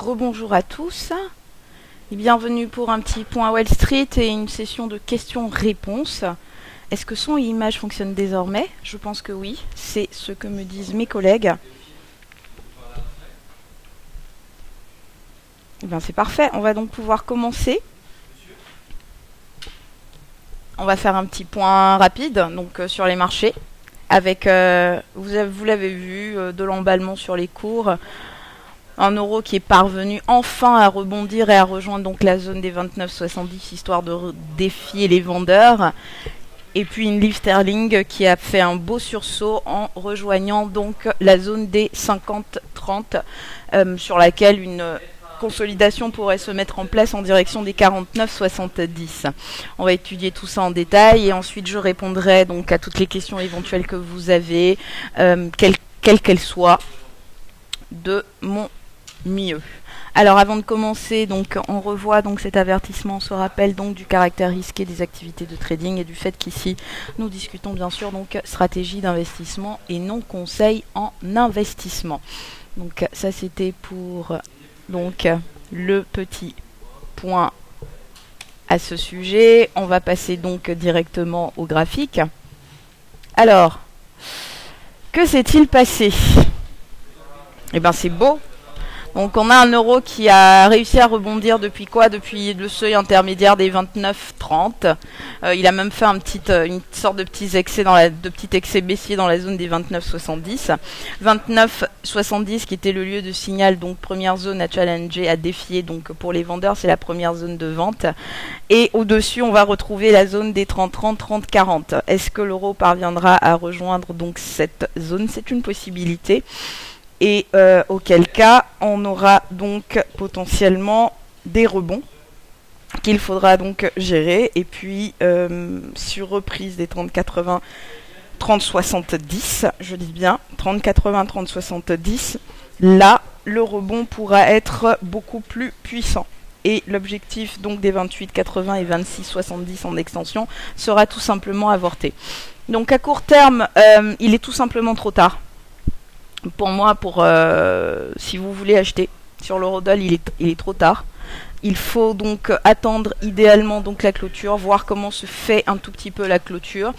Rebonjour à tous et bienvenue pour un petit point Wall Street et une session de questions-réponses. Est-ce que son et image fonctionnent désormais? Je pense que oui, c'est ce que me disent mes collègues. Eh bien c'est parfait, on va donc pouvoir commencer. On va faire un petit point rapide donc sur les marchés avec, vous l'avez vu, de l'emballement sur les cours. Un euro qui est parvenu enfin à rebondir et à rejoindre donc la zone des 29,70 histoire de défier les vendeurs. Et puis une livre sterling qui a fait un beau sursaut en rejoignant donc la zone des 50-30 sur laquelle une consolidation pourrait se mettre en place en direction des 49,70. On va étudier tout ça en détail et ensuite je répondrai donc à toutes les questions éventuelles que vous avez, quelles qu'elles soient, de mon mieux. Alors avant de commencer, donc on revoit donc cet avertissement, on se rappelle donc du caractère risqué des activités de trading et du fait qu'ici nous discutons bien sûr donc stratégie d'investissement et non conseil en investissement. Donc ça c'était pour donc le petit point à ce sujet. On va passer donc directement au graphique. Alors, que s'est-il passé? Eh bien c'est beau. Donc on a un euro qui a réussi à rebondir depuis quoi? Depuis le seuil intermédiaire des 29,30. Il a même fait une sorte de petits excès petit excès baissier dans la zone des 29,70. 29,70 qui était le lieu de signal, donc première zone à challenger, à défier. Donc pour les vendeurs, c'est la première zone de vente. Et au-dessus, on va retrouver la zone des 30,30, 30,40. Est-ce que l'euro parviendra à rejoindre donc cette zone? C'est une possibilité. Et auquel cas, on aura donc potentiellement des rebonds qu'il faudra donc gérer. Et puis, sur reprise des 30,80, 30,70, je dis bien 30,80, 30,70, là, le rebond pourra être beaucoup plus puissant. Et l'objectif donc des 28,80 et 26,70 en extension sera tout simplement avorté. Donc à court terme, il est tout simplement trop tard. Pour moi, si vous voulez acheter sur l'eurodoll, il est trop tard. Il faut donc attendre idéalement donc la clôture, voir comment se fait un tout petit peu la clôture.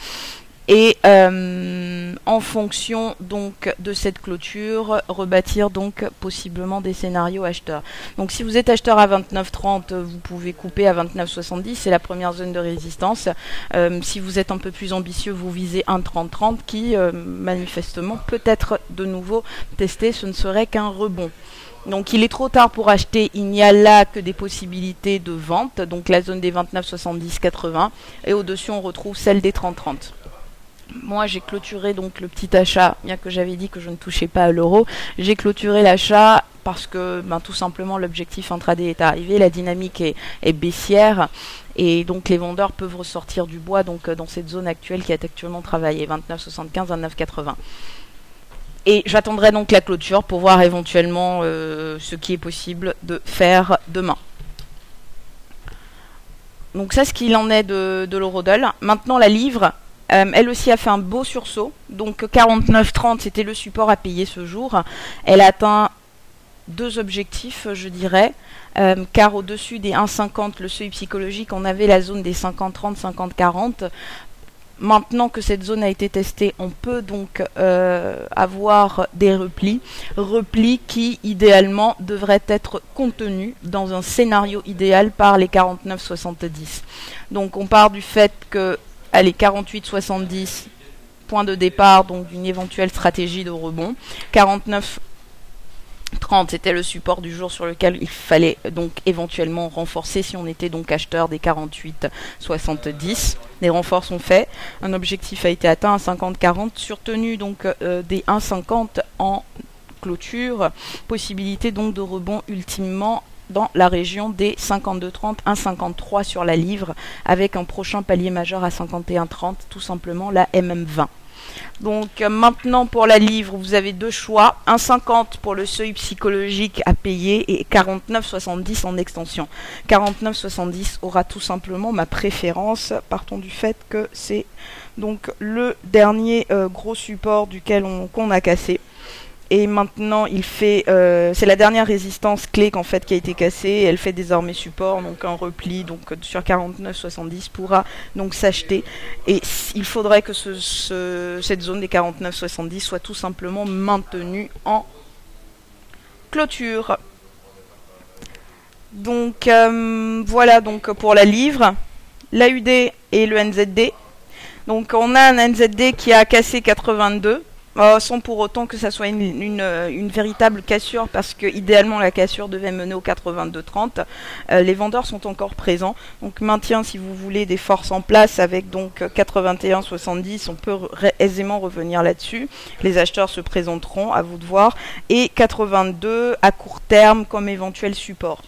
Et en fonction donc de cette clôture, rebâtir donc possiblement des scénarios acheteurs. Donc si vous êtes acheteur à 29,30, vous pouvez couper à 29,70, c'est la première zone de résistance. Si vous êtes un peu plus ambitieux, vous visez un 30,30 qui manifestement peut être de nouveau testé, ce ne serait qu'un rebond. Donc il est trop tard pour acheter, il n'y a là que des possibilités de vente, donc la zone des 29,70, 80, et au-dessus on retrouve celle des 30,30. Moi j'ai clôturé donc le petit achat, bien que j'avais dit que je ne touchais pas à l'euro, j'ai clôturé l'achat parce que tout simplement l'objectif intraday est arrivé, la dynamique est baissière et donc les vendeurs peuvent ressortir du bois donc dans cette zone actuelle qui est actuellement travaillée, 29,75 à 9,80. Et j'attendrai donc la clôture pour voir éventuellement ce qui est possible de faire demain. Donc ça, ce qu'il en est de l'eurodoll. Maintenant la livre, elle aussi a fait un beau sursaut. Donc 49,30 c'était le support à payer ce jour. Elle a atteint deux objectifs, je dirais. Car au-dessus des 1,50, le seuil psychologique, on avait la zone des 50,30, 50,40. Maintenant que cette zone a été testée, on peut donc avoir des replis qui idéalement devraient être contenus dans un scénario idéal par les 49,70. Donc on part du fait que les 48,70 points de départ donc d'une éventuelle stratégie de rebond, 49,30 c'était le support du jour sur lequel il fallait donc éventuellement renforcer si on était donc acheteur des 48,70. Les renforts sont faits, un objectif a été atteint à 50,40, surtenu donc des 1,50 en clôture, possibilité donc de rebond ultimement dans la région des 52,30, 1,53 sur la livre, avec un prochain palier majeur à 51,30, tout simplement la MM20. Donc maintenant pour la livre, vous avez deux choix, 1,50 pour le seuil psychologique à payer et 49,70 en extension. 49,70 aura tout simplement ma préférence, partons du fait que c'est donc le dernier gros support duquel qu'on a cassé. et maintenant il fait, c'est la dernière résistance clé qu'en fait qui a été cassée. Elle fait désormais support, donc un repli donc sur 49,70 pourra donc s'acheter. Et il faudrait que cette zone des 49,70 soit tout simplement maintenue en clôture. Donc voilà donc pour la livre, l'AUD et le NZD. Donc on a un NZD qui a cassé 82, sans pour autant que ça soit une véritable cassure, parce que idéalement la cassure devait mener au 82,30. Les vendeurs sont encore présents, donc maintien si vous voulez des forces en place avec donc 81,70, on peut aisément revenir là-dessus. Les acheteurs se présenteront, à vous de voir, et 82 à court terme comme éventuel support.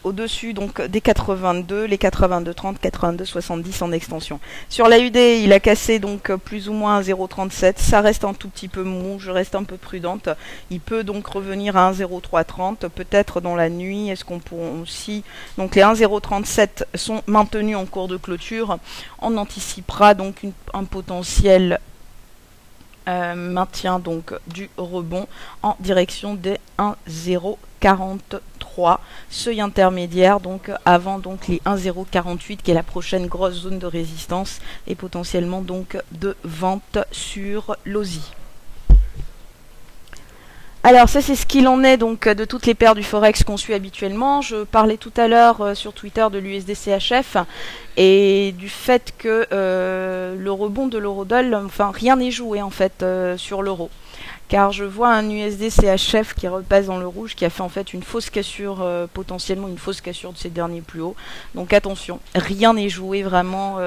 Au-dessus donc des 82, les 82,30, 82,70 en extension. Sur l'AUD, il a cassé donc plus ou moins 0,37. Ça reste un tout petit peu mou, je reste un peu prudente. Il peut donc revenir à 1,0330, peut-être dans la nuit. Est-ce qu'on pourra aussi... Donc les 1,037 sont maintenus en cours de clôture. On anticipera donc un potentiel maintien donc du rebond en direction des 1,043, seuil intermédiaire donc avant donc les 1,048 qui est la prochaine grosse zone de résistance et potentiellement donc de vente sur l'OSI. Alors ça c'est ce qu'il en est donc de toutes les paires du Forex qu'on suit habituellement. Je parlais tout à l'heure sur Twitter de l'USD-CHF et du fait que le rebond de l'eurodoll, enfin rien n'est joué en fait sur l'euro. Car je vois un USD-CHF qui repasse dans le rouge, qui a fait en fait une fausse cassure, potentiellement une fausse cassure de ses derniers plus hauts. Donc attention, rien n'est joué vraiment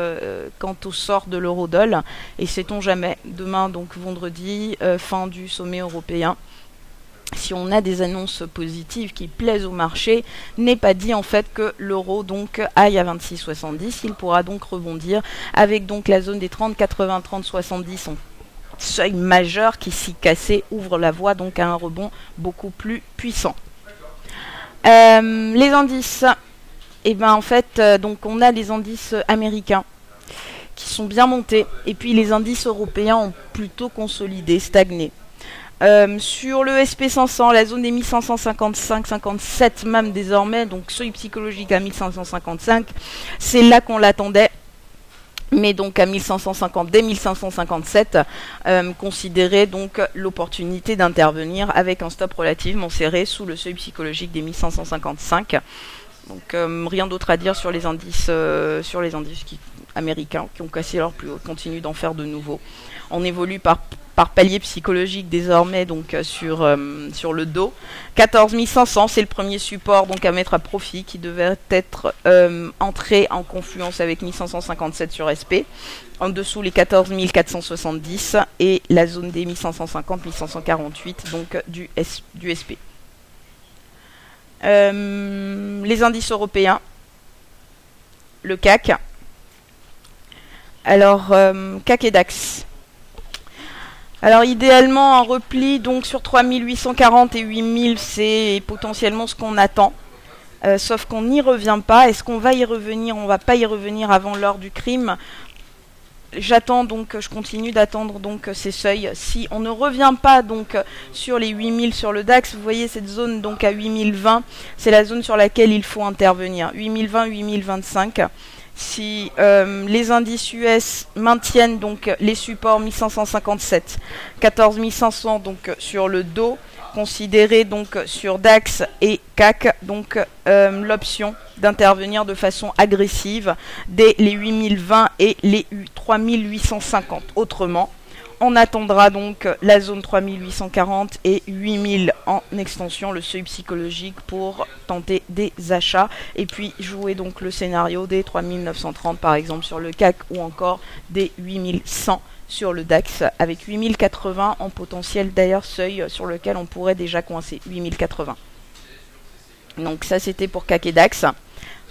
quant au sort de l'eurodoll. Et sait-on jamais, demain donc vendredi, fin du sommet européen. Si on a des annonces positives qui plaisent au marché, n'est pas dit en fait que l'euro donc aille à 26,70. Il pourra donc rebondir avec donc la zone des 30, 80, 30, 70 en seuil majeur qui, si cassé, ouvre la voie donc à un rebond beaucoup plus puissant. Les indices, et ben en fait donc on a les indices américains qui sont bien montés et puis les indices européens ont plutôt consolidé, stagné. Sur le SP500, la zone des 1555-57 même désormais, donc seuil psychologique à 1555, c'est là qu'on l'attendait. Mais donc à 1550, dès 1557, considérer donc l'opportunité d'intervenir avec un stop relativement serré sous le seuil psychologique des 1555. Donc rien d'autre à dire sur les indices, américains qui ont cassé leur plus haut, continuent d'en faire de nouveau. On évolue par palier psychologique désormais donc sur le dos. 14 500, c'est le premier support donc à mettre à profit qui devait être entré en confluence avec 1557 sur SP. En dessous les 14 470 et la zone des 1550-1548 donc du SP. Les indices européens, le CAC. Alors CAC et DAX. Alors idéalement un repli donc sur 3840 et 8000 c'est potentiellement ce qu'on attend. Sauf qu'on n'y revient pas. Est-ce qu'on va y revenir? On va pas y revenir avant l'heure du crime. J'attends donc, je continue d'attendre donc ces seuils. Si on ne revient pas donc sur les 8000 sur le DAX, vous voyez cette zone donc à 8020, c'est la zone sur laquelle il faut intervenir. 8020, 8025. Si les indices US maintiennent donc les supports 1557, 14 500 donc sur le dos, considérez donc sur DAX et CAC donc l'option d'intervenir de façon agressive dès les 8020 et les 3850. Autrement, on attendra donc la zone 3840 et 8000 en extension, le seuil psychologique pour tenter des achats et puis jouer donc le scénario des 3930 par exemple sur le CAC ou encore des 8100 sur le DAX avec 8080 en potentiel d'ailleurs seuil sur lequel on pourrait déjà coincer 8080. Donc ça c'était pour CAC et DAX.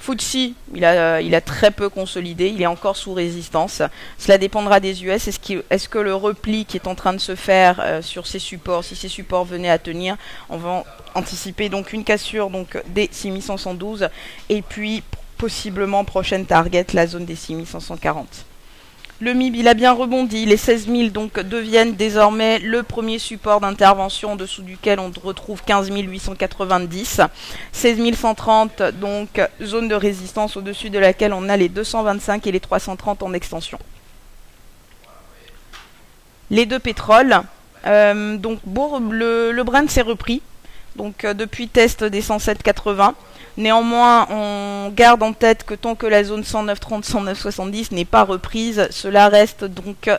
FTSE, il a très peu consolidé, il est encore sous résistance. Cela dépendra des US. Est-ce que le repli qui est en train de se faire sur ces supports, si ces supports venaient à tenir, on va anticiper donc une cassure donc des 6512 et puis possiblement prochaine target, la zone des 6540. Le MIB, il a bien rebondi. Les 16 000 donc deviennent désormais le premier support d'intervention en dessous duquel on retrouve 15 890. 16 130 donc zone de résistance au-dessus de laquelle on a les 225 et les 330 en extension. Les deux pétroles. Donc bon, le Brent s'est repris. Donc depuis test des 107,80. Néanmoins, on garde en tête que tant que la zone 109,30, 109,70 n'est pas reprise, cela reste donc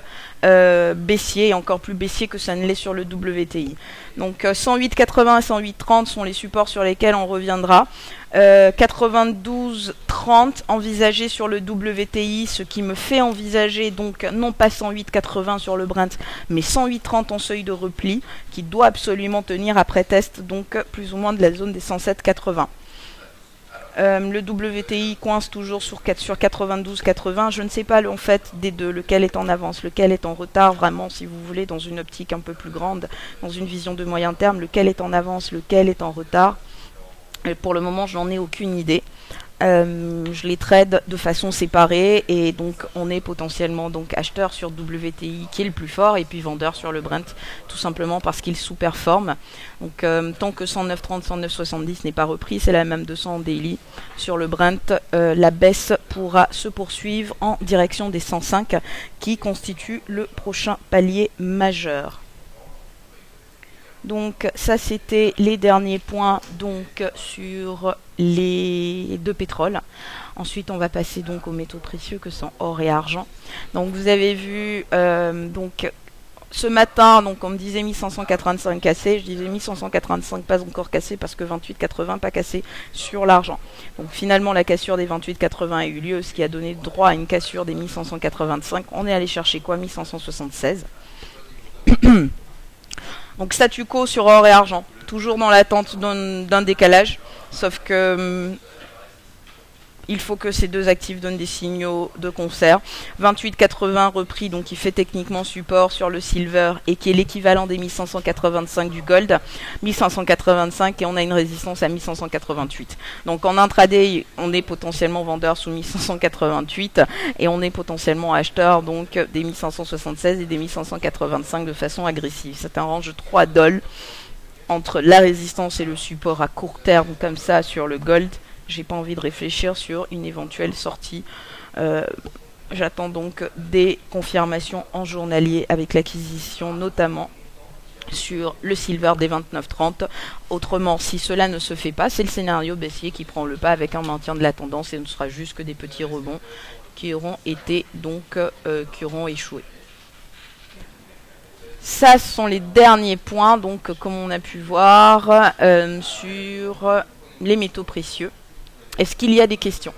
baissier, et encore plus baissier que ça ne l'est sur le WTI. Donc 108,80 et 108,30 sont les supports sur lesquels on reviendra. 92,30 envisagé sur le WTI, ce qui me fait envisager donc non pas 108,80 sur le Brent, mais 108,30 en seuil de repli, qui doit absolument tenir après test, donc plus ou moins de la zone des 107,80. Le WTI coince toujours sur 92,80. Je ne sais pas en fait des deux, lequel est en avance, lequel est en retard, vraiment si vous voulez, dans une optique un peu plus grande, dans une vision de moyen terme, lequel est en avance, lequel est en retard. Et pour le moment, je n'en ai aucune idée. Je les trade de façon séparée et donc on est potentiellement donc acheteur sur WTI qui est le plus fort et puis vendeur sur le Brent tout simplement parce qu'il sous-performe. Donc tant que 109,30, 109,70 n'est pas repris, c'est la même 200 en daily. Sur le Brent, la baisse pourra se poursuivre en direction des 105 qui constitue le prochain palier majeur. Donc ça c'était les derniers points donc sur les deux pétroles. Ensuite on va passer donc aux métaux précieux que sont or et argent. Donc vous avez vu donc ce matin donc on me disait 1585 cassé, je disais 1585 pas encore cassé parce que 28,80 pas cassé sur l'argent. Donc finalement la cassure des 28,80 a eu lieu, ce qui a donné droit à une cassure des 1585. On est allé chercher quoi? 1576. Donc statu quo sur or et argent, toujours dans l'attente d'un décalage, sauf que il faut que ces deux actifs donnent des signaux de concert. 28,80 repris, donc il fait techniquement support sur le silver et qui est l'équivalent des 1585 du gold. 1585 et on a une résistance à 1588. Donc en intraday, on est potentiellement vendeur sous 1588 et on est potentiellement acheteur donc des 1576 et des 1585 de façon agressive. C'est un range de 3 dollars entre la résistance et le support à court terme comme ça sur le gold. J'ai pas envie de réfléchir sur une éventuelle sortie. J'attends donc des confirmations en journalier avec l'acquisition notamment sur le silver des 29,30. Autrement, si cela ne se fait pas, c'est le scénario baissier qui prend le pas avec un maintien de la tendance et ce ne sera juste que des petits rebonds qui auront été donc qui auront échoué. Ça, ce sont les derniers points donc comme on a pu voir sur les métaux précieux. Est-ce qu'il y a des questions?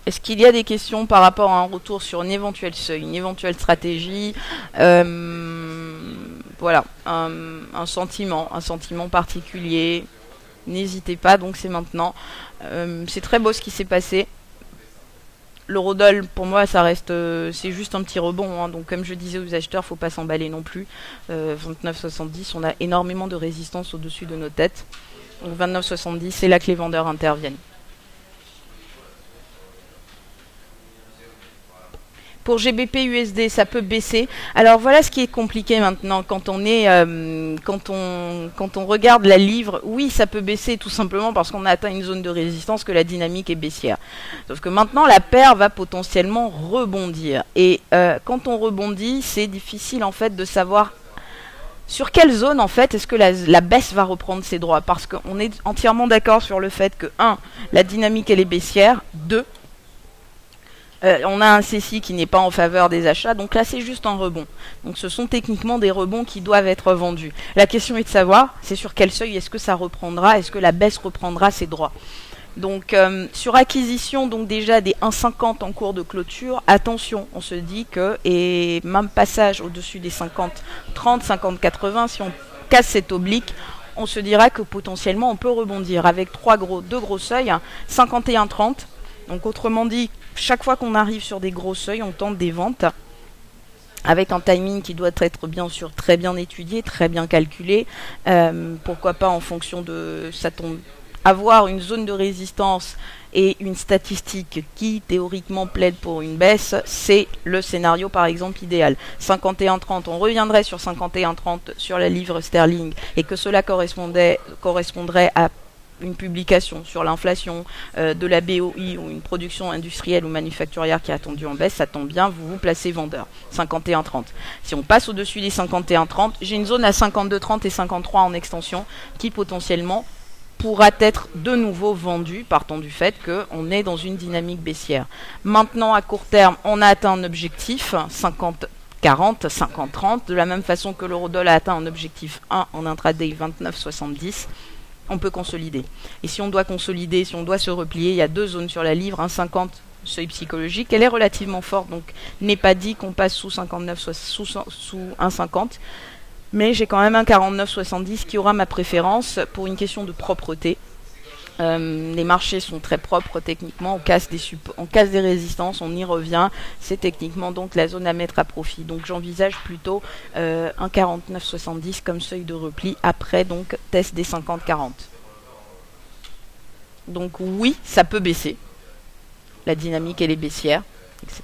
Est-ce qu'il y a des questions par rapport à un retour sur un éventuel seuil, une éventuelle stratégie, voilà, un sentiment particulier? N'hésitez pas, donc c'est maintenant. C'est très beau ce qui s'est passé. L'eurodoll, pour moi, ça reste, c'est juste un petit rebond. Hein. Donc, comme je disais aux acheteurs, faut pas s'emballer non plus. 29,70, on a énormément de résistance au-dessus de nos têtes. Donc, 29,70, c'est là que les vendeurs interviennent. Pour GBP USD, ça peut baisser. Alors voilà ce qui est compliqué maintenant quand on est quand on regarde la livre. Oui, ça peut baisser tout simplement parce qu'on a atteint une zone de résistance, que la dynamique est baissière. Sauf que maintenant la paire va potentiellement rebondir. Et quand on rebondit, c'est difficile en fait de savoir sur quelle zone en fait est-ce que la baisse va reprendre ses droits. Parce qu'on est entièrement d'accord sur le fait que 1, la dynamique elle est baissière, 2, on a un CCI qui n'est pas en faveur des achats, donc là c'est juste un rebond. Donc ce sont techniquement des rebonds qui doivent être vendus. La question est de savoir, c'est sur quel seuil est-ce que ça reprendra, est-ce que la baisse reprendra ses droits. Donc sur acquisition, donc déjà des 1,50 en cours de clôture, attention, on se dit que, et même passage au-dessus des 50, 30, 50, 80, si on casse cet oblique, on se dira que potentiellement on peut rebondir avec deux gros seuils, 51, 30. Donc autrement dit, chaque fois qu'on arrive sur des gros seuils, on tente des ventes. avec un timing qui doit être bien sûr très bien étudié, très bien calculé. Pourquoi pas en fonction de ça tombe, avoir une zone de résistance et une statistique qui théoriquement plaide pour une baisse, c'est le scénario par exemple idéal. 51,30, on reviendrait sur 51,30 sur la livre sterling et que cela correspondrait à une publication sur l'inflation de la BOI ou une production industrielle ou manufacturière qui est attendue en baisse, ça tombe bien, vous vous placez vendeur. 51,30. Si on passe au-dessus des 51,30, j'ai une zone à 52,30 et 53 en extension qui potentiellement pourra être de nouveau vendue, partant du fait qu'on est dans une dynamique baissière. Maintenant, à court terme, on a atteint un objectif, 50-40, 50-30, de la même façon que l'eurodoll a atteint un objectif 1 en intraday, 29,70. On peut consolider. Et si on doit consolider, si on doit se replier, il y a deux zones sur la livre, 1,50 seuil psychologique, elle est relativement forte, donc n'est pas dit qu'on passe sous 59, sous 1,50, mais j'ai quand même un 49,70 qui aura ma préférence pour une question de propreté. Les marchés sont très propres techniquement, on casse des résistances, on y revient, c'est techniquement donc la zone à mettre à profit. Donc j'envisage plutôt un 49,70 comme seuil de repli après donc test des 50-40. Donc oui, ça peut baisser, la dynamique elle est baissière, etc.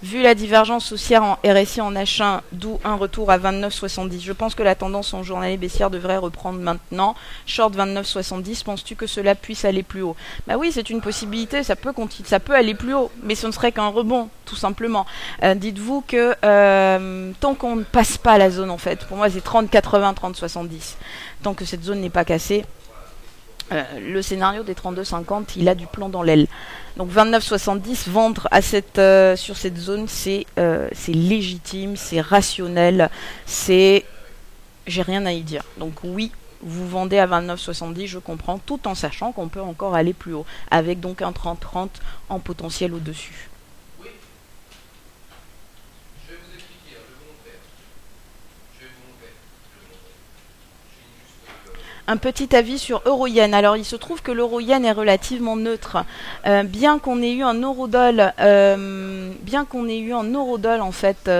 Vu la divergence haussière en RSI en H1, d'où un retour à 29,70. Je pense que la tendance en journalier baissière devrait reprendre maintenant. Short 29,70, penses-tu que cela puisse aller plus haut? Bah oui, c'est une possibilité, ça peut aller plus haut, mais ce ne serait qu'un rebond, tout simplement. Dites-vous que tant qu'on ne passe pas la zone, en fait, pour moi c'est 30,80, 30,70. Tant que cette zone n'est pas cassée, le scénario des 32,50, il a du plomb dans l'aile. Donc 29,70, vendre à sur cette zone, c'est légitime, c'est rationnel, j'ai rien à y dire. Donc oui, vous vendez à 29,70, je comprends, tout en sachant qu'on peut encore aller plus haut, avec donc un 30-30 en potentiel au-dessus. Un petit avis sur euro-yen. Alors, il se trouve que l'euro-yen est relativement neutre. Bien qu'on ait eu un euro-doll, en fait,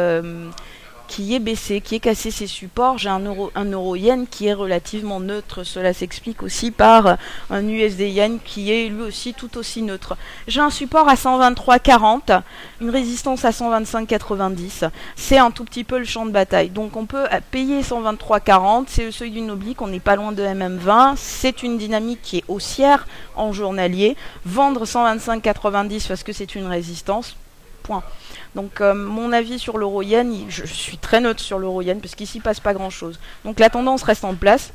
qui est baissé, qui est cassé ses supports, j'ai un euro-yen qui est relativement neutre. Cela s'explique aussi par un USD-yen qui est lui aussi tout aussi neutre. J'ai un support à 123,40, une résistance à 125,90. C'est un tout petit peu le champ de bataille. Donc on peut payer 123,40, c'est le seuil d'une oblique, on n'est pas loin de MM20. C'est une dynamique qui est haussière en journalier. Vendre 125,90 parce que c'est une résistance. Point. Donc mon avis sur l'euro-yen, je suis très neutre sur l'euro-yen parce qu'ici il ne passe pas grand chose. Donc la tendance reste en place.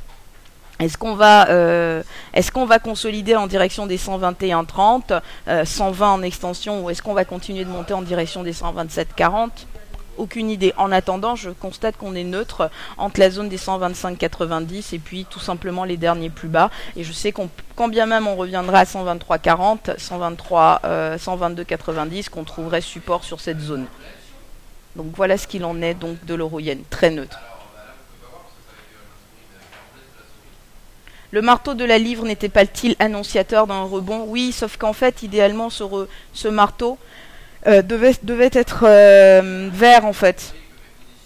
Est-ce qu'on va consolider en direction des 121,30, 120 en extension, ou est-ce qu'on va continuer de monter en direction des 127,40? Aucune idée. En attendant, je constate qu'on est neutre entre la zone des 125,90 et puis tout simplement les derniers plus bas. Et je sais quand bien même on reviendra à 123,40, 122,90, qu'on trouverait support sur cette zone. Donc voilà ce qu'il en est donc de l'euro-yen, très neutre. Le marteau de la livre n'était pas-il annonciateur d'un rebond? Oui, sauf qu'en fait, idéalement, ce marteau devait être vert en fait.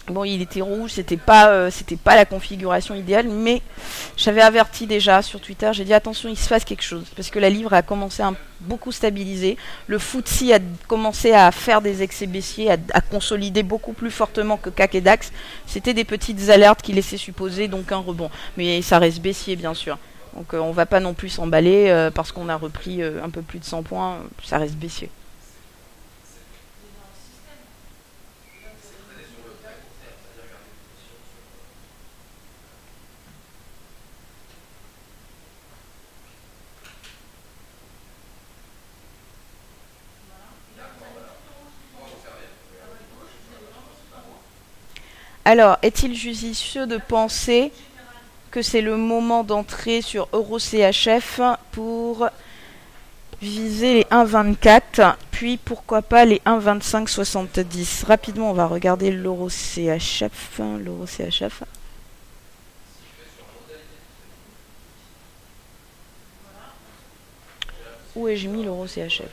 Bon, il était rouge, c'était pas la configuration idéale, mais j'avais averti déjà sur Twitter, j'ai dit attention, il se passe quelque chose, parce que la livre a commencé à beaucoup stabiliser, le FTSE a commencé à faire des excès baissiers, à consolider beaucoup plus fortement que CAC et DAX. C'était des petites alertes qui laissaient supposer donc un rebond, mais ça reste baissier bien sûr. Donc on va pas non plus s'emballer parce qu'on a repris un peu plus de 100 points, ça reste baissier. Alors, est-il judicieux de penser que c'est le moment d'entrer sur EuroCHF pour viser les 1,24, puis pourquoi pas les 1,2570? Rapidement, on va regarder l'EuroCHF. Où ai-je mis l'EuroCHF?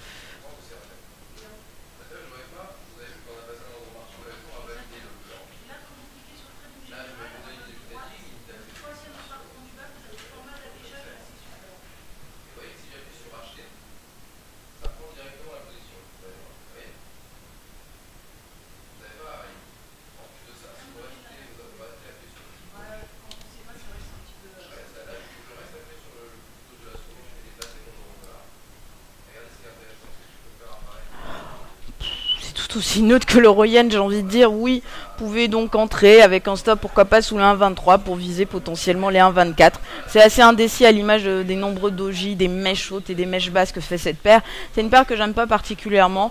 aussi neutre que l'euro yen, j'ai envie de dire. Oui, vous pouvez donc entrer avec un stop, pourquoi pas sous les 1,23 pour viser potentiellement les 1,24. C'est assez indécis à l'image des nombreux doji, des mèches hautes et des mèches basses que fait cette paire. C'est une paire que j'aime pas particulièrement.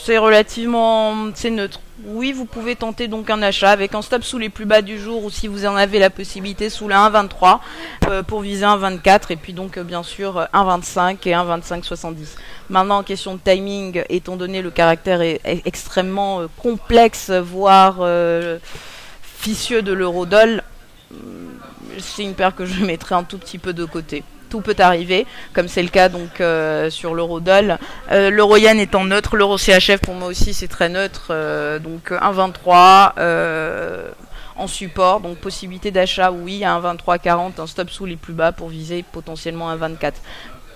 C'est neutre. Oui, vous pouvez tenter donc un achat avec un stop sous les plus bas du jour ou si vous en avez la possibilité sous le 1,23 pour viser 1,24 et puis donc bien sûr 1,25 et 1,25,70. Maintenant en question de timing, étant donné le caractère extrêmement complexe voire vicieux de l'euro-doll, c'est une paire que je mettrai un tout petit peu de côté. Tout peut arriver, comme c'est le cas donc sur l'euro-doll. L'euro yen étant neutre, l'euro CHF pour moi aussi c'est très neutre, donc 1,23 en support, donc possibilité d'achat oui à 1,23,40, un stop sous les plus bas pour viser potentiellement 1,24.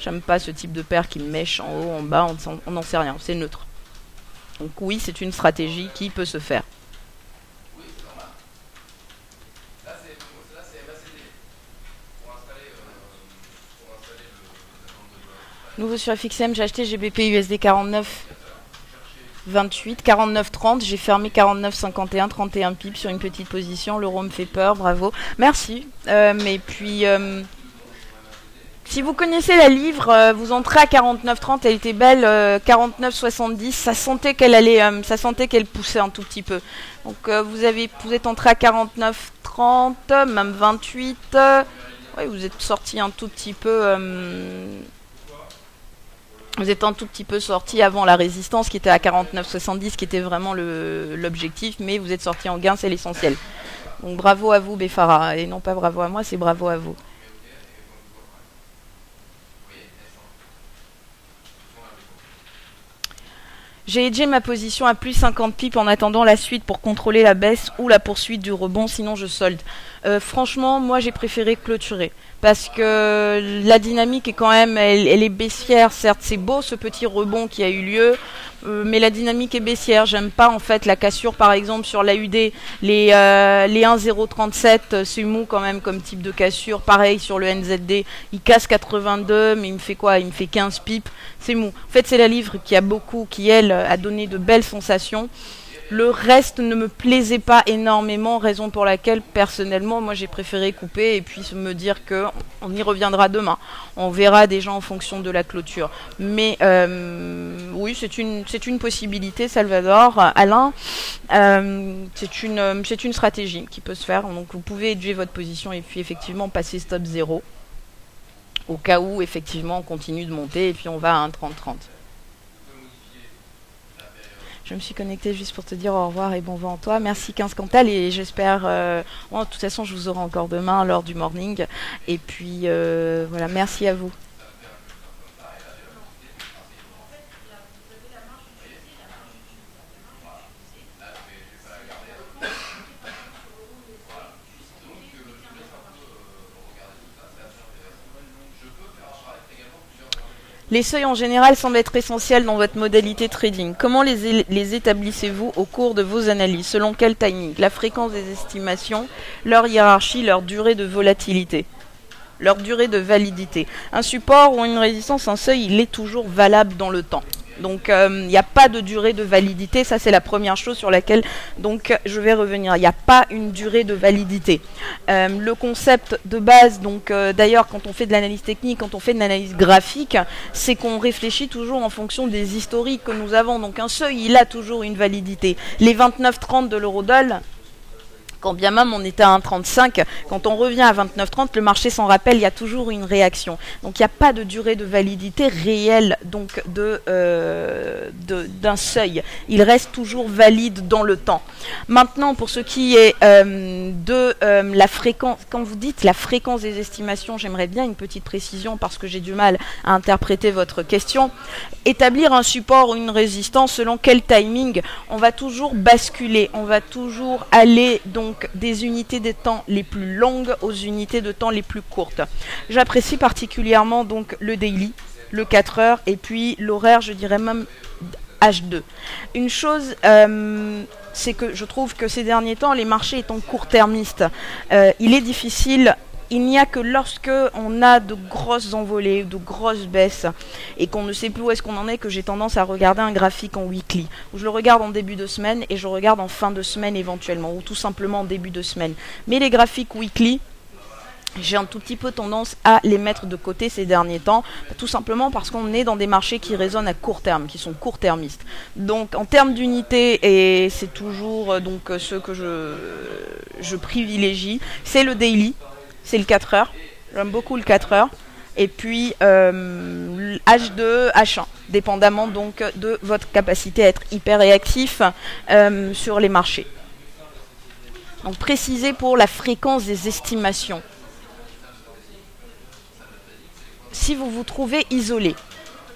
J'aime pas ce type de paire qui mèche en haut, en bas, on n'en sait rien, c'est neutre. Donc oui, c'est une stratégie qui peut se faire. Nouveau sur FXM, j'ai acheté GBP USD 49,28, 49,30, j'ai fermé 49,51, 31 pips sur une petite position, l'euro me fait peur, bravo. Merci, mais puis... si vous connaissez la livre, vous entrez à 49,30, elle était belle, 49,70, ça sentait qu'elle poussait un tout petit peu. Donc vous êtes entré à 49,30, même 28, ouais, vous êtes sorti un tout petit peu... vous êtes un tout petit peu sorti avant la résistance qui était à 49,70, qui était vraiment l'objectif, mais vous êtes sorti en gain, c'est l'essentiel. Donc bravo à vous Befara, et non pas bravo à moi, c'est bravo à vous. J'ai hedgé ma position à plus 50 pips en attendant la suite pour contrôler la baisse ou la poursuite du rebond, sinon je solde. Franchement, moi j'ai préféré clôturer. Parce que la dynamique est quand même, elle est baissière. Certes, c'est beau ce petit rebond qui a eu lieu, mais la dynamique est baissière. J'aime pas en fait la cassure par exemple sur l'AUD. Les 1,037, c'est mou quand même comme type de cassure. Pareil sur le NZD, il casse 82, mais il me fait quoi? Il me fait 15 pips. C'est mou. En fait, c'est la livre qui elle, a donné de belles sensations. Le reste ne me plaisait pas énormément, raison pour laquelle, personnellement, moi j'ai préféré couper et puis me dire qu'on y reviendra demain. On verra déjà en fonction de la clôture. Mais oui, c'est une possibilité, Salvador. Alain, c'est une stratégie qui peut se faire. Donc vous pouvez hedger votre position et puis effectivement passer stop 0. Au cas où, effectivement, on continue de monter et puis on va à 1,30-30. Je me suis connectée juste pour te dire au revoir et bon vent à toi. Merci 15 Cantal et j'espère... de toute façon, je vous aurai encore demain lors du morning. Et puis, voilà, merci à vous. Les seuils en général semblent être essentiels dans votre modalité trading. Comment les établissez-vous au cours de vos analyses? Selon quel timing? La fréquence des estimations, leur hiérarchie, leur durée de volatilité, leur durée de validité. Un support ou une résistance, un seuil, il est toujours valable dans le temps. Donc il n'y a pas de durée de validité, ça c'est la première chose sur laquelle donc je vais revenir. Il n'y a pas une durée de validité. Le concept de base, donc d'ailleurs quand on fait de l'analyse technique, quand on fait de l'analyse graphique, c'est qu'on réfléchit toujours en fonction des historiques que nous avons. Donc un seuil, il a toujours une validité. Les 29,30 de l'euro-doll, quand bien même on était à 1,35, quand on revient à 29,30, le marché s'en rappelle, il y a toujours une réaction. Donc il n'y a pas de durée de validité réelle donc d'un seuil. Il reste toujours valide dans le temps. Maintenant, pour ce qui est la fréquence, quand vous dites la fréquence des estimations, j'aimerais bien une petite précision parce que j'ai du mal à interpréter votre question. Établir un support ou une résistance, selon quel timing, on va toujours basculer, on va toujours aller donc des unités de temps les plus longues aux unités de temps les plus courtes. J'apprécie particulièrement donc le daily, le 4 heures et puis l'horaire, je dirais même H2. Une chose, c'est que je trouve que ces derniers temps, les marchés étant court-termistes, il est difficile Il n'y a que lorsque on a de grosses envolées, de grosses baisses, et qu'on ne sait plus où est-ce qu'on en est, que j'ai tendance à regarder un graphique en weekly, où je le regarde en début de semaine et je regarde en fin de semaine éventuellement, ou tout simplement en début de semaine. Mais les graphiques weekly, j'ai un tout petit peu tendance à les mettre de côté ces derniers temps, tout simplement parce qu'on est dans des marchés qui résonnent à court terme, qui sont court-termistes. Donc en termes d'unité, et c'est toujours ce que je privilégie, c'est le daily, c'est le 4 heures. J'aime beaucoup le 4 heures. Et puis H2, H1, dépendamment donc de votre capacité à être hyper réactif sur les marchés. Donc préciser pour la fréquence des estimations. Si vous vous trouvez isolé,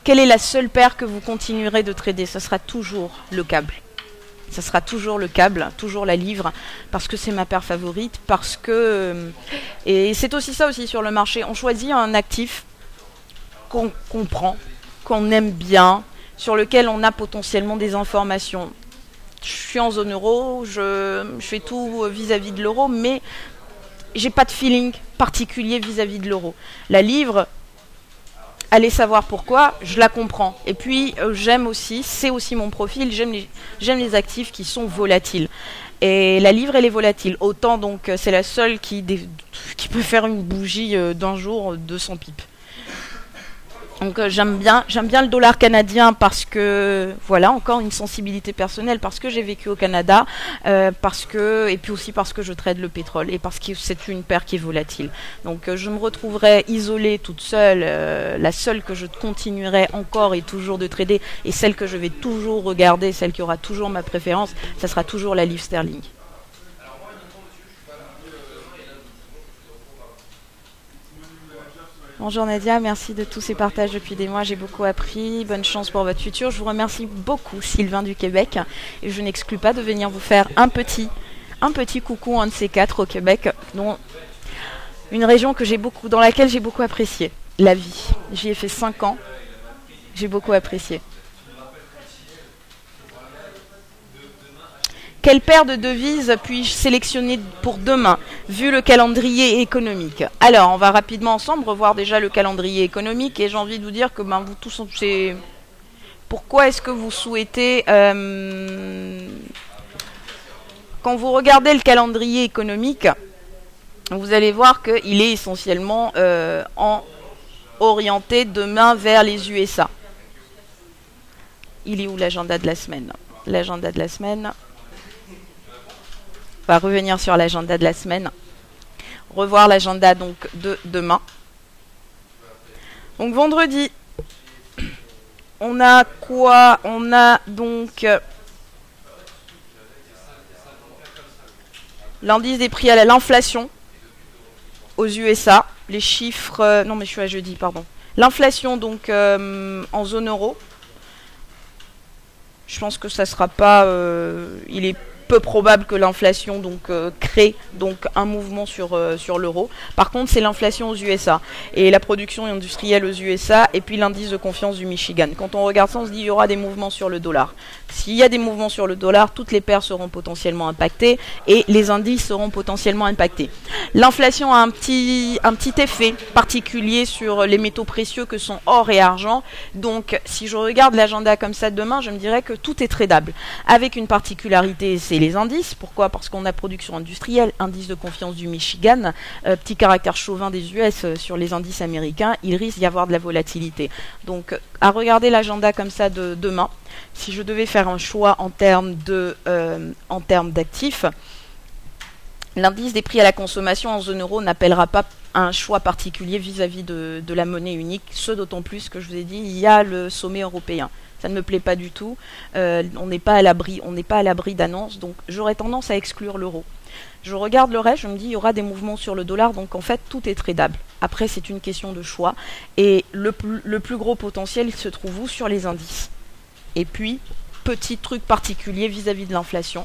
quelle est la seule paire que vous continuerez de trader? Ce sera toujours le câble. Ça sera toujours le câble, toujours la livre, parce que c'est ma paire favorite, parce que... et c'est aussi ça aussi sur le marché. On choisit un actif qu'on comprend, qu'on aime bien, sur lequel on a potentiellement des informations. Je suis en zone euro, je fais tout vis-à-vis de l'euro, mais j'ai pas de feeling particulier vis-à-vis de l'euro. La livre... allez savoir pourquoi, je la comprends. Et puis, j'aime aussi, c'est aussi mon profil, j'aime les actifs qui sont volatiles. Et la livre, elle est volatile. Autant, donc, c'est la seule qui peut faire une bougie d'un jour, 200 pips. Donc j'aime bien le dollar canadien parce que, voilà, encore une sensibilité personnelle, parce que j'ai vécu au Canada, et puis aussi parce que je trade le pétrole, et parce que c'est une paire qui est volatile. Donc je me retrouverai isolée toute seule, la seule que je continuerai encore et toujours de trader, et celle que je vais toujours regarder, celle qui aura toujours ma préférence, ça sera toujours la livre sterling. Bonjour Nadia, merci de tous ces partages depuis des mois, j'ai beaucoup appris, bonne chance pour votre futur. Je vous remercie beaucoup Sylvain du Québec, et je n'exclus pas de venir vous faire un petit coucou, un de ces quatre au Québec, dont une région dans laquelle j'ai beaucoup apprécié la vie. J'y ai fait 5 ans, j'ai beaucoup apprécié. Quelle paire de devises puis-je sélectionner pour demain, vu le calendrier économique? Alors, on va rapidement ensemble revoir déjà le calendrier économique, et j'ai envie de vous dire que vous tous, c'est... Pourquoi est-ce que vous souhaitez... Quand vous regardez le calendrier économique, vous allez voir qu'il est essentiellement orienté demain vers les USA. Il est où l'agenda de la semaine? L'agenda de la semaine... On va revenir sur l'agenda de la semaine. Revoir l'agenda donc de demain. Donc vendredi, on a quoi? On a donc l'indice des prix à l'inflation aux USA. Les chiffres... non mais je suis à jeudi, pardon. L'inflation donc en zone euro. Je pense que ça sera pas... il est peu probable que l'inflation donc crée donc un mouvement sur l'euro. Par contre, c'est l'inflation aux USA et la production industrielle aux USA, et puis l'indice de confiance du Michigan. Quand on regarde ça, on se dit il y aura des mouvements sur le dollar. S'il y a des mouvements sur le dollar, toutes les paires seront potentiellement impactées et les indices seront potentiellement impactés. L'inflation a un petit effet particulier sur les métaux précieux que sont or et argent. Donc, si je regarde l'agenda comme ça demain, je me dirais que tout est tradable. Avec une particularité, c'est les indices. Pourquoi? Parce qu'on a production industrielle, indice de confiance du Michigan, petit caractère chauvin des US sur les indices américains, il risque d'y avoir de la volatilité. Donc, à regarder l'agenda comme ça de demain, si je devais faire un choix en termes d'actifs, l'indice des prix à la consommation en zone euro n'appellera pas un choix particulier vis-à-vis de la monnaie unique, ce d'autant plus que je vous ai dit, il y a le sommet européen. Ça ne me plaît pas du tout. On n'est pas à l'abri d'annonces, donc j'aurais tendance à exclure l'euro. Je regarde le reste, je me dis il y aura des mouvements sur le dollar, donc en fait tout est tradable. Après c'est une question de choix, et le plus gros potentiel il se trouve où? Sur les indices. Et puis petit truc particulier vis-à-vis de l'inflation,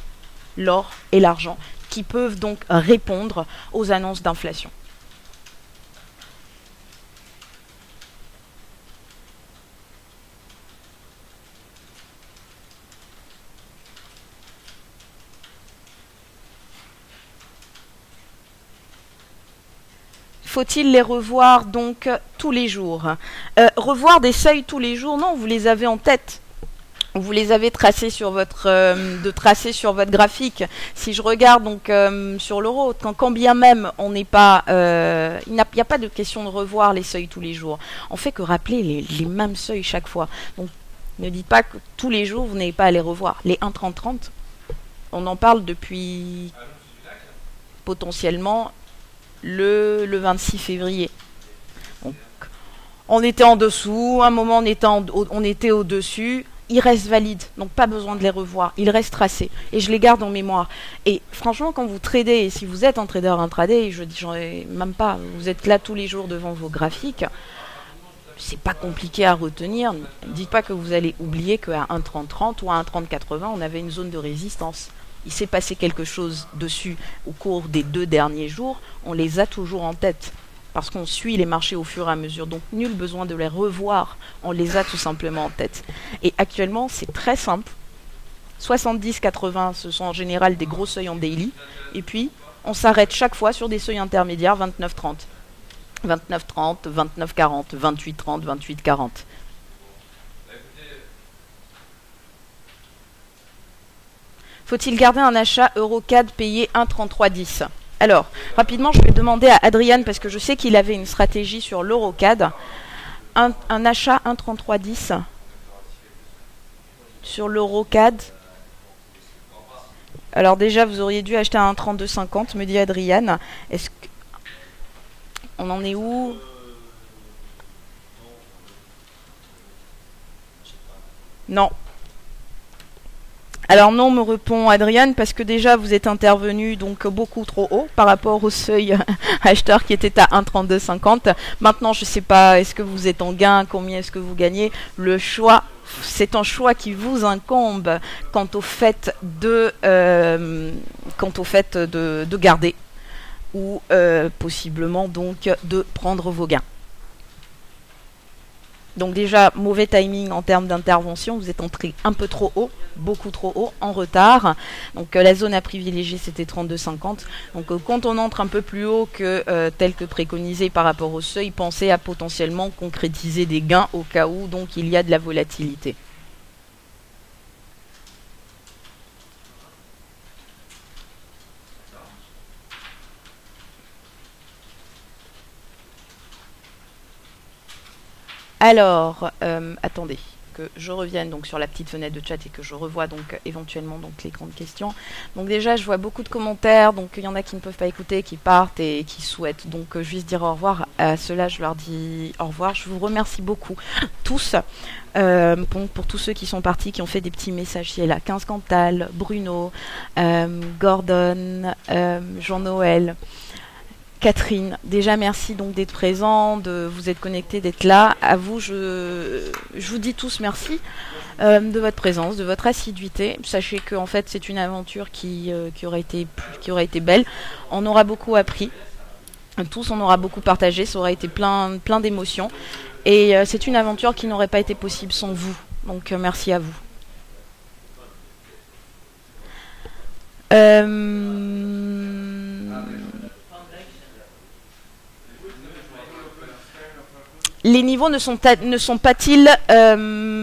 l'or et l'argent, qui peuvent donc répondre aux annonces d'inflation. Faut-il les revoir donc tous les jours? Revoir des seuils tous les jours, non, vous les avez en tête. Vous les avez tracés sur votre graphique. Si je regarde donc sur l'euro, quand bien même on n'est pas, il n'y a pas de question de revoir les seuils tous les jours. On fait que rappeler les mêmes seuils chaque fois. Donc ne dites pas que tous les jours vous n'avez pas à les revoir. Les 1,30-30, on en parle depuis potentiellement le 26 février. Donc, on était en dessous, à un moment on était au-dessus. Ils restent valides, donc pas besoin de les revoir. Ils restent tracés et je les garde en mémoire. Et franchement, quand vous tradez, et si vous êtes un trader intraday, je dis même pas, vous êtes là tous les jours devant vos graphiques, c'est pas compliqué à retenir. Ne dites pas que vous allez oublier qu'à 1,30-30 ou à 1,30-80, on avait une zone de résistance. Il s'est passé quelque chose dessus au cours des 2 derniers jours, on les a toujours en tête. Parce qu'on suit les marchés au fur et à mesure. Donc, nul besoin de les revoir. On les a tout simplement en tête. Et actuellement, c'est très simple. 70-80, ce sont en général des gros seuils en daily. Et puis, on s'arrête chaque fois sur des seuils intermédiaires 29-30. 29-30, 29-40, 28-30, 28-40. Faut-il garder un achat EuroCAD payé 1,3310 ? Alors, rapidement, je vais demander à Adrian, parce que je sais qu'il avait une stratégie sur l'EuroCAD. Un achat 1,3310 sur l'EuroCAD. Alors déjà, vous auriez dû acheter un 1,3250, me dit Adrian. Est-ce que... On en est où? Non. Alors non, me répond Adrian, parce que déjà vous êtes intervenu donc beaucoup trop haut par rapport au seuil acheteur qui était à 1,3250. Maintenant, je ne sais pas, est-ce que vous êtes en gain, combien est-ce que vous gagnez? Le choix, c'est un choix qui vous incombe quant au fait de garder ou possiblement donc de prendre vos gains. Donc déjà, mauvais timing en termes d'intervention, vous êtes entré un peu trop haut, beaucoup trop haut, en retard. Donc la zone à privilégier, c'était 32,50. Donc quand on entre un peu plus haut que tel que préconisé par rapport au seuil, pensez à potentiellement concrétiser des gains au cas où donc il y a de la volatilité. Alors, attendez, que je revienne donc sur la petite fenêtre de chat et que je revoie donc éventuellement donc les grandes questions. Donc déjà, je vois beaucoup de commentaires, donc il y en a qui ne peuvent pas écouter, qui partent et qui souhaitent donc juste dire au revoir. À ceux-là, je leur dis au revoir. Je vous remercie beaucoup tous pour tous ceux qui sont partis, qui ont fait des petits messages ici et là. 15 Cantal, Bruno, Gordon, Jean-Noël. Catherine, déjà merci donc d'être présent, de vous être connecté, d'être là. À vous, je vous dis tous merci de votre présence, de votre assiduité. Sachez que en fait c'est une aventure qui aurait été belle. On aura beaucoup appris, tous on aura beaucoup partagé, ça aurait été plein d'émotions. Et c'est une aventure qui n'aurait pas été possible sans vous. Donc merci à vous. Les niveaux ne sont pas-ils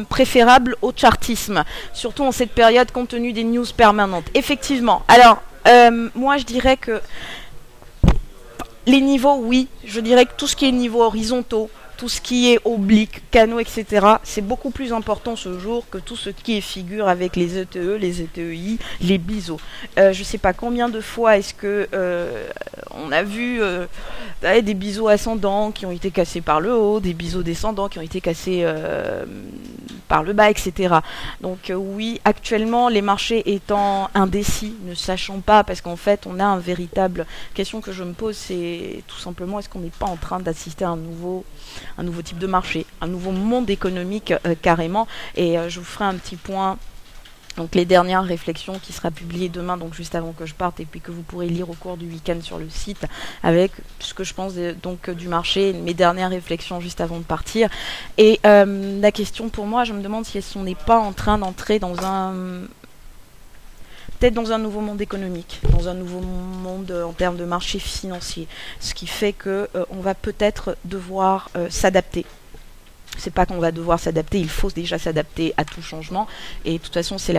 préférables au chartisme, surtout en cette période compte tenu des news permanentes? Effectivement. Alors, moi je dirais que les niveaux, oui. Je dirais que tout ce qui est niveaux horizontaux, tout ce qui est oblique, canaux, etc., c'est beaucoup plus important ce jour que tout ce qui est figure avec les ETE, les ETEI, les BISO. Je ne sais pas combien de fois est-ce que on a vu des biseaux ascendants qui ont été cassés par le haut, des biseaux descendants qui ont été cassés par le bas, etc. Donc oui, actuellement, les marchés étant indécis, ne sachant pas, parce qu'en fait, on a un véritable... question que je me pose, c'est tout simplement, est-ce qu'on n'est pas en train d'assister à un nouveau type de marché, un nouveau monde économique carrément. Et je vous ferai un petit point, donc les dernières réflexions qui sera publiée demain, donc juste avant que je parte, et puis que vous pourrez lire au cours du week-end sur le site, avec ce que je pense donc du marché, mes dernières réflexions juste avant de partir. Et la question pour moi, je me demande si on n'est pas en train d'entrer dans un peut-être dans un nouveau monde économique, dans un nouveau monde en termes de marché financier, ce qui fait que on va peut-être devoir s'adapter. C'est pas qu'on va devoir s'adapter, il faut déjà s'adapter à tout changement. Et de toute façon, c'est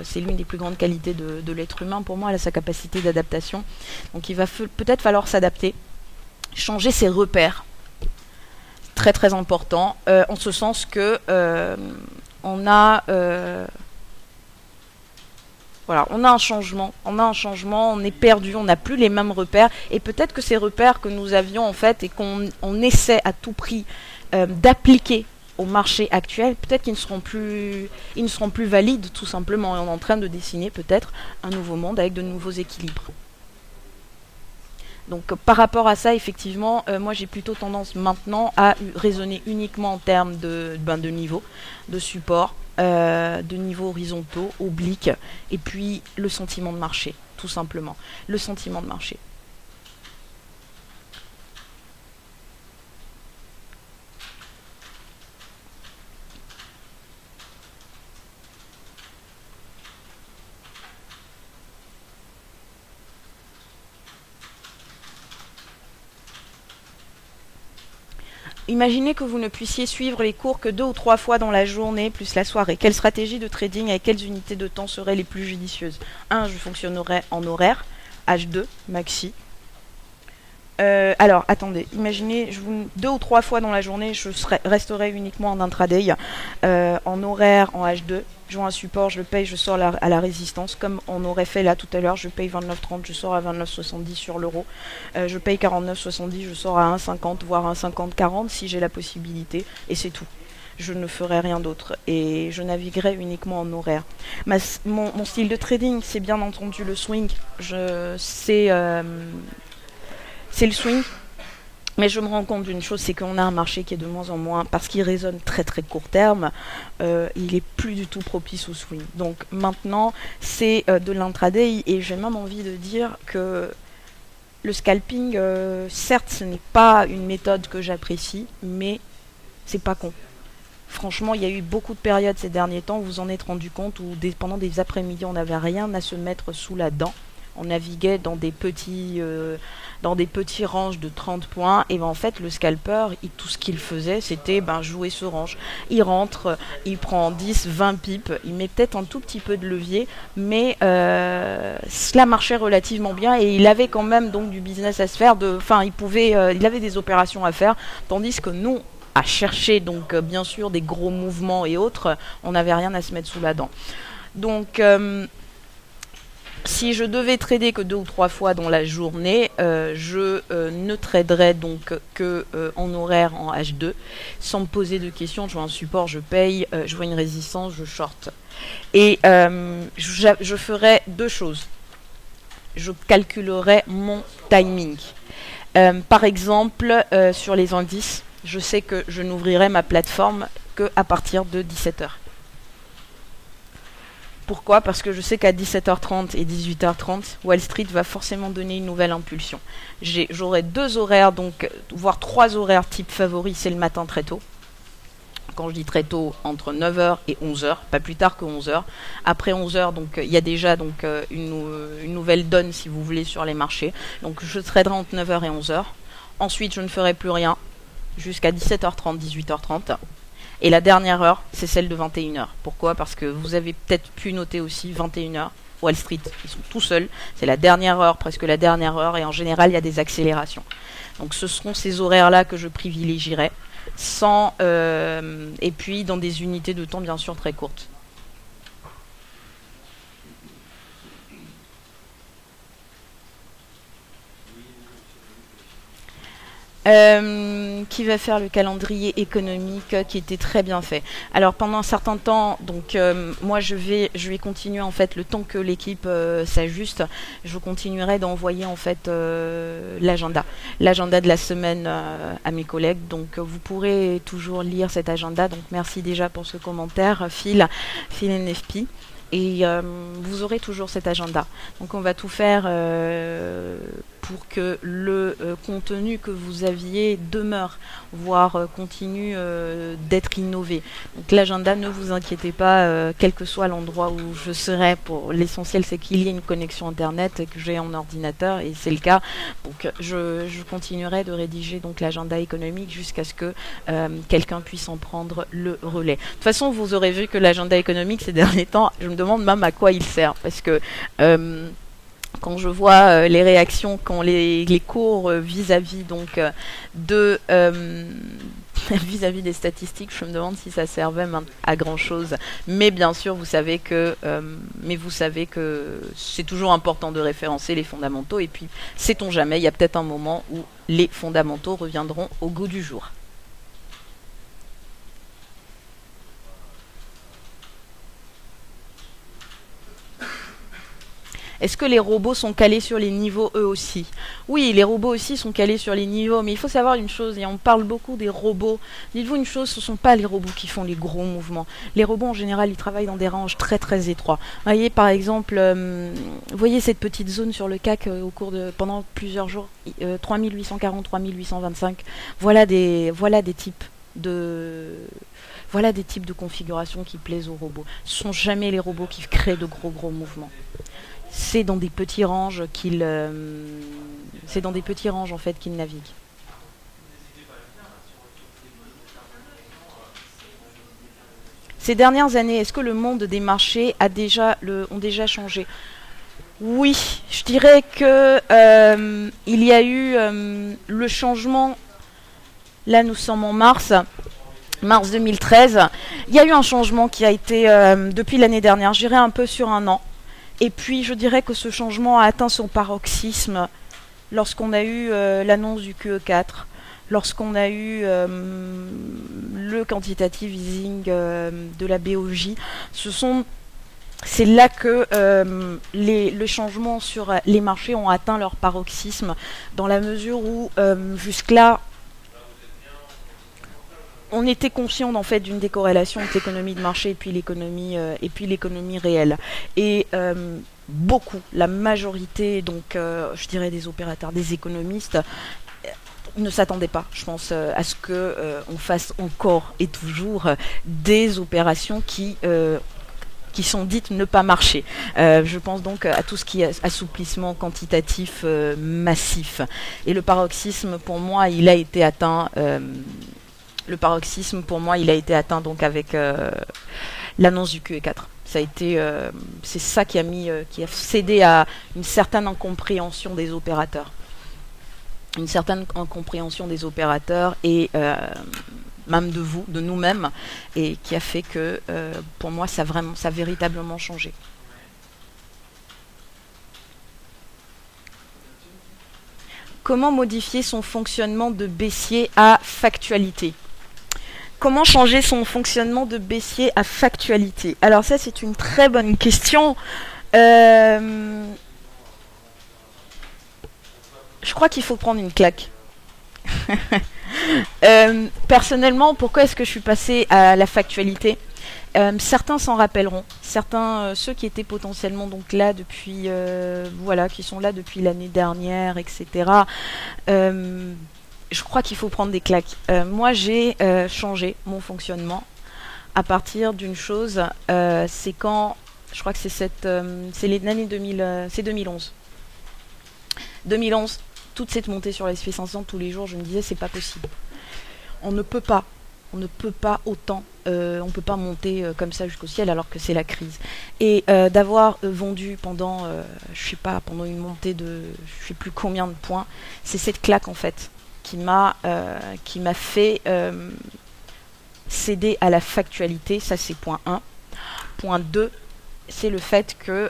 c'est l'une des plus grandes qualités de l'être humain. Pour moi, elle a sa capacité d'adaptation. Donc, il va peut-être falloir s'adapter, changer ses repères. Très très important, en ce sens que on a un changement, on est perdu, on n'a plus les mêmes repères, et peut-être que ces repères que nous avions en fait et qu'on essaie à tout prix d'appliquer au marché actuel, peut-être qu'ils ne seront plus valides tout simplement. Et on est en train de dessiner peut-être un nouveau monde avec de nouveaux équilibres. Donc par rapport à ça, effectivement, moi j'ai plutôt tendance maintenant à raisonner uniquement en termes de niveau, de support, de niveaux horizontaux, obliques, et puis le sentiment de marché, tout simplement. Le sentiment de marché. Imaginez que vous ne puissiez suivre les cours que 2 ou 3 fois dans la journée, plus la soirée. Quelle stratégie de trading avec quelles unités de temps seraient les plus judicieuses? 1. Je fonctionnerais en horaire, H2, maxi. Alors, attendez, imaginez, 2 ou 3 fois dans la journée, je resterai uniquement en intraday, en horaire, en H2. Je vois un support, je le paye, je sors à la résistance, comme on aurait fait là tout à l'heure, je paye 29,30, je sors à 29,70 sur l'euro. Je paye 49,70, je sors à 1,50, voire 1,50,40 si j'ai la possibilité, et c'est tout. Je ne ferai rien d'autre, et je naviguerai uniquement en horaire. Mon style de trading, c'est bien entendu le swing, c'est le swing. Mais je me rends compte d'une chose, c'est qu'on a un marché qui est de moins en moins, parce qu'il résonne très très court terme, il est plus du tout propice au swing. Donc maintenant, c'est de l'intraday, et j'ai même envie de dire que le scalping, certes, ce n'est pas une méthode que j'apprécie, mais c'est pas con. Franchement, il y a eu beaucoup de périodes ces derniers temps où vous en êtes rendu compte, où pendant des après-midi, on n'avait rien à se mettre sous la dent. On naviguait dans des petits ranges de 30 points, et ben en fait le scalper, tout ce qu'il faisait, c'était jouer ce range. Il rentre, il prend 10, 20 pips, il met peut-être un tout petit peu de levier, mais cela marchait relativement bien, et il avait quand même donc du business à se faire, il avait des opérations à faire, tandis que nous, à chercher donc bien sûr des gros mouvements et autres, on n'avait rien à se mettre sous la dent. Donc si je devais trader que 2 ou 3 fois dans la journée, je ne traderais donc que en horaire, en H2, sans me poser de questions. Je vois un support, je paye, je vois une résistance, je short. Et je ferais 2 choses. Je calculerais mon timing. Par exemple, sur les indices, je sais que je n'ouvrirai ma plateforme qu'à partir de 17h. Pourquoi? Parce que je sais qu'à 17h30 et 18h30, Wall Street va forcément donner une nouvelle impulsion. J'aurai 2 horaires, donc voire 3 horaires type favoris, c'est le matin très tôt. Quand je dis très tôt, entre 9h et 11h, pas plus tard que 11h. Après 11h, donc il y a déjà donc une nouvelle donne, si vous voulez, sur les marchés. Donc je traderai entre 9h et 11h. Ensuite, je ne ferai plus rien jusqu'à 17h30, 18h30. Et la dernière heure, c'est celle de 21h. Pourquoi? Parce que vous avez peut-être pu noter aussi 21h, Wall Street, ils sont tout seuls. C'est la dernière heure, presque la dernière heure, et en général, il y a des accélérations. Donc ce seront ces horaires-là que je privilégierai, et puis dans des unités de temps bien sûr très courtes. Qui va faire le calendrier économique qui était très bien fait. Alors pendant un certain temps, donc moi je vais continuer en fait le temps que l'équipe s'ajuste. Je continuerai d'envoyer en fait l'agenda de la semaine à mes collègues. Donc vous pourrez toujours lire cet agenda. Donc merci déjà pour ce commentaire, Phil NFP. Et vous aurez toujours cet agenda. Donc on va tout faire pour que le contenu que vous aviez demeure, voire continue d'être innové. Donc l'agenda, ne vous inquiétez pas, quel que soit l'endroit où je serai, pour l'essentiel c'est qu'il y ait une connexion internet et que j'ai un ordinateur, et c'est le cas. Donc je continuerai de rédiger donc l'agenda économique jusqu'à ce que quelqu'un puisse en prendre le relais. De toute façon, vous aurez vu que l'agenda économique ces derniers temps, je me demande même à quoi il sert, parce que quand je vois les réactions, quand les cours vis-à-vis donc de vis-à-vis des statistiques, je me demande si ça servait à grand chose. Mais bien sûr, vous savez que c'est toujours important de référencer les fondamentaux. Et puis, sait-on jamais, il y a peut-être un moment où les fondamentaux reviendront au goût du jour. Est-ce que les robots sont calés sur les niveaux eux aussi? Oui, les robots aussi sont calés sur les niveaux, mais il faut savoir une chose, et on parle beaucoup des robots. Dites-vous une chose, ce ne sont pas les robots qui font les gros mouvements. Les robots, en général, ils travaillent dans des ranges très très étroits. Vous voyez, par exemple, vous voyez cette petite zone sur le CAC pendant plusieurs jours, 3840, 3825. Voilà des types de... Voilà des types de configurations qui plaisent aux robots. Ce ne sont jamais les robots qui créent de gros mouvements. C'est dans des petits ranges en fait qu'ils naviguent. Ces dernières années, est-ce que le monde des marchés ont déjà changé? Oui, je dirais que il y a eu le changement. Là, nous sommes en mars 2013. Il y a eu un changement qui a été depuis l'année dernière, je dirais un peu sur un an. Et puis, je dirais que ce changement a atteint son paroxysme lorsqu'on a eu l'annonce du QE4, lorsqu'on a eu le quantitative easing de la BOJ. C'est là que les changements sur les marchés ont atteint leur paroxysme, dans la mesure où jusque-là, on était conscient en fait d'une décorrélation entre l'économie de marché et puis l'économie réelle. Et la majorité, donc je dirais des opérateurs, des économistes, ne s'attendaient pas, je pense, à ce que on fasse encore et toujours des opérations qui sont dites ne pas marcher. Je pense donc à tout ce qui est assouplissement quantitatif massif. Et le paroxysme, pour moi, il a été atteint. Donc avec l'annonce du QE4. Ça a été, c'est ça qui a cédé à une certaine incompréhension des opérateurs. Une certaine incompréhension des opérateurs et même de nous-mêmes, et qui a fait que, pour moi, ça a véritablement changé. Comment modifier son fonctionnement de baissier à factualité? Comment changer son fonctionnement de baissier à factualité? Alors ça, c'est une très bonne question. Je crois qu'il faut prendre une claque. Personnellement, pourquoi est-ce que je suis passée à la factualité? Certains s'en rappelleront. Certains, ceux qui étaient potentiellement donc là depuis, qui sont là depuis l'année dernière, etc. Je crois qu'il faut prendre des claques. Moi, j'ai changé mon fonctionnement à partir d'une chose. C'est quand, je crois que c'est l'année 2011. 2011, toute cette montée sur la SP500 tous les jours, je me disais, c'est pas possible. On ne peut pas autant, on peut pas monter comme ça jusqu'au ciel alors que c'est la crise. Et d'avoir vendu pendant, pendant une montée de, je sais plus combien de points, c'est cette claque en fait qui m'a fait céder à la factualité. Ça, c'est point 1. Point 2, c'est le fait que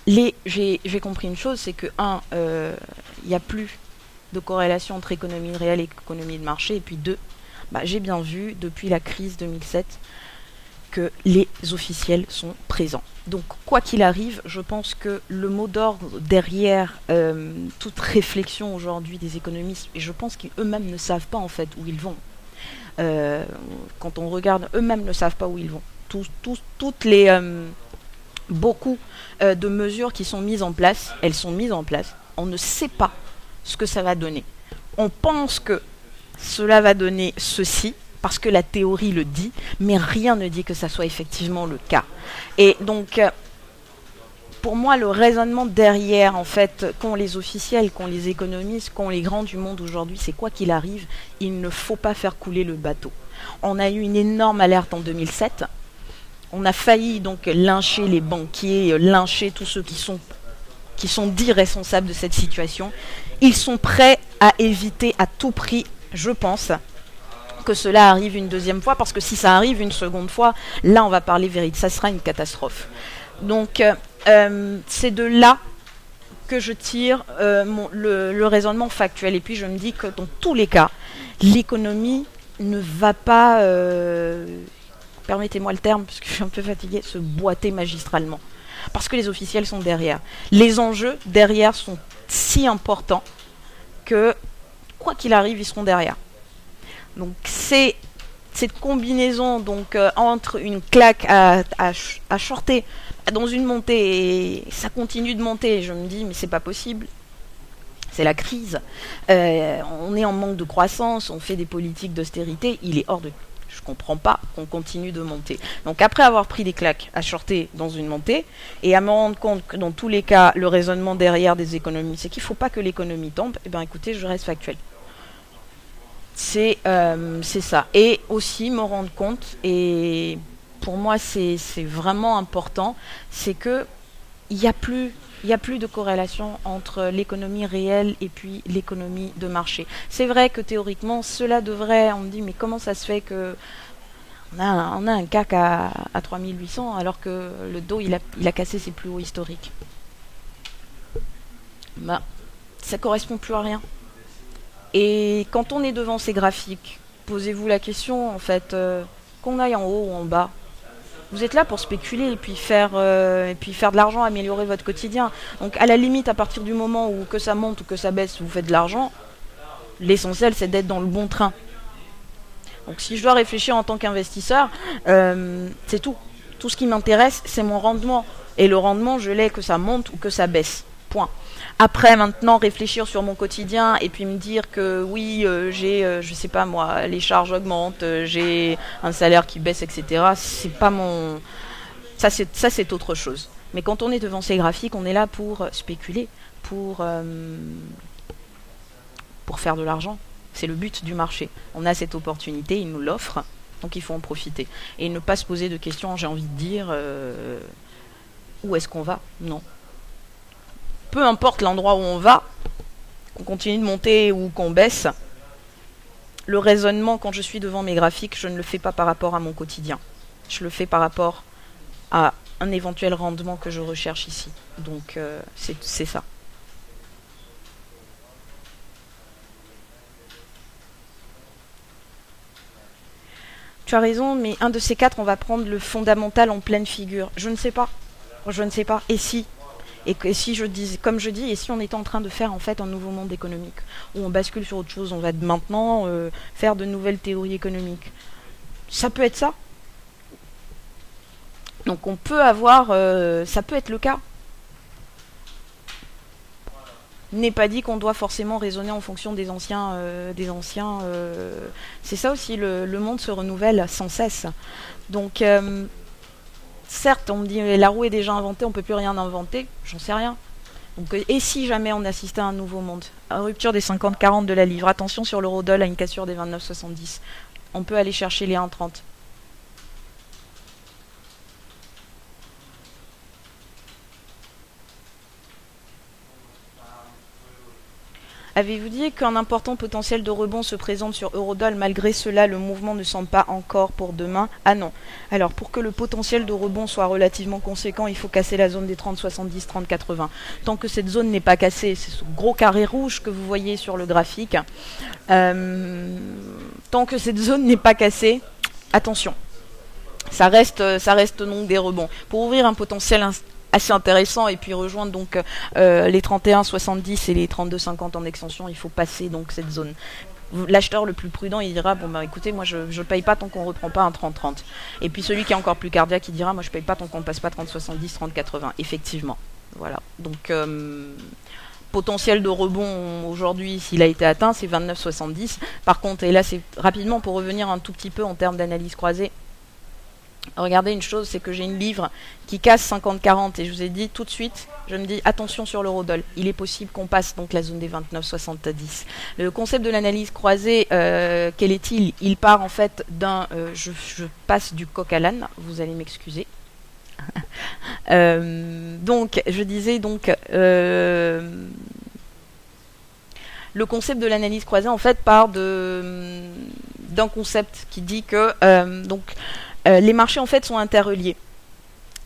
j'ai compris une chose, c'est que il n'y a plus de corrélation entre économie réelle et économie de marché. Et puis 2, j'ai bien vu depuis la crise 2007 que les officiels sont présents. Donc, quoi qu'il arrive, je pense que le mot d'ordre derrière toute réflexion aujourd'hui des économistes, et je pense qu'eux-mêmes ne savent pas en fait où ils vont. Quand on regarde, eux-mêmes ne savent pas où ils vont. Toutes les beaucoup de mesures qui sont mises en place, elles sont mises en place. On ne sait pas ce que ça va donner. On pense que cela va donner ceci, parce que la théorie le dit, mais rien ne dit que ça soit effectivement le cas. Et donc, pour moi, le raisonnement derrière, en fait, qu'ont les officiels, qu'ont les économistes, qu'ont les grands du monde aujourd'hui, c'est quoi qu'il arrive, il ne faut pas faire couler le bateau. On a eu une énorme alerte en 2007. On a failli donc lyncher les banquiers, lyncher tous ceux qui sont dits responsables de cette situation. Ils sont prêts à éviter à tout prix, je pense, que cela arrive une deuxième fois, parce que si ça arrive une seconde fois, là on va parler vérité, ça sera une catastrophe. Donc c'est de là que je tire le raisonnement factuel, et puis je me dis que dans tous les cas, l'économie ne va pas, permettez-moi le terme parce que je suis un peu fatiguée, se boiter magistralement. Parce que les officiels sont derrière. Les enjeux derrière sont si importants que, quoi qu'il arrive, ils seront derrière. Donc c'est cette combinaison donc, entre une claque à shorter dans une montée et ça continue de monter. Je me dis, mais c'est pas possible. C'est la crise. On est en manque de croissance, on fait des politiques d'austérité. Il est hors de... Je comprends pas qu'on continue de monter. Donc après avoir pris des claques à shorter dans une montée et à me rendre compte que dans tous les cas, le raisonnement derrière des économies, c'est qu'il ne faut pas que l'économie tombe, eh bien écoutez, je reste factuel. C'est ça. Et aussi me rendre compte, et pour moi c'est vraiment important, c'est que il n'y a plus de corrélation entre l'économie réelle et puis l'économie de marché. C'est vrai que théoriquement, cela devrait, on me dit, mais comment ça se fait que on a un CAC à 3800 alors que le Dow il a cassé ses plus hauts historiques. Bah, ça correspond plus à rien. Et quand on est devant ces graphiques, posez-vous la question, en fait, qu'on aille en haut ou en bas. Vous êtes là pour spéculer et puis faire de l'argent, améliorer votre quotidien. Donc à la limite, à partir du moment où que ça monte ou que ça baisse, vous faites de l'argent, l'essentiel c'est d'être dans le bon train. Donc si je dois réfléchir en tant qu'investisseur, c'est tout. Tout ce qui m'intéresse, c'est mon rendement. Et le rendement, je l'ai que ça monte ou que ça baisse. Point. Après, maintenant, réfléchir sur mon quotidien et puis me dire que oui, j'ai, je sais pas moi, les charges augmentent, j'ai un salaire qui baisse, etc. C'est pas mon... Ça, c'est autre chose. Mais quand on est devant ces graphiques, on est là pour spéculer, pour faire de l'argent. C'est le but du marché. On a cette opportunité, il nous l'offre, donc il faut en profiter. Et ne pas se poser de questions, j'ai envie de dire, où est-ce qu'on va? Non. Peu importe l'endroit où on va, qu'on continue de monter ou qu'on baisse, le raisonnement quand je suis devant mes graphiques, je ne le fais pas par rapport à mon quotidien. Je le fais par rapport à un éventuel rendement que je recherche ici. Donc c'est ça. Tu as raison, mais un de ces quatre, on va prendre le fondamental en pleine figure. Je ne sais pas. Je ne sais pas. Et si? Et que si je dis, comme je dis, et si on était en train de faire en fait un nouveau monde économique, où on bascule sur autre chose, on va maintenant faire de nouvelles théories économiques. Ça peut être ça. Donc on peut avoir, ça peut être le cas. N'est pas dit qu'on doit forcément raisonner en fonction des anciens. C'est ça aussi, le monde se renouvelle sans cesse. Donc certes, on me dit la roue est déjà inventée, on ne peut plus rien inventer, j'en sais rien. Donc, et si jamais on assistait à un nouveau monde, à rupture des 50-40 de la livre, attention sur l'eurodoll à une cassure des 29,70, on peut aller chercher les 1,30. Avez-vous dit qu'un important potentiel de rebond se présente sur Eurodoll? Malgré cela, le mouvement ne semble pas encore pour demain. Ah non. Alors, pour que le potentiel de rebond soit relativement conséquent, il faut casser la zone des 30,70, 30,80. Tant que cette zone n'est pas cassée, c'est ce gros carré rouge que vous voyez sur le graphique. Tant que cette zone n'est pas cassée, attention. Ça reste donc des rebonds. Pour ouvrir un potentiel assez intéressant et puis rejoindre donc les 31,70 et les 32,50 en extension, il faut passer donc cette zone. L'acheteur le plus prudent, il dira, bon bah écoutez, moi je paye pas tant qu'on reprend pas un 30-30. Et puis celui qui est encore plus cardiaque, il dira, moi je paye pas tant qu'on passe pas 30-70, 30-80. Effectivement. Voilà. Donc potentiel de rebond aujourd'hui, s'il a été atteint, c'est 29,70. Par contre, et là c'est rapidement pour revenir un tout petit peu en termes d'analyse croisée, regardez une chose, c'est que j'ai une livre qui casse 50-40 et je vous ai dit tout de suite, je me dis attention sur l'eurodoll, il est possible qu'on passe donc la zone des 29,70. Le concept de l'analyse croisée, quel est-il? Il part en fait d'un, je passe du coq à l'âne, vous allez m'excuser. Donc, je disais donc, le concept de l'analyse croisée en fait part d'un concept qui dit que les marchés en fait sont interreliés.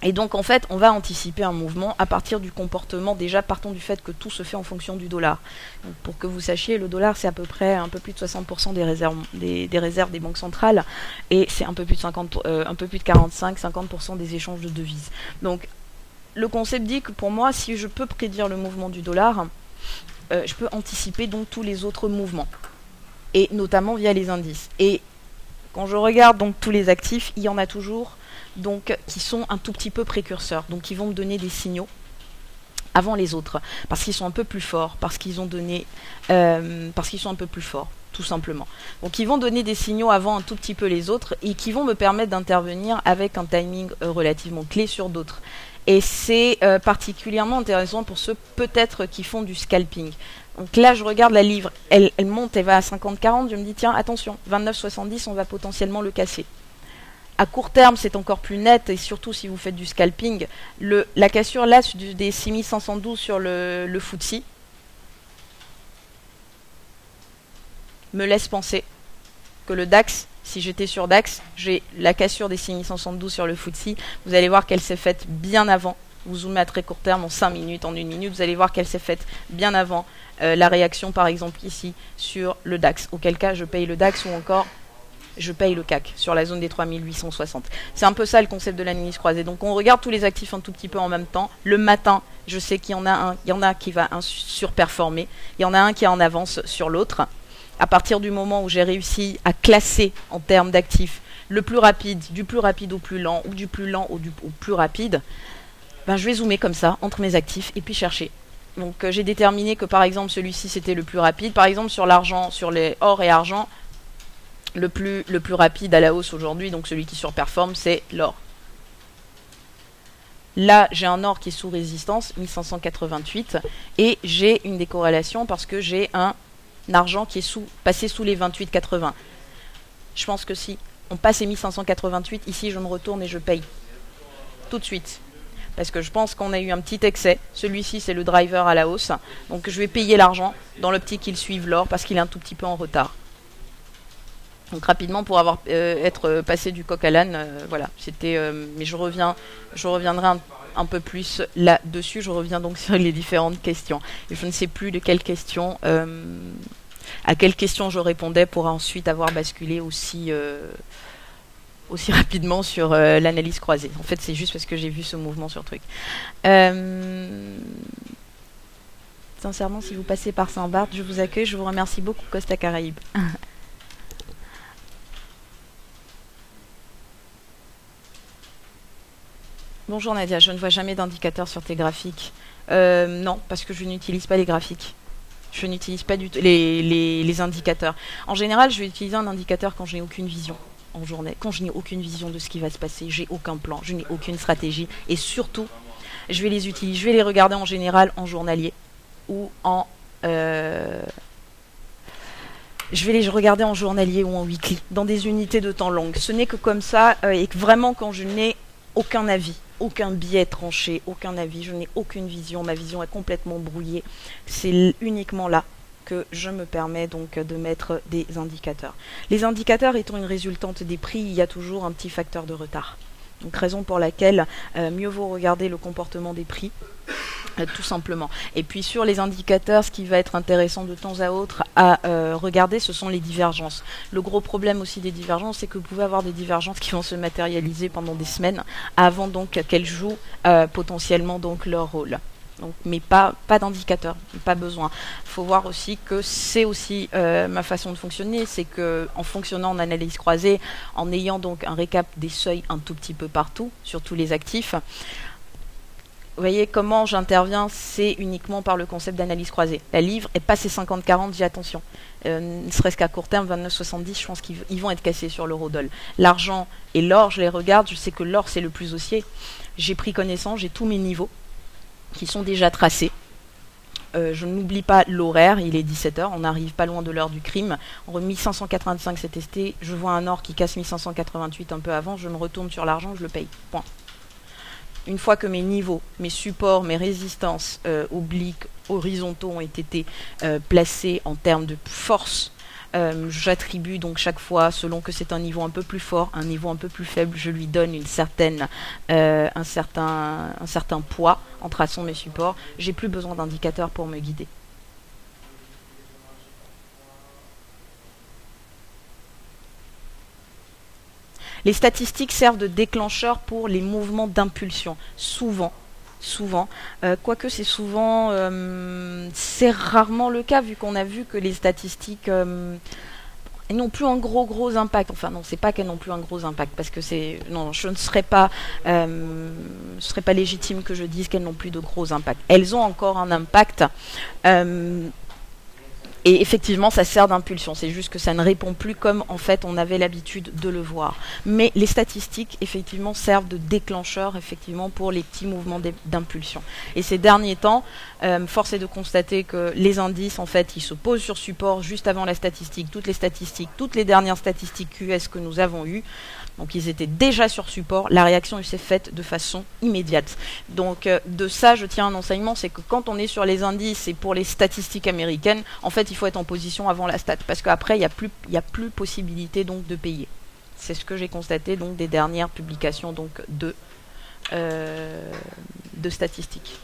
Et donc en fait on va anticiper un mouvement à partir du comportement, déjà partons du fait que tout se fait en fonction du dollar. Donc, pour que vous sachiez, le dollar c'est à peu près un peu plus de 60% des réserves des banques centrales et c'est un peu plus de 45-50% des échanges de devises. Donc le concept dit que pour moi, si je peux prédire le mouvement du dollar, je peux anticiper donc tous les autres mouvements et notamment via les indices. Et quand je regarde donc tous les actifs, il y en a toujours donc qui sont un tout petit peu précurseurs, donc qui vont me donner des signaux avant les autres, parce qu'ils sont un peu plus forts, parce qu'ils sont un peu plus forts, tout simplement. Donc ils vont donner des signaux avant un tout petit peu les autres et qui vont me permettre d'intervenir avec un timing relativement clé sur d'autres. Et c'est particulièrement intéressant pour ceux peut-être qui font du scalping. Donc là, je regarde la livre, elle monte, elle va à 50-40, je me dis, tiens, attention, 29,70, on va potentiellement le casser. À court terme, c'est encore plus net, et surtout si vous faites du scalping, la cassure là, des 6512 sur le FTSE, me laisse penser que le DAX, si j'étais sur DAX, j'ai la cassure des 6512 sur le FTSE, vous allez voir qu'elle s'est faite bien avant. Vous zoomez à très court terme en 5 minutes, en 1 minute, vous allez voir qu'elle s'est faite bien avant la réaction par exemple ici sur le DAX. Auquel cas je paye le DAX ou encore je paye le CAC sur la zone des 3860. C'est un peu ça le concept de l'analyse croisée. Donc on regarde tous les actifs un tout petit peu en même temps. Le matin, je sais qu'il y en a qui va surperformer, il y en a un qui est en avance sur l'autre. À partir du moment où j'ai réussi à classer en termes d'actifs le plus rapide, du plus rapide au plus lent, ou du plus lent au plus rapide, ben, je vais zoomer comme ça entre mes actifs et puis chercher. Donc j'ai déterminé que par exemple celui-ci c'était le plus rapide. Par exemple sur l'argent, sur les or et argent, le plus rapide à la hausse aujourd'hui, donc celui qui surperforme, c'est l'or. Là j'ai un or qui est sous résistance, 1588, et j'ai une décorrélation parce que j'ai un argent qui est passé sous les 28,80. Je pense que si on passe les 1588, ici je me retourne et je paye. Tout de suite. Parce que je pense qu'on a eu un petit excès. Celui-ci, c'est le driver à la hausse. Donc je vais payer l'argent dans l'optique qu'il suive l'or parce qu'il est un tout petit peu en retard. Donc rapidement, pour être passé du coq à l'âne, voilà. C'était, mais je reviendrai un peu plus là-dessus. Je reviens donc sur les différentes questions. Et je ne sais plus de quelle question, à quelle question je répondais pour ensuite avoir basculé aussi rapidement sur l'analyse croisée. En fait, c'est juste parce que j'ai vu ce mouvement sur truc. Sincèrement, si vous passez par Saint-Barth, je vous accueille. Je vous remercie beaucoup, Costa Caraïbes. Bonjour Nadia, je ne vois jamais d'indicateur sur tes graphiques. Non, parce que je n'utilise pas les graphiques. Je n'utilise pas du tout les indicateurs. En général, je vais utiliser un indicateur quand je n'ai aucune vision en journée, quand je n'ai aucune vision de ce qui va se passer, j'ai aucun plan, je n'ai aucune stratégie, et surtout, je vais les utiliser, je vais les regarder en général en journalier ou en regarder en journalier ou en weekly, dans des unités de temps longues. Ce n'est que comme ça, et que vraiment quand je n'ai aucun avis, aucun biais tranché, aucun avis, je n'ai aucune vision, ma vision est complètement brouillée, c'est uniquement là que je me permets donc de mettre des indicateurs. Les indicateurs étant une résultante des prix, il y a toujours un petit facteur de retard. Donc raison pour laquelle mieux vaut regarder le comportement des prix, tout simplement. Et puis sur les indicateurs, ce qui va être intéressant de temps à autre à regarder, ce sont les divergences. Le gros problème aussi des divergences, c'est que vous pouvez avoir des divergences qui vont se matérialiser pendant des semaines avant donc qu'elles jouent potentiellement donc leur rôle. Donc, mais pas d'indicateur, pas besoin. Il faut voir aussi que c'est aussi ma façon de fonctionner, c'est que en fonctionnant en analyse croisée, en ayant donc un récap des seuils un tout petit peu partout, sur tous les actifs, vous voyez comment j'interviens, c'est uniquement par le concept d'analyse croisée. La livre est pas ces 50-40, j'ai attention. Ne serait-ce qu'à court terme, 29,70, je pense qu'ils vont être cassés sur l'eurodoll. L'argent et l'or, je les regarde, je sais que l'or c'est le plus haussier. J'ai pris connaissance, j'ai tous mes niveaux qui sont déjà tracés. Je n'oublie pas l'horaire, il est 17h, on n'arrive pas loin de l'heure du crime. En 1585 c'est testé, je vois un or qui casse 1588 un peu avant, je me retourne sur l'argent, je le paye. Point. Une fois que mes niveaux, mes supports, mes résistances obliques, horizontaux ont été placés en termes de force, j'attribue donc chaque fois, selon que c'est un niveau un peu plus fort, un niveau un peu plus faible, je lui donne un certain poids en traçant mes supports. J'ai plus besoin d'indicateurs pour me guider. Les statistiques servent de déclencheur pour les mouvements d'impulsion, souvent. Quoique c'est souvent, c'est rarement le cas vu qu'on a vu que les statistiques n'ont plus un gros impact. Enfin non, c'est pas qu'elles n'ont plus un gros impact parce que non, ce ne serait pas légitime que je dise qu'elles n'ont plus de gros impacts. Elles ont encore un impact. Et effectivement, ça sert d'impulsion. C'est juste que ça ne répond plus comme, en fait, on avait l'habitude de le voir. Mais les statistiques, effectivement, servent de déclencheur, effectivement, pour les petits mouvements d'impulsion. Et ces derniers temps, force est de constater que les indices, en fait, ils se posent sur support juste avant la statistique. Toutes les dernières statistiques QS que nous avons eues, donc ils étaient déjà sur support, la réaction s'est faite de façon immédiate. Donc de ça, je tiens un enseignement, c'est que quand on est sur les indices et pour les statistiques américaines, en fait, il faut être en position avant la stat, parce qu'après, il n'y a plus possibilité donc de payer. C'est ce que j'ai constaté donc des dernières publications donc de statistiques.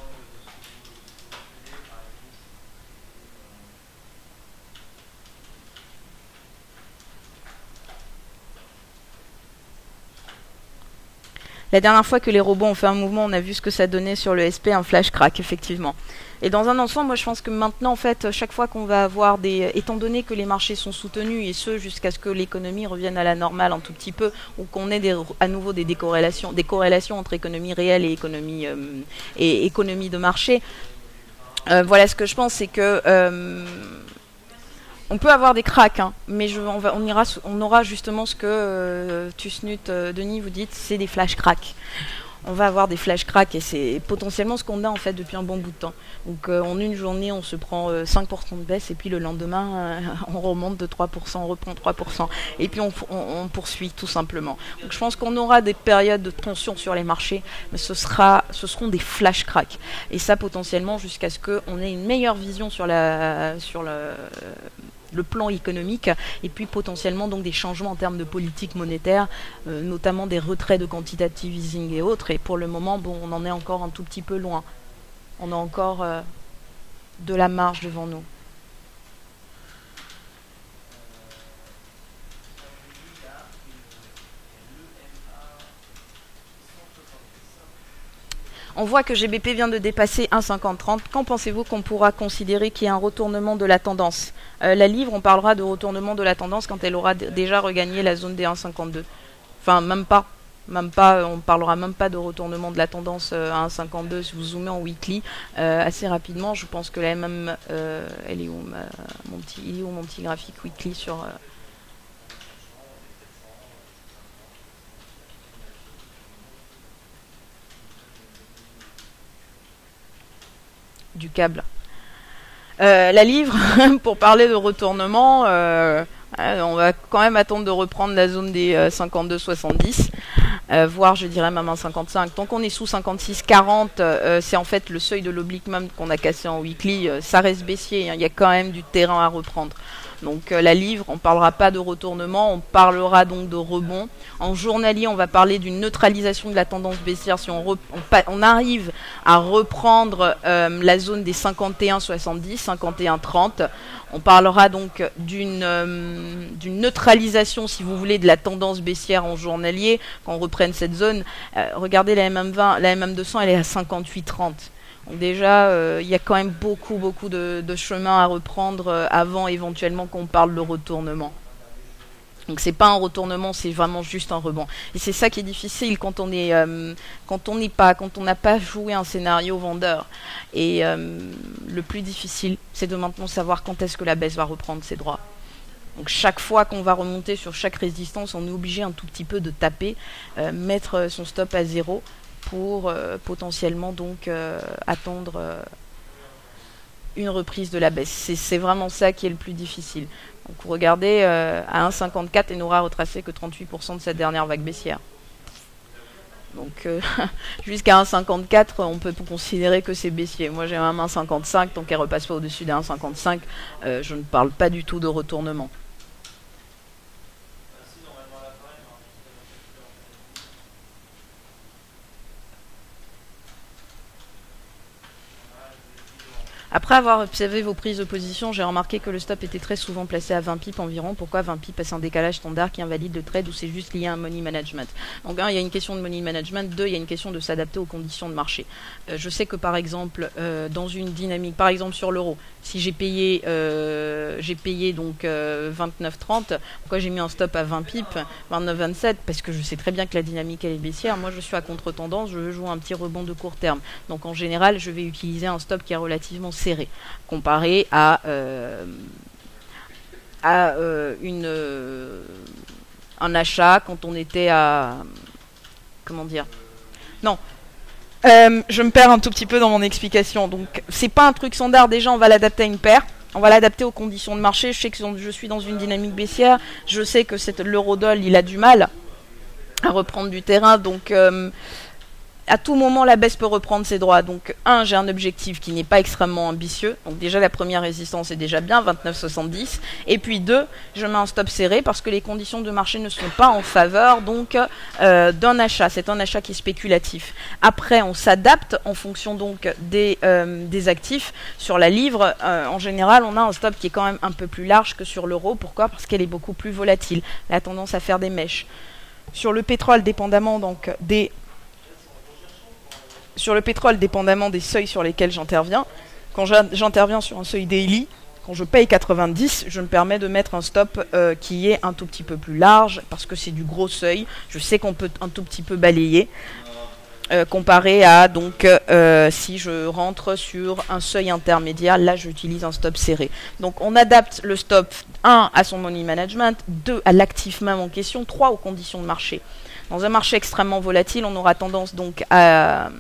La dernière fois que les robots ont fait un mouvement, on a vu ce que ça donnait sur le SP, un flash crack, effectivement. Et dans un ensemble, moi je pense que maintenant, en fait, chaque fois qu'on va avoir étant donné que les marchés sont soutenus, et ce jusqu'à ce que l'économie revienne à la normale un tout petit peu, ou qu'on ait à nouveau des corrélations entre économie réelle et économie de marché, voilà ce que je pense, c'est que on peut avoir des cracks, hein, mais on aura justement ce que Tusnut, Denis, vous dites, c'est des flash cracks. On va avoir des flash cracks et c'est potentiellement ce qu'on a en fait depuis un bon bout de temps. Donc en une journée, on se prend 5% de baisse et puis le lendemain, on remonte de 3%, on reprend 3%. Et puis on poursuit tout simplement. Donc je pense qu'on aura des périodes de tension sur les marchés, mais ce seront des flash cracks. Et ça potentiellement jusqu'à ce qu'on ait une meilleure vision sur le plan économique et puis potentiellement donc des changements en termes de politique monétaire, notamment des retraits de quantitative easing et autres. Et pour le moment, bon, on en est encore un tout petit peu loin. On a encore de la marge devant nous. On voit que GBP vient de dépasser 1,5030. Quand pensez-vous qu'on pourra considérer qu'il y a un retournement de la tendance? La livre, on parlera de retournement de la tendance quand elle aura déjà regagné la zone des 1,52. Enfin, même pas, on parlera même pas de retournement de la tendance à 1,52 si vous zoomez en weekly. Assez rapidement, je pense que la MM, elle est où mon petit graphique weekly sur... du câble. La livre, pour parler de retournement, on va quand même attendre de reprendre la zone des 52,70, voire je dirais même un 55. Tant qu'on est sous 56,40, c'est en fait le seuil de l'oblique même qu'on a cassé en weekly, ça reste baissier, hein, il y a quand même du terrain à reprendre. Donc la livre, on ne parlera pas de retournement, on parlera donc de rebond. En journalier, on va parler d'une neutralisation de la tendance baissière si on arrive à reprendre la zone des 51,70, 51,30. On parlera donc d'une neutralisation, si vous voulez, de la tendance baissière en journalier, quand on reprenne cette zone. Regardez la MM20, la MM200, elle est à 58,30. Donc déjà, il y a quand même beaucoup de chemin à reprendre avant éventuellement qu'on parle de retournement. Donc c'est pas un retournement, c'est vraiment juste un rebond. Et c'est ça qui est difficile quand on n'a pas joué un scénario vendeur. Et le plus difficile, c'est de maintenant savoir quand est-ce que la baisse va reprendre ses droits. Donc chaque fois qu'on va remonter sur chaque résistance, on est obligé un tout petit peu de taper, mettre son stop à 0 pour potentiellement donc attendre une reprise de la baisse. C'est vraiment ça qui est le plus difficile. Donc regardez, à 1,54, elle n'aura retracé que 38% de sa dernière vague baissière. Donc jusqu'à 1,54, on peut considérer que c'est baissier. Moi j'ai un 1,55, donc elle repasse pas au-dessus d'un 1,55. Je ne parle pas du tout de retournement. Après avoir observé vos prises de position, j'ai remarqué que le stop était très souvent placé à 20 pips environ. Pourquoi 20 pips est un décalage standard qui invalide le trade ou c'est juste lié à un money management? Donc il y a une question de money management, il y a une question de s'adapter aux conditions de marché. Je sais que par exemple, dans une dynamique, par exemple sur l'euro, si j'ai payé donc 29,30, pourquoi j'ai mis un stop à 20 pips, 29,27? Parce que je sais très bien que la dynamique elle est baissière. Moi je suis à contre-tendance, je veux jouer un petit rebond de court terme. Donc en général, je vais utiliser un stop qui est relativement serré comparé à un achat quand on était à comment dire, non, je me perds un tout petit peu dans mon explication. Donc c'est pas un truc standard, déjà on va l'adapter à une paire, on va l'adapter aux conditions de marché. Je sais que je suis dans une dynamique baissière, je sais que l'eurodoll il a du mal à reprendre du terrain, donc à tout moment, la baisse peut reprendre ses droits. Donc, j'ai un objectif qui n'est pas extrêmement ambitieux. Donc déjà, la première résistance est déjà bien, 29,70. Et puis 2, je mets un stop serré parce que les conditions de marché ne sont pas en faveur donc d'un achat. C'est un achat qui est spéculatif. Après, on s'adapte en fonction donc des actifs. Sur la livre, en général, on a un stop qui est quand même un peu plus large que sur l'euro. Pourquoi? Parce qu'elle est beaucoup plus volatile. Elle a tendance à faire des mèches. Sur le pétrole, dépendamment donc des seuils sur lesquels j'interviens, quand j'interviens sur un seuil daily, quand je paye 90, je me permets de mettre un stop qui est un tout petit peu plus large, parce que c'est du gros seuil, je sais qu'on peut un tout petit peu balayer, comparé à donc si je rentre sur un seuil intermédiaire, là j'utilise un stop serré. Donc on adapte le stop 1 à son money management, 2 à l'actif même en question, 3 aux conditions de marché. Dans un marché extrêmement volatile, on aura tendance donc à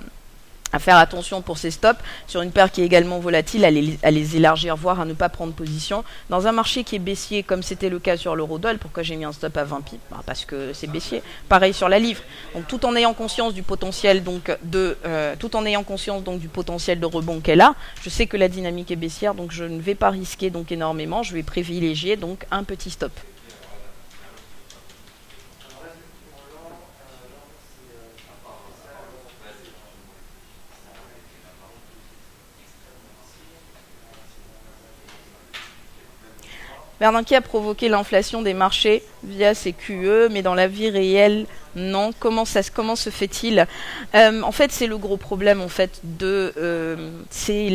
faire attention pour ces stops. Sur une paire qui est également volatile, à les élargir, voire à ne pas prendre position. Dans un marché qui est baissier, comme c'était le cas sur l'eurodoll, pourquoi j'ai mis un stop à 20 pips? Parce que c'est baissier. Pareil sur la livre. Donc tout en ayant conscience du potentiel donc du potentiel de rebond qu'elle a, je sais que la dynamique est baissière, donc je ne vais pas risquer donc énormément. Je vais privilégier donc un petit stop. Bernanke a provoqué l'inflation des marchés via ses QE, mais dans la vie réelle, non. Comment se fait-il? En fait, c'est le gros problème en fait c'est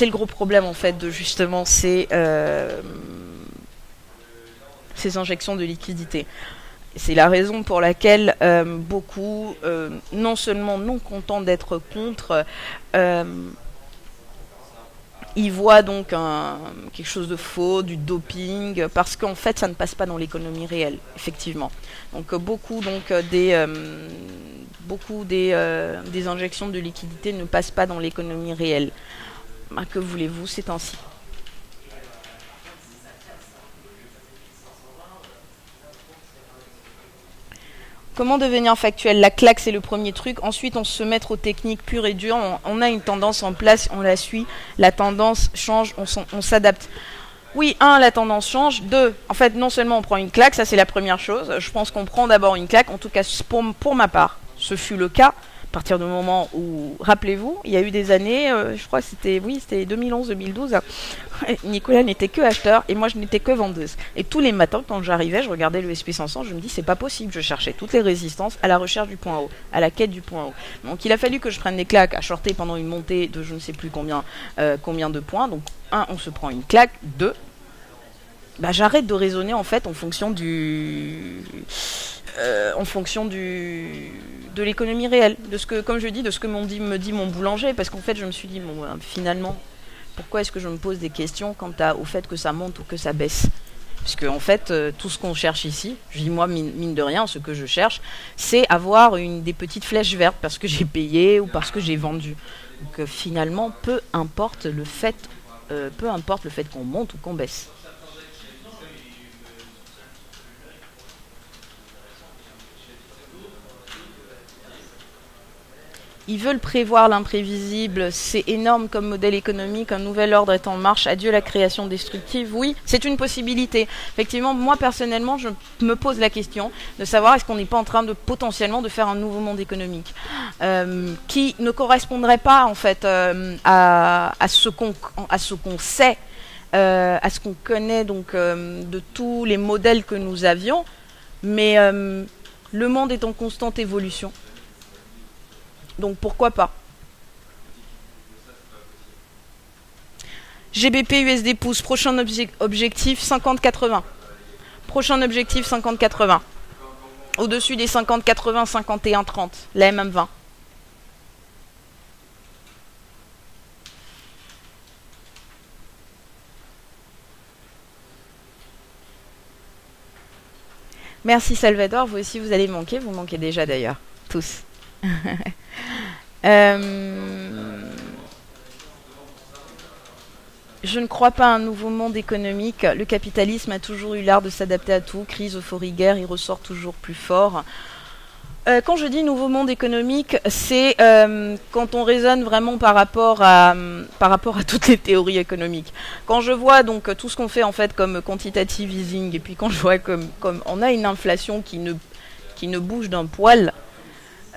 le gros problème en fait de justement ces injections de liquidités. C'est la raison pour laquelle beaucoup, non seulement non contents d'être contre, ils voient donc quelque chose de faux, du doping, parce qu'en fait ça ne passe pas dans l'économie réelle, effectivement. Donc beaucoup des injections de liquidités ne passent pas dans l'économie réelle. Que voulez-vous, c'est ainsi. Comment devenir factuel? La claque, c'est le premier truc. Ensuite, on se met aux techniques pures et dures. On a une tendance en place, on la suit. La tendance change, on s'adapte. Oui, la tendance change. 2, en fait, non seulement on prend une claque, ça c'est la première chose. Je pense qu'on prend d'abord une claque. En tout cas, pour ma part, ce fut le cas. partir du moment où, rappelez-vous, il y a eu des années, je crois que c'était 2011-2012, Nicolas n'était que acheteur et moi je n'étais que vendeuse. Et tous les matins, quand j'arrivais, je regardais le SP500, je me dis c'est pas possible, je cherchais toutes les résistances à la recherche du point haut, à la quête du point haut. Donc il a fallu que je prenne des claques à shorter pendant une montée de je ne sais plus combien de points. Donc 1, on se prend une claque, 2, bah, j'arrête de raisonner en fait en fonction de l'économie réelle, de ce que, comme je dis, de ce que me dit mon boulanger, parce qu'en fait je me suis dit bon, finalement, pourquoi est-ce que je me pose des questions quant au fait que ça monte ou que ça baisse? Parce que en fait, tout ce qu'on cherche ici, je dis moi mine de rien, ce que je cherche, c'est avoir des petites flèches vertes parce que j'ai payé ou parce que j'ai vendu. Donc finalement, peu importe le fait qu'on monte ou qu'on baisse. Ils veulent prévoir l'imprévisible, c'est énorme comme modèle économique, un nouvel ordre est en marche, adieu la création destructive. Oui, c'est une possibilité. Effectivement, moi personnellement, je me pose la question de savoir est-ce qu'on n'est pas en train de potentiellement de faire un nouveau monde économique qui ne correspondrait pas en fait à ce qu'on sait, à ce qu'on connaît donc de tous les modèles que nous avions, mais le monde est en constante évolution. Donc pourquoi pas. GBP USD pouce, prochain objectif 50-80. Prochain objectif 50-80. Au-dessus des 50-80, 51-30. La MM20. Merci Salvador, vous aussi vous allez manquer, vous manquez déjà d'ailleurs, tous. Je ne crois pas à un nouveau monde économique. Le capitalisme a toujours eu l'art de s'adapter à tout. Crise, euphorie, guerre, il ressort toujours plus fort. Quand je dis nouveau monde économique, c'est quand on raisonne vraiment par rapport à toutes les théories économiques. Quand je vois donc tout ce qu'on fait en fait comme quantitative easing, et puis quand je vois comme on a une inflation qui ne bouge d'un poil.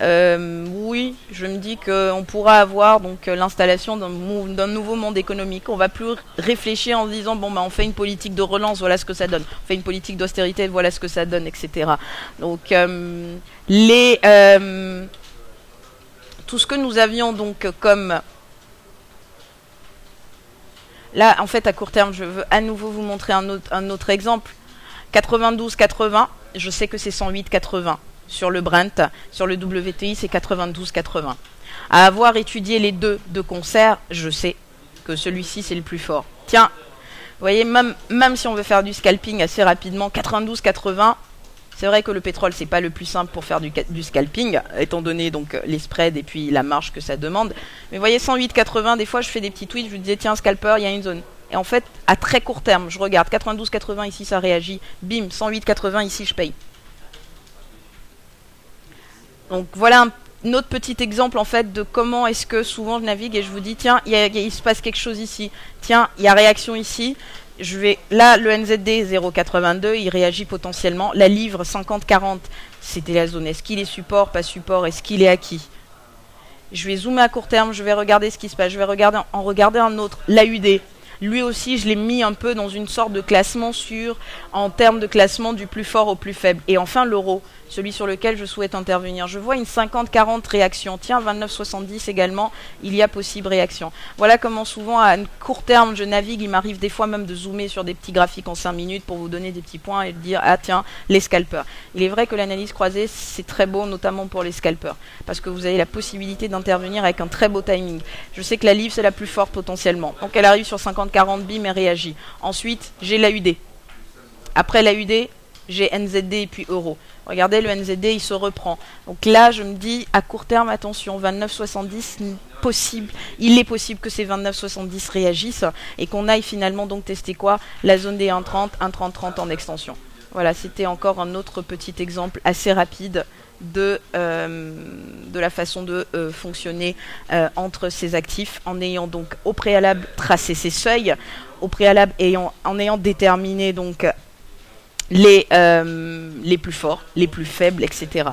Oui, je me dis qu'on pourra avoir donc l'installation d'un nouveau monde économique. On va plus réfléchir en se disant bon bah on fait une politique de relance, voilà ce que ça donne. On fait une politique d'austérité, voilà ce que ça donne, etc. Donc tout ce que nous avions donc comme là en fait à court terme, je veux à nouveau vous montrer un autre exemple. 92,80, je sais que c'est 108,80. Sur le Brent, sur le WTI, c'est 92,80. À avoir étudié les deux de concert, je sais que celui-ci, c'est le plus fort. Tiens, vous voyez, même si on veut faire du scalping assez rapidement, 92,80, c'est vrai que le pétrole, c'est pas le plus simple pour faire du scalping, étant donné donc les spreads et puis la marge que ça demande. Mais vous voyez, 108,80, des fois, je fais des petits tweets, je vous disais, tiens, scalper, il y a une zone. Et en fait, à très court terme, je regarde 92,80, ici, ça réagit. Bim, 108,80, ici, je paye. Donc voilà un autre petit exemple en fait de comment est-ce que souvent je navigue et je vous dis tiens il se passe quelque chose ici, tiens il y a réaction ici, là le NZD 0,82 il réagit potentiellement, la livre 50-40 c'était la zone, est-ce qu'il est support, pas support, est-ce qu'il est acquis? Je vais zoomer à court terme, je vais regarder ce qui se passe, je vais en regarder un autre, l'AUD. Lui aussi, je l'ai mis un peu dans une sorte de classement en termes de classement du plus fort au plus faible. Et enfin, l'euro, celui sur lequel je souhaite intervenir. Je vois une 50-40 réaction. Tiens, 29,70 également, il y a possible réaction. Voilà comment souvent, à court terme, je navigue. Il m'arrive des fois même de zoomer sur des petits graphiques en 5 minutes pour vous donner des petits points et de dire, ah tiens, les scalpers. Il est vrai que l'analyse croisée, c'est très beau, notamment pour les scalpers. Parce que vous avez la possibilité d'intervenir avec un très beau timing. Je sais que la livre, c'est la plus forte potentiellement. Donc elle arrive sur 50-40 bim et réagit. Ensuite, j'ai l'AUD. Après l'AUD, j'ai NZD et puis euro. Regardez, le NZD, il se reprend. Donc là, je me dis, à court terme, attention, 29,70, possible. Il est possible que ces 29,70 réagissent et qu'on aille finalement donc tester quoi? La zone des 1,30, 1,30-30 en extension. Voilà, c'était encore un autre petit exemple assez rapide de la façon de fonctionner entre ces actifs en ayant donc au préalable tracé ces seuils, au préalable en ayant déterminé donc les plus forts, les plus faibles, etc.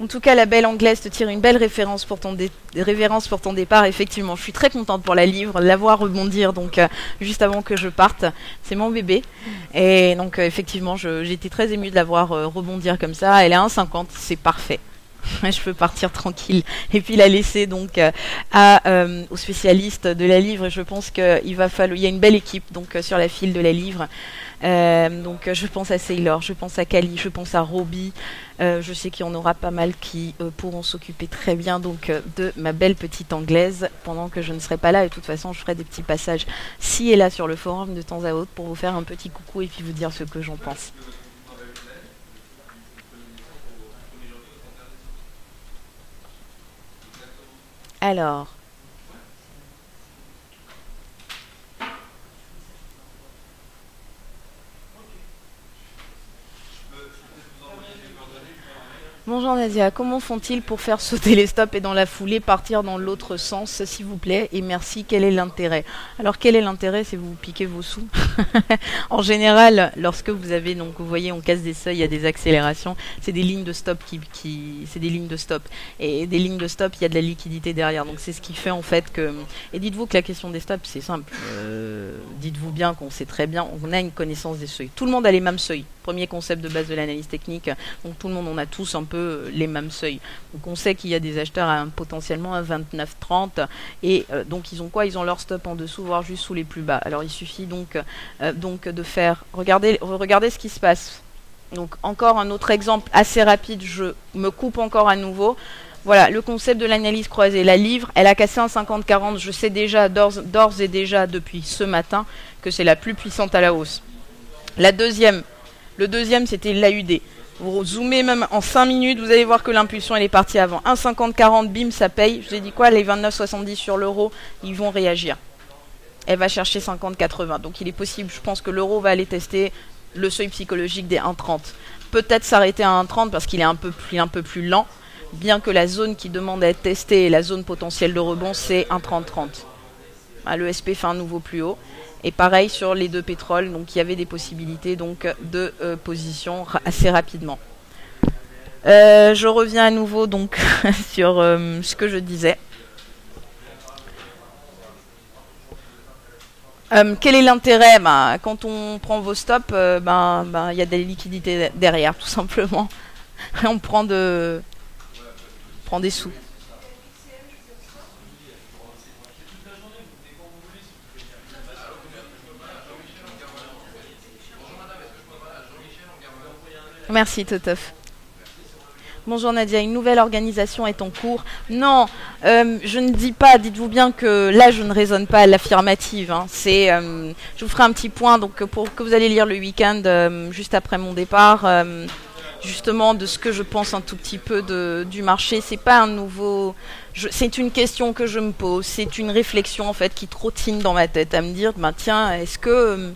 En tout cas, la belle anglaise te tire une belle référence pour ton, départ. Effectivement, je suis très contente pour la livre, la voir rebondir donc juste avant que je parte. C'est mon bébé. Et donc, effectivement, j'ai été très émue de la voir rebondir comme ça. Elle est à 1,50, c'est parfait. Je peux partir tranquille et puis la laisser donc aux spécialistes de la livre. Et je pense qu'il y a une belle équipe donc sur la file de la livre. Donc je pense à Sailor, je pense à Kali, je pense à Robbie. Je sais qu'il y en aura pas mal qui pourront s'occuper très bien donc de ma belle petite anglaise pendant que je ne serai pas là. Et de toute façon, je ferai des petits passages ci et là sur le forum de temps à autre pour vous faire un petit coucou et puis vous dire ce que j'en pense. Alors, bonjour Nadia, comment font-ils pour faire sauter les stops et dans la foulée partir dans l'autre sens, s'il vous plaît? Et merci, quel est l'intérêt? Alors quel est l'intérêt? C'est vous piquez vos sous. En général, lorsque vous avez, donc vous voyez, on casse des seuils, il y a des accélérations, c'est des lignes de stop c'est des lignes de stop. Et des lignes de stop, il y a de la liquidité derrière. Donc c'est ce qui fait en fait que... Et dites-vous que la question des stops, c'est simple. Dites-vous bien qu'on sait très bien, on a une connaissance des seuils. Tout le monde a les mêmes seuils. Premier concept de base de l'analyse technique. Donc tout le monde, on a tous un peu les mêmes seuils. Donc on sait qu'il y a des acheteurs potentiellement à 29,30 et donc ils ont quoi? Ils ont leur stop en dessous, voire juste sous les plus bas. Alors il suffit donc de faire... Regardez ce qui se passe. Donc encore un autre exemple assez rapide, je me coupe encore à nouveau. Voilà, le concept de l'analyse croisée. La livre, elle a cassé un 50-40. Je sais déjà, d'ores et déjà, depuis ce matin, que c'est la plus puissante à la hausse. Le deuxième, c'était l'AUD. Vous zoomez même en 5 minutes, vous allez voir que l'impulsion, elle est partie avant. 1,50-40, bim, ça paye. Je vous ai dit quoi? Les 29,70 sur l'euro, ils vont réagir. Elle va chercher 50,80. Donc il est possible, je pense que l'euro va aller tester le seuil psychologique des 1,30. Peut-être s'arrêter à 1,30 parce qu'il est un peu plus lent. Bien que la zone qui demande à être testée et la zone potentielle de rebond, c'est 1,30-30. Le SP fait un nouveau plus haut. Et pareil sur les deux pétroles, donc il y avait des possibilités donc, de position assez rapidement. Je reviens à nouveau donc sur ce que je disais. Quel est l'intérêt? Quand on prend vos stops, y a des liquidités derrière, tout simplement. On prend des sous. Merci Totof. Bonjour Nadia, une nouvelle organisation est en cours. Non, je ne dis pas, dites-vous bien que là je ne raisonne pas à l'affirmative. Hein. Je vous ferai un petit point donc, pour que vous allez lire le week-end juste après mon départ, justement de ce que je pense un tout petit peu du marché. C'est pas un nouveau... c'est une question que je me pose, c'est une réflexion en fait qui trottine dans ma tête à me dire, tiens, est-ce que...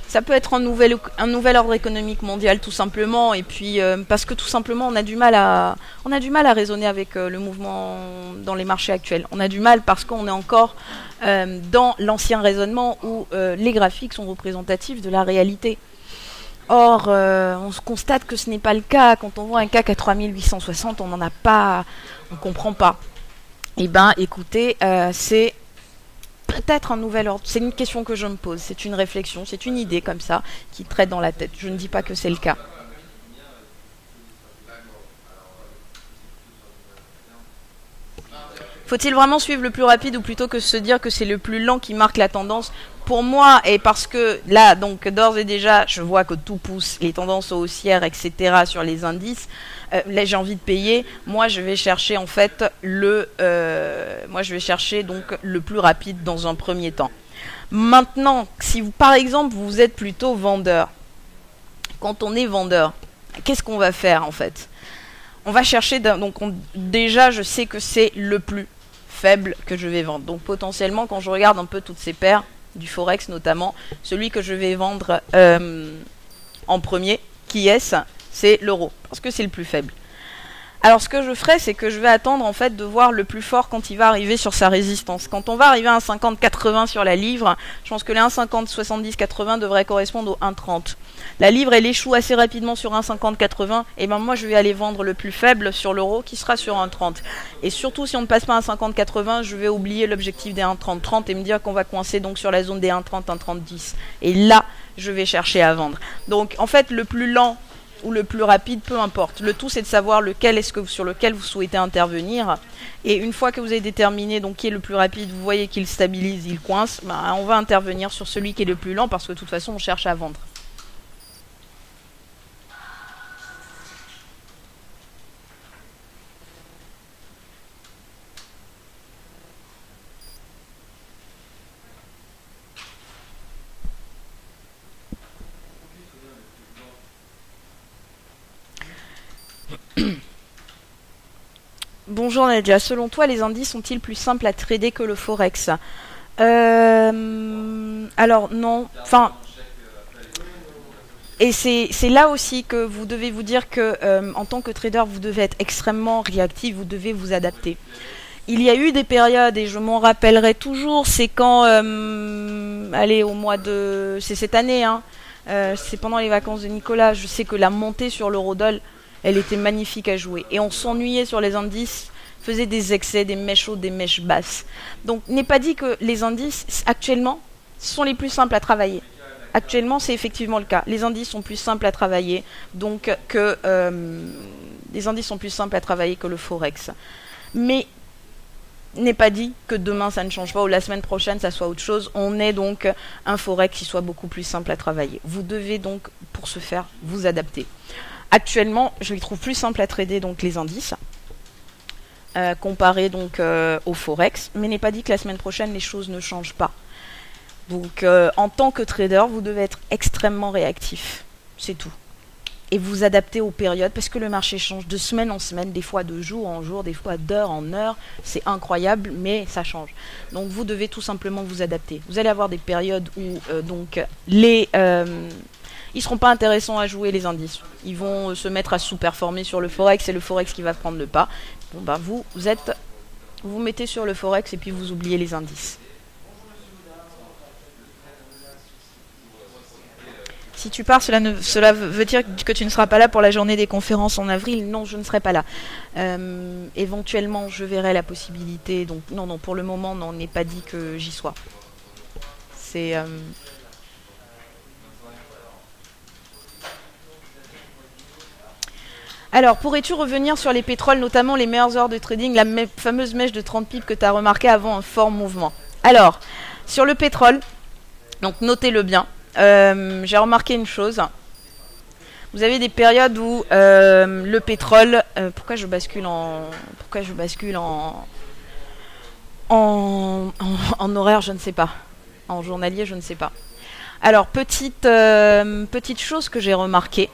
ça peut être un nouvel ordre économique mondial tout simplement, et puis parce que tout simplement on a du mal à raisonner avec le mouvement dans les marchés actuels. On a du mal parce qu'on est encore dans l'ancien raisonnement où les graphiques sont représentatifs de la réalité. Or, on se constate que ce n'est pas le cas. Quand on voit un CAC à 3860, on n'en a pas, on comprend pas. Eh ben, écoutez, c'est peut-être un nouvel ordre. C'est une question que je me pose. C'est une réflexion, c'est une idée comme ça qui traite dans la tête. Je ne dis pas que c'est le cas. Faut-il vraiment suivre le plus rapide ou plutôt que se dire que c'est le plus lent qui marque la tendance? Pour moi, et parce que là, donc d'ores et déjà, je vois que tout pousse, les tendances haussières, etc. sur les indices. Là, j'ai envie de payer. Moi, je vais chercher en fait donc le plus rapide dans un premier temps. Maintenant, si vous, par exemple, vous êtes plutôt vendeur, quand on est vendeur, qu'est-ce qu'on va faire en fait? On va chercher, déjà, je sais que c'est le plus faible que je vais vendre. Donc potentiellement, quand je regarde un peu toutes ces paires, du Forex notamment, celui que je vais vendre en premier, qui est-ce? C'est l'euro, parce que c'est le plus faible. Alors ce que je ferai, c'est que je vais attendre en fait de voir le plus fort quand il va arriver sur sa résistance. Quand on va arriver à un 50-80 sur la livre, je pense que les 1,50-70-80 devraient correspondre au 1,30. La livre, elle échoue assez rapidement sur 1,50-80, et ben moi je vais aller vendre le plus faible sur l'euro qui sera sur 1,30. Et surtout si on ne passe pas à 50-80, je vais oublier l'objectif des 1,30-30 et me dire qu'on va coincer donc sur la zone des 1,30-1,30-10. Et là, je vais chercher à vendre. Donc en fait, le plus lent ou le plus rapide, peu importe. Le tout, c'est de savoir sur lequel vous souhaitez intervenir. Et une fois que vous avez déterminé donc qui est le plus rapide, vous voyez qu'il stabilise, il coince, ben, on va intervenir sur celui qui est le plus lent parce que de toute façon, on cherche à vendre. Bonjour Nadia, selon toi les indices sont-ils plus simples à trader que le forex? Alors non, enfin, et c'est là aussi que vous devez vous dire que en tant que trader vous devez être extrêmement réactif, vous devez vous adapter. Il y a eu des périodes, et je m'en rappellerai toujours, c'est quand, allez, au mois de... c'est cette année, hein, c'est pendant les vacances de Nicolas, je sais que la montée sur l'eurodoll, elle était magnifique à jouer. Et on s'ennuyait sur les indices, faisait des excès, des mèches hautes, des mèches basses. Donc, n'est pas dit que les indices, actuellement, sont les plus simples à travailler. Actuellement, c'est effectivement le cas. Les indices sont plus simples à travailler, donc que les indices sont plus simples à travailler que le forex. Mais n'est pas dit que demain ça ne change pas ou la semaine prochaine ça soit autre chose. On est donc un forex qui soit beaucoup plus simple à travailler. Vous devez donc, pour ce faire, vous adapter. Actuellement, je les trouve plus simples à trader donc les indices, comparé donc au forex, mais n'est pas dit que la semaine prochaine les choses ne changent pas. Donc en tant que trader, vous devez être extrêmement réactif, c'est tout. Et vous adapter aux périodes, parce que le marché change de semaine en semaine, des fois de jour en jour, des fois d'heure en heure, c'est incroyable, mais ça change. Donc vous devez tout simplement vous adapter. Vous allez avoir des périodes où ils seront pas intéressants à jouer les indices. Ils vont se mettre à sous-performer sur le forex, c'est le forex qui va prendre le pas. Bon ben vous mettez sur le forex et puis vous oubliez les indices. Si tu pars, cela veut dire que tu ne seras pas là pour la journée des conférences en avril. Non, je ne serai pas là. Éventuellement, je verrai la possibilité. Donc non, pour le moment, non, n'est pas dit que j'y sois. C'est... Alors, pourrais-tu revenir sur les pétroles, notamment les meilleures heures de trading, la fameuse mèche de 30 pips que tu as remarqué avant un fort mouvement? Alors, sur le pétrole, donc notez-le bien, j'ai remarqué une chose. Vous avez des périodes où le pétrole... pourquoi je bascule en horaire, je ne sais pas. En journalier, je ne sais pas. Alors, petite chose que j'ai remarquée.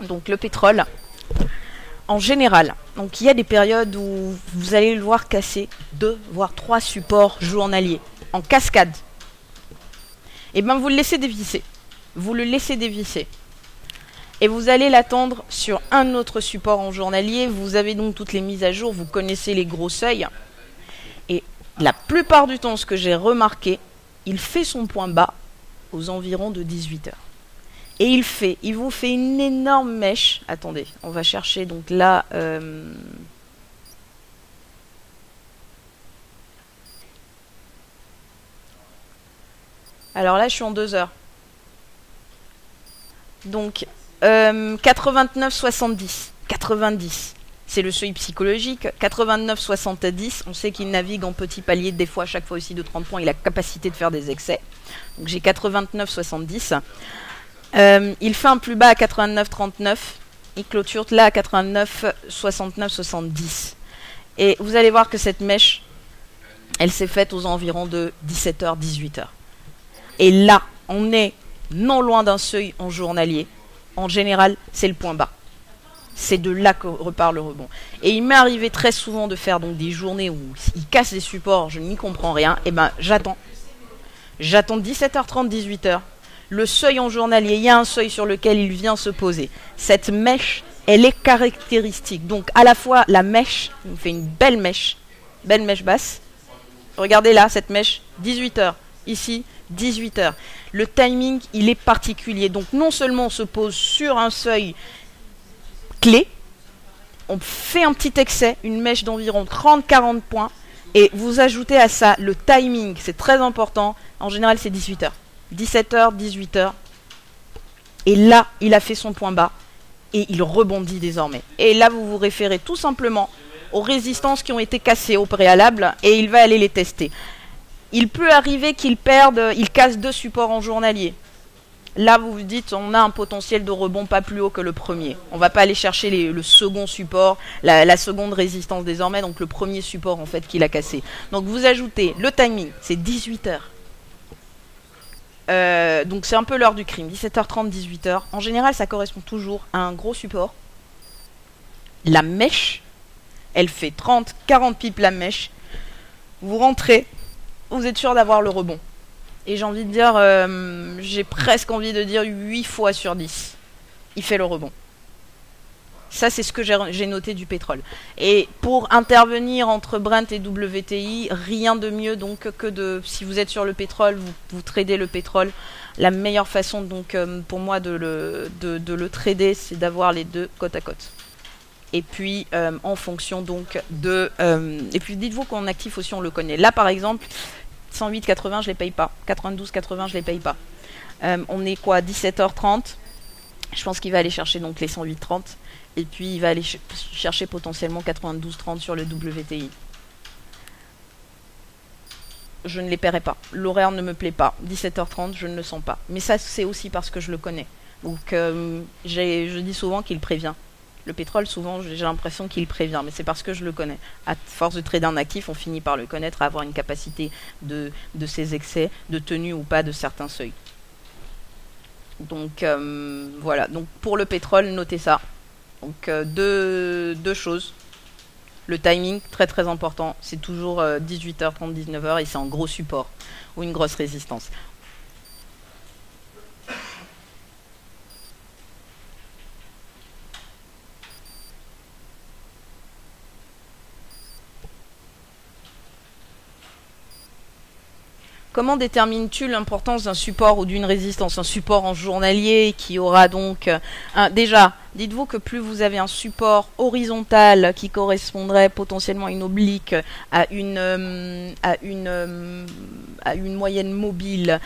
Donc le pétrole, en général, donc il y a des périodes où vous allez le voir casser 2 voire 3 supports journaliers en cascade. Et bien vous le laissez dévisser. Vous le laissez dévisser. Et vous allez l'attendre sur un autre support en journalier. Vous avez donc toutes les mises à jour, vous connaissez les gros seuils. Et la plupart du temps, ce que j'ai remarqué, il fait son point bas aux environs de 18 heures. Et il vous fait une énorme mèche. Attendez, on va chercher donc là. Alors là, je suis en 2 heures. Donc 89,70. 90. C'est le seuil psychologique. 89,70. On sait qu'il navigue en petits paliers, des fois, à chaque fois aussi de 30 points. Il a la capacité de faire des excès. Donc j'ai 89,70. Il fait un plus bas à 89,39. Il clôture là à 89,69,70. Et vous allez voir que cette mèche, elle s'est faite aux environs de 17h, 18h. Et là, on est non loin d'un seuil en journalier. En général, c'est le point bas. C'est de là que repart le rebond. Et il m'est arrivé très souvent de faire donc des journées où il casse des supports, je n'y comprends rien. Et ben j'attends. J'attends 17h30, 18h. Le seuil en journalier, il y a un seuil sur lequel il vient se poser. Cette mèche, elle est caractéristique. Donc à la fois la mèche, on fait une belle mèche basse. Regardez là, cette mèche, 18 heures. Ici, 18 heures. Le timing, il est particulier. Donc non seulement on se pose sur un seuil clé, on fait un petit excès, une mèche d'environ 30-40 points, et vous ajoutez à ça le timing, c'est très important. En général, c'est 18 heures. 17 heures, 18 heures. Et là, il a fait son point bas, et il rebondit désormais. Et là, vous vous référez tout simplement aux résistances qui ont été cassées au préalable, et il va aller les tester. Il peut arriver qu'il perde, il casse 2 supports en journalier. Là, vous vous dites, on a un potentiel de rebond pas plus haut que le premier. On va pas aller chercher le second support, la seconde résistance désormais, donc le premier support en fait qu'il a cassé. Donc vous ajoutez le timing, c'est 18 heures. Donc c'est un peu l'heure du crime, 17h30, 18h. En général, ça correspond toujours à un gros support. La mèche, elle fait 30-40 pipes la mèche. Vous rentrez, vous êtes sûr d'avoir le rebond. Et j'ai envie de dire, j'ai presque envie de dire 8 fois sur 10. Il fait le rebond. Ça, c'est ce que j'ai noté du pétrole. Et pour intervenir entre Brent et WTI, rien de mieux donc que de... Si vous êtes sur le pétrole, vous tradez le pétrole. La meilleure façon donc pour moi de le trader, c'est d'avoir les deux côte à côte. Et puis en fonction donc de... et puis dites-vous qu'en actif aussi on le connaît. Là par exemple... 108,80 je les paye pas, 92,80 je les paye pas. On est quoi, 17h30. Je pense qu'il va aller chercher donc les 108,30 et puis il va aller chercher potentiellement 92,30 sur le WTI. Je ne les paierai pas. L'horaire ne me plaît pas. 17h30 je ne le sens pas. Mais ça c'est aussi parce que je le connais. Donc je dis souvent qu'il prévient. Le pétrole, souvent, j'ai l'impression qu'il prévient, mais c'est parce que je le connais. À force de trader un actif, on finit par le connaître, à avoir une capacité de ses excès, de tenue ou pas de certains seuils. Donc, voilà. Donc, pour le pétrole, notez ça. Donc, deux choses. Le timing, très très important. C'est toujours 18h30, 19h, et c'est un gros support ou une grosse résistance. Comment détermines-tu l'importance d'un support ou d'une résistance? Un support en journalier qui aura donc... déjà, dites-vous que plus vous avez un support horizontal qui correspondrait potentiellement à une oblique, à une moyenne mobile,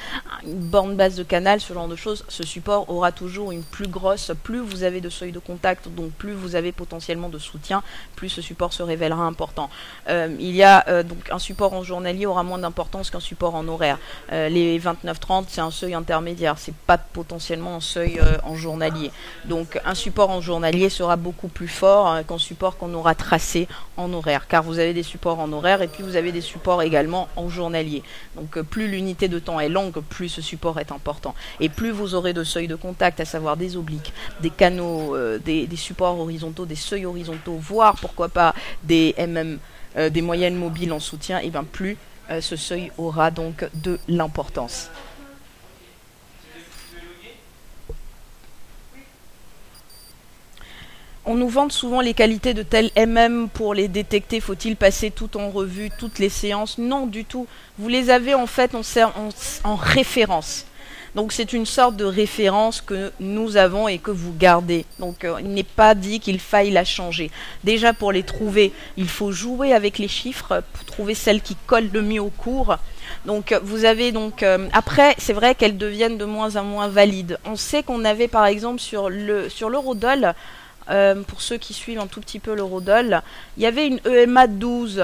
une borne basse de canal, ce genre de choses, ce support aura toujours une plus grosse... Plus vous avez de seuil de contact, donc plus vous avez potentiellement de soutien, plus ce support se révélera important. Il y a donc un support en journalier aura moins d'importance qu'un support en horaire. Les 29-30 c'est un seuil intermédiaire, c'est pas potentiellement un seuil en journalier. Donc un support en journalier sera beaucoup plus fort qu'un support qu'on aura tracé en horaire, car vous avez des supports en horaire et puis vous avez des supports également en journalier. Donc plus l'unité de temps est longue, plus ce support est important. Et plus vous aurez de seuils de contact, à savoir des obliques, des canaux, des supports horizontaux, des seuils horizontaux, voire pourquoi pas des MM, des moyennes mobiles en soutien, et bien plus ce seuil aura donc de l'importance. On nous vante souvent les qualités de tel MM pour les détecter. Faut-il passer tout en revue, toutes les séances? Non, du tout. Vous les avez en fait en référence. Donc c'est une sorte de référence que nous avons et que vous gardez. Donc il n'est pas dit qu'il faille la changer. Déjà pour les trouver, il faut jouer avec les chiffres pour trouver celles qui collent le mieux au cours. Donc vous avez donc après c'est vrai qu'elles deviennent de moins en moins valides. On sait qu'on avait par exemple sur l'eurodoll, pour ceux qui suivent un tout petit peu l'eurodoll, il y avait une EMA 12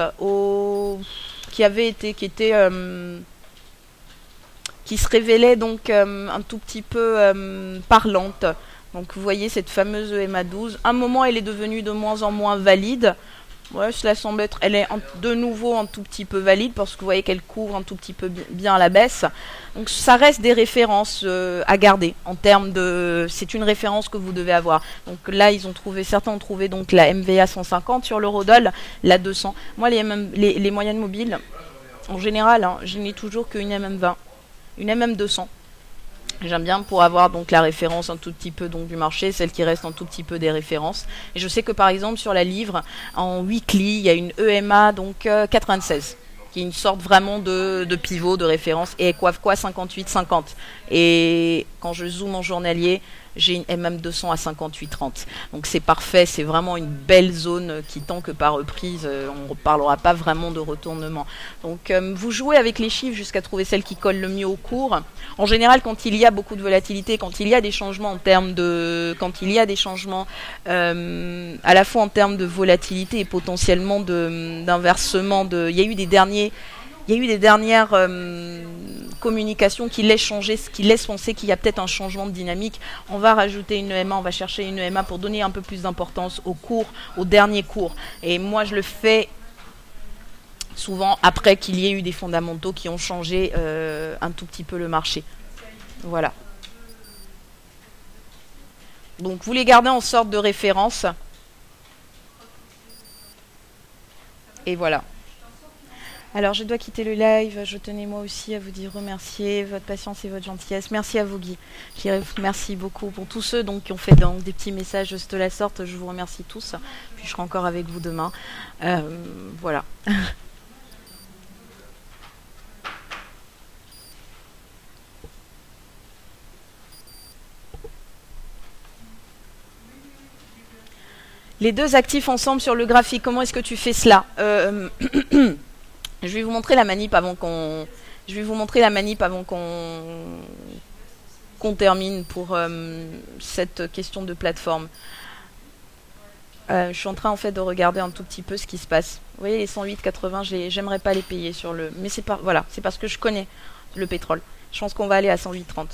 qui se révélait donc un tout petit peu parlante. Donc vous voyez cette fameuse EMA 12. À un moment, elle est devenue de moins en moins valide. Ouais, cela semble être... Elle est de nouveau un tout petit peu valide parce que vous voyez qu'elle couvre un tout petit peu bien à la baisse. Donc ça reste des références à garder en termes de... C'est une référence que vous devez avoir. Donc là, certains ont trouvé donc la MVA 150 sur l'eurodoll, la 200. Moi, les moyennes mobiles, en général, je n'ai toujours qu'une MM20. Une MM200. J'aime bien pour avoir donc la référence un tout petit peu donc du marché, celle qui reste un tout petit peu des références. Et je sais que par exemple sur la livre, en weekly, il y a une EMA donc 96, qui est une sorte vraiment de pivot, de référence, et Equave quoi 58,50. Et quand je zoome en journalier, j'ai une MM200 à 58,30. Donc c'est parfait, c'est vraiment une belle zone qui, tant que par reprise, on ne parlera pas vraiment de retournement. Donc vous jouez avec les chiffres jusqu'à trouver celle qui colle le mieux au cours. En général, quand il y a beaucoup de volatilité, quand il y a des changements en termes de... Quand il y a des changements à la fois en termes de volatilité et potentiellement d'inversement, il y a eu des dernières communications qui laissent changer, qui laissent penser qu'il y a peut-être un changement de dynamique. On va rajouter une EMA, on va chercher une EMA pour donner un peu plus d'importance au cours, au dernier cours. Et moi, je le fais souvent après qu'il y ait eu des fondamentaux qui ont changé un tout petit peu le marché. Voilà. Donc, vous les gardez en sorte de référence. Et voilà. Alors, je dois quitter le live. Je tenais moi aussi à vous dire remercier votre patience et votre gentillesse. Merci à vous, Guy. Merci beaucoup pour tous ceux donc, qui ont fait donc, des petits messages de la sorte. Je vous remercie tous. Puis, je serai encore avec vous demain. Voilà. Les deux actifs ensemble sur le graphique, comment est-ce que tu fais cela Je vais vous montrer la manip avant qu'on... qu'on termine pour cette question de plateforme. Je suis en train en fait de regarder un tout petit peu ce qui se passe. Vous voyez les 108,80, j'aimerais pas les payer sur le... Mais c'est voilà, c'est parce que je connais le pétrole. Je pense qu'on va aller à 108,30.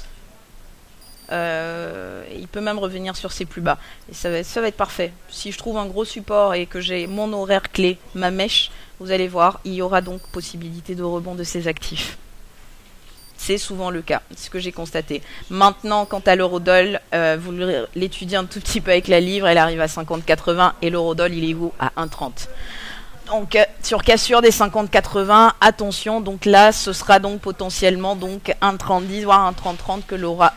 Il peut même revenir sur ses plus bas. Et ça va être parfait. Si je trouve un gros support et que j'ai mon horaire clé, ma mèche, vous allez voir, il y aura donc possibilité de rebond de ces actifs. C'est souvent le cas, ce que j'ai constaté. Maintenant, quant à l'eurodoll, vous l'étudiez un tout petit peu avec la livre, elle arrive à 50,80 et l'eurodoll, il est où? À 1,30. Donc sur cassure des 50-80, attention, donc là ce sera donc potentiellement donc 1,30-10 voire 1,30-30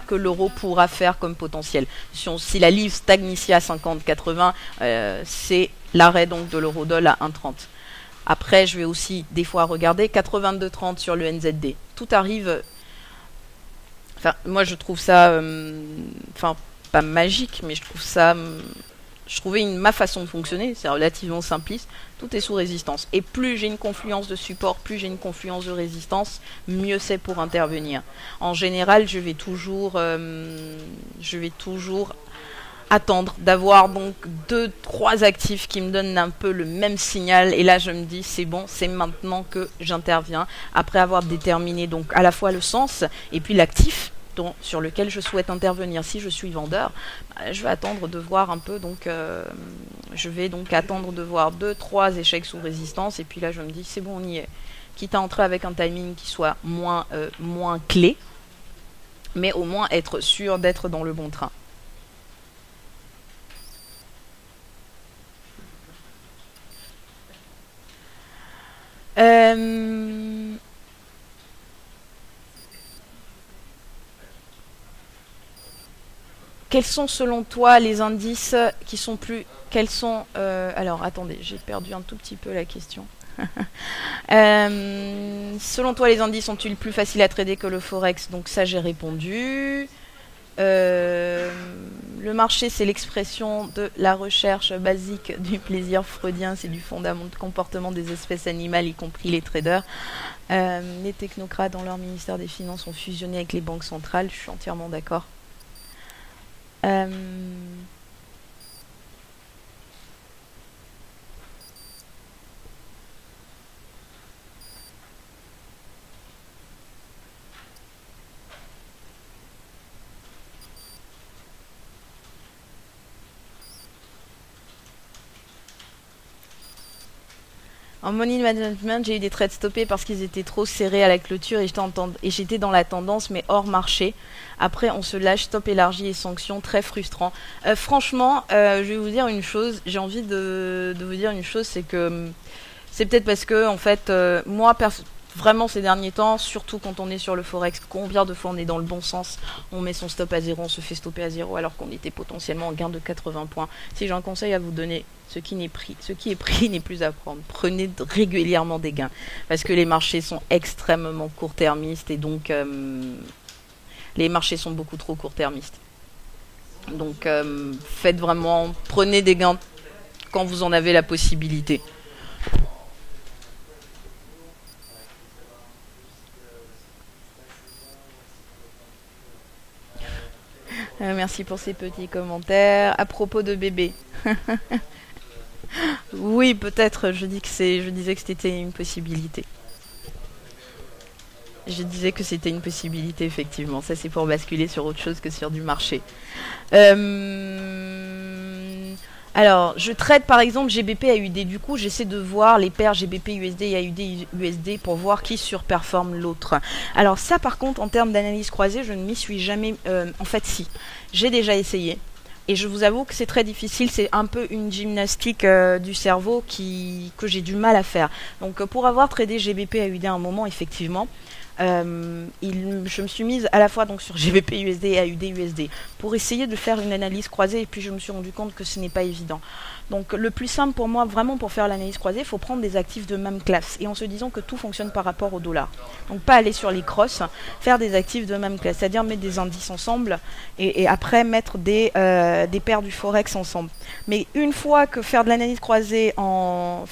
que l'euro pourra faire comme potentiel. Si la livre stagne ici à 50-80, c'est l'arrêt donc de l'eurodoll à 1,30. Après je vais aussi des fois regarder 82,30 sur le NZD. Tout arrive, enfin moi je trouve ça, enfin pas magique, mais je trouve ça... Je trouvais ma façon de fonctionner, c'est relativement simpliste, tout est sous résistance. Et plus j'ai une confluence de support, plus j'ai une confluence de résistance, mieux c'est pour intervenir. En général, je vais toujours attendre d'avoir donc 2-3 actifs qui me donnent un peu le même signal. Et là, je me dis, c'est bon, c'est maintenant que j'interviens. Après avoir déterminé donc à la fois le sens et puis l'actif sur lequel je souhaite intervenir. Si je suis vendeur, je vais attendre de voir un peu, donc je vais donc attendre de voir 2-3 échecs sous résistance, et puis là je me dis c'est bon, on y est. Quitte à entrer avec un timing qui soit moins clé, mais au moins être sûr d'être dans le bon train. Quels sont selon toi les indices qui sont plus... Quels sont... alors attendez, j'ai perdu un tout petit peu la question. Selon toi les indices sont-ils plus faciles à trader que le Forex? Donc ça j'ai répondu. Le marché c'est l'expression de la recherche basique du plaisir freudien, c'est du fondament de comportement des espèces animales, y compris les traders. Les technocrates dans leur ministère des Finances ont fusionné avec les banques centrales, je suis entièrement d'accord. En money management, j'ai eu des trades stoppés parce qu'ils étaient trop serrés à la clôture et j'étais dans la tendance, mais hors marché. Après, on se lâche, stop élargi et sanctions, très frustrant. Franchement, je vais vous dire une chose, j'ai envie de vous dire une chose, c'est que c'est peut-être parce que, en fait, moi, vraiment ces derniers temps, surtout quand on est sur le Forex, combien de fois on est dans le bon sens, on met son stop à 0, on se fait stopper à 0 alors qu'on était potentiellement en gain de 80 points. Si j'ai un conseil à vous donner, ce qui est pris n'est plus à prendre. Prenez régulièrement des gains parce que les marchés sont extrêmement court-termistes et donc les marchés sont beaucoup trop court-termistes. Donc prenez des gains quand vous en avez la possibilité. Merci pour ces petits commentaires. À propos de bébé. Oui, peut-être, je disais que c'était une possibilité. Je disais que c'était une possibilité, effectivement. Ça, c'est pour basculer sur autre chose que sur du marché. Alors, je trade par exemple GBP AUD. Du coup, j'essaie de voir les paires GBP USD et AUD USD pour voir qui surperforme l'autre. Alors ça, par contre, en termes d'analyse croisée, je ne m'y suis jamais... en fait, si. J'ai déjà essayé. Et je vous avoue que c'est très difficile. C'est un peu une gymnastique du cerveau que j'ai du mal à faire. Donc, pour avoir tradé GBP AUD à un moment, effectivement... je me suis mise à la fois donc sur GBP USD et AUD USD pour essayer de faire une analyse croisée et puis je me suis rendu compte que ce n'est pas évident. Donc le plus simple pour moi vraiment pour faire l'analyse croisée, il faut prendre des actifs de même classe et en se disant que tout fonctionne par rapport au dollar. Donc pas aller sur les crosses, faire des actifs de même classe, c'est-à-dire mettre des indices ensemble et après mettre des paires du forex ensemble. Mais une fois que faire de l'analyse croisée en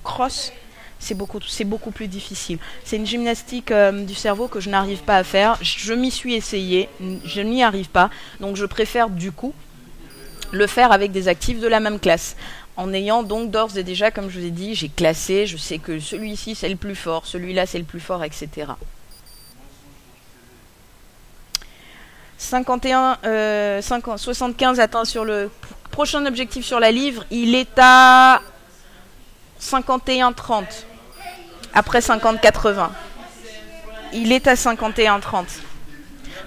cross, c'est beaucoup plus difficile. C'est une gymnastique du cerveau que je n'arrive pas à faire. Je m'y suis essayé, je n'y arrive pas. Donc je préfère du coup le faire avec des actifs de la même classe. En ayant donc d'ores et déjà, comme je vous ai dit, j'ai classé, je sais que celui-ci c'est le plus fort, celui-là c'est le plus fort, etc. 75 atteint sur le prochain objectif sur la livre, il est à 51,30. Après 50,80. Il est à 51,30.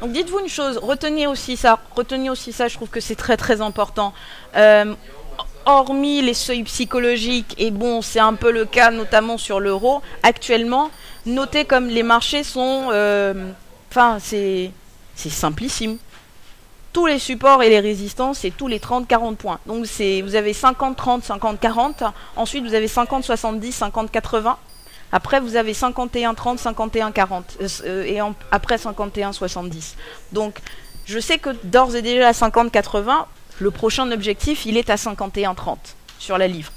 Donc dites-vous une chose, retenez aussi ça, je trouve que c'est très très important. Hormis les seuils psychologiques, et bon, c'est un peu le cas notamment sur l'euro, actuellement, notez comme les marchés sont... c'est simplissime. Tous les supports et les résistances, c'est tous les 30-40 points. Donc vous avez 50-30, 50-40, ensuite vous avez 50-70, 50-80, après vous avez 51-30, 51-40, et après 51-70. Donc je sais que d'ores et déjà à 50-80, le prochain objectif, il est à 51-30 sur la livre.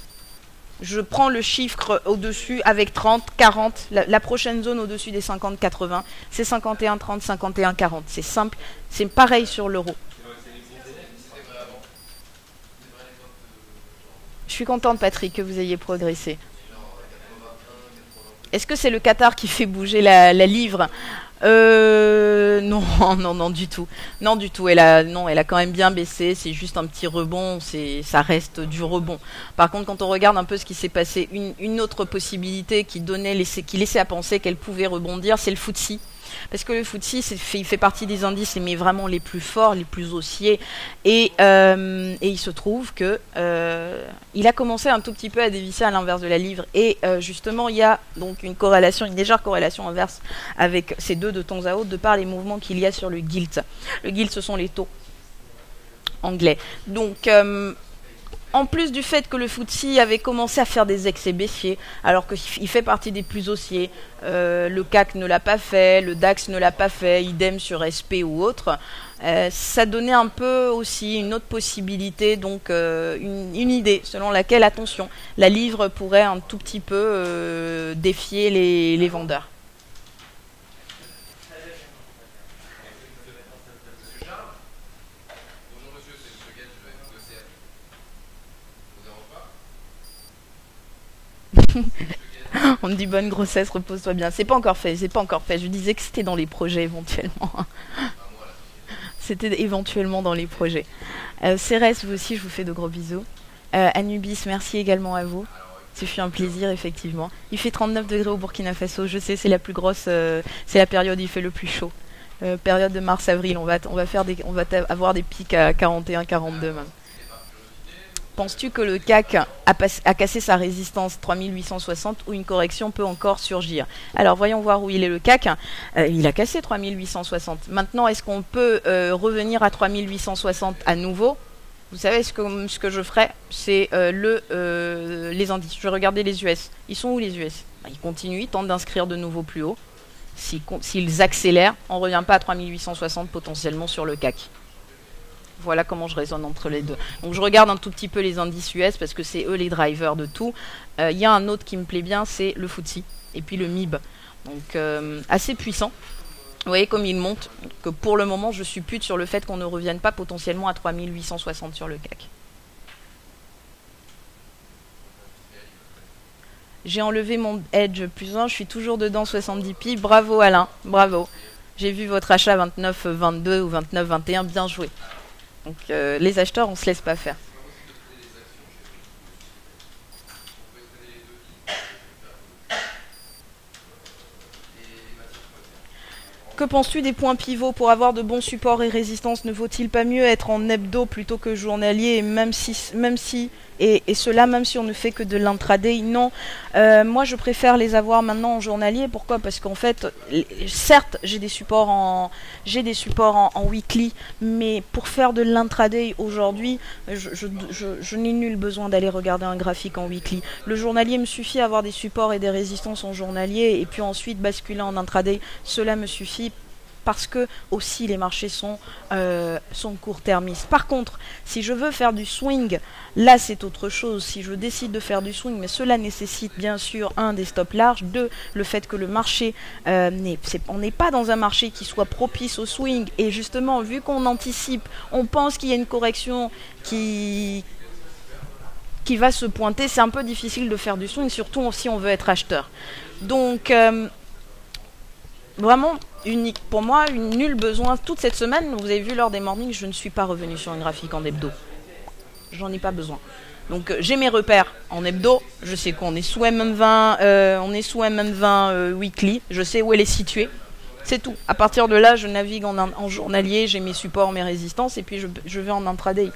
Je prends le chiffre au-dessus avec 30, 40, la prochaine zone au-dessus des 50-80, c'est 51-30, 51-40. C'est simple, c'est pareil sur l'euro. Je suis contente, Patrick, que vous ayez progressé. Est-ce que c'est le Qatar qui fait bouger la livre ? Non, du tout. Non, du tout. Elle a quand même bien baissé. C'est juste un petit rebond. Ça reste du rebond. Par contre, quand on regarde un peu ce qui s'est passé, une autre possibilité qui laissait à penser qu'elle pouvait rebondir, c'est le FTSE. Parce que le FTSE, il fait partie des indices, mais vraiment les plus forts, les plus haussiers. Et il se trouve que il a commencé un tout petit peu à dévisser à l'inverse de la livre. Et justement, il y a donc une légère corrélation inverse avec ces deux de temps à autre, de par les mouvements qu'il y a sur le gilt. Le gilt, ce sont les taux anglais. Donc... en plus du fait que le FTSE avait commencé à faire des excès baissiers, alors qu'il fait partie des plus haussiers, le CAC ne l'a pas fait, le DAX ne l'a pas fait, idem sur SP ou autre, ça donnait un peu aussi une autre possibilité, donc une idée selon laquelle, attention, la livre pourrait un tout petit peu défier les vendeurs. On me dit bonne grossesse, repose-toi bien. C'est pas encore fait. Je disais que c'était dans les projets éventuellement. C'était éventuellement dans les projets. Cérès, vous aussi, je vous fais de gros bisous. Anubis, merci également à vous. Ce fut un plaisir, effectivement. Il fait 39 degrés au Burkina Faso. Je sais, c'est la plus grosse. C'est la période où il fait le plus chaud. Période de mars-avril. On va avoir des pics à 41, 42 même. penses-tu que le CAC a cassé sa résistance 3860 ou une correction peut encore surgir? Alors voyons voir où il est le CAC. Il a cassé 3860. Maintenant, est-ce qu'on peut revenir à 3860 à nouveau? Vous savez ce que je ferai, c'est les indices. Je vais regarder les US. Ils sont où les US? Ils continuent, ils tentent d'inscrire de nouveau plus haut. S'ils accélèrent, on ne revient pas à 3860 potentiellement sur le CAC. Voilà comment je raisonne entre les deux. Donc je regarde un tout petit peu les indices US parce que c'est eux les drivers de tout. Il y a un autre qui me plaît bien, c'est le FTSE et puis le MIB. Donc assez puissant. Vous voyez comme il monte, que pour le moment je suppute sur le fait qu'on ne revienne pas potentiellement à 3860 sur le CAC. J'ai enlevé mon Edge +1, je suis toujours dedans 70 pips. Bravo Alain, bravo. J'ai vu votre achat 29,22 ou 29,21, bien joué. Donc les acheteurs, on se laisse pas faire. Que penses-tu des points pivots pour avoir de bons supports et résistances? Ne vaut-il pas mieux être en hebdo plutôt que journalier, et même si cela même si on ne fait que de l'intraday? Non, moi je préfère les avoir maintenant en journalier. Pourquoi? Parce qu'en fait, certes j'ai des supports en weekly, mais pour faire de l'intraday aujourd'hui, je n'ai nul besoin d'aller regarder un graphique en weekly. Le journalier me suffit à avoir des supports et des résistances en journalier, et puis ensuite basculer en intraday, cela me suffit. Parce que aussi les marchés sont court-termistes. Par contre, si je veux faire du swing, là c'est autre chose. Si je décide de faire du swing, mais cela nécessite bien sûr des stops larges, le fait que le marché on n'est pas dans un marché qui soit propice au swing. Et justement, vu qu'on anticipe, on pense qu'il y a une correction qui va se pointer, c'est un peu difficile de faire du swing, surtout si on veut être acheteur. Donc vraiment unique pour moi, nul besoin. Toute cette semaine, vous avez vu lors des mornings, je ne suis pas revenu sur une graphique en hebdo. J'en ai pas besoin. Donc j'ai mes repères en hebdo, je sais qu'on est sous MM20, weekly, je sais où elle est située. C'est tout. À partir de là, je navigue en journalier, j'ai mes supports, mes résistances, et puis je vais en intraday.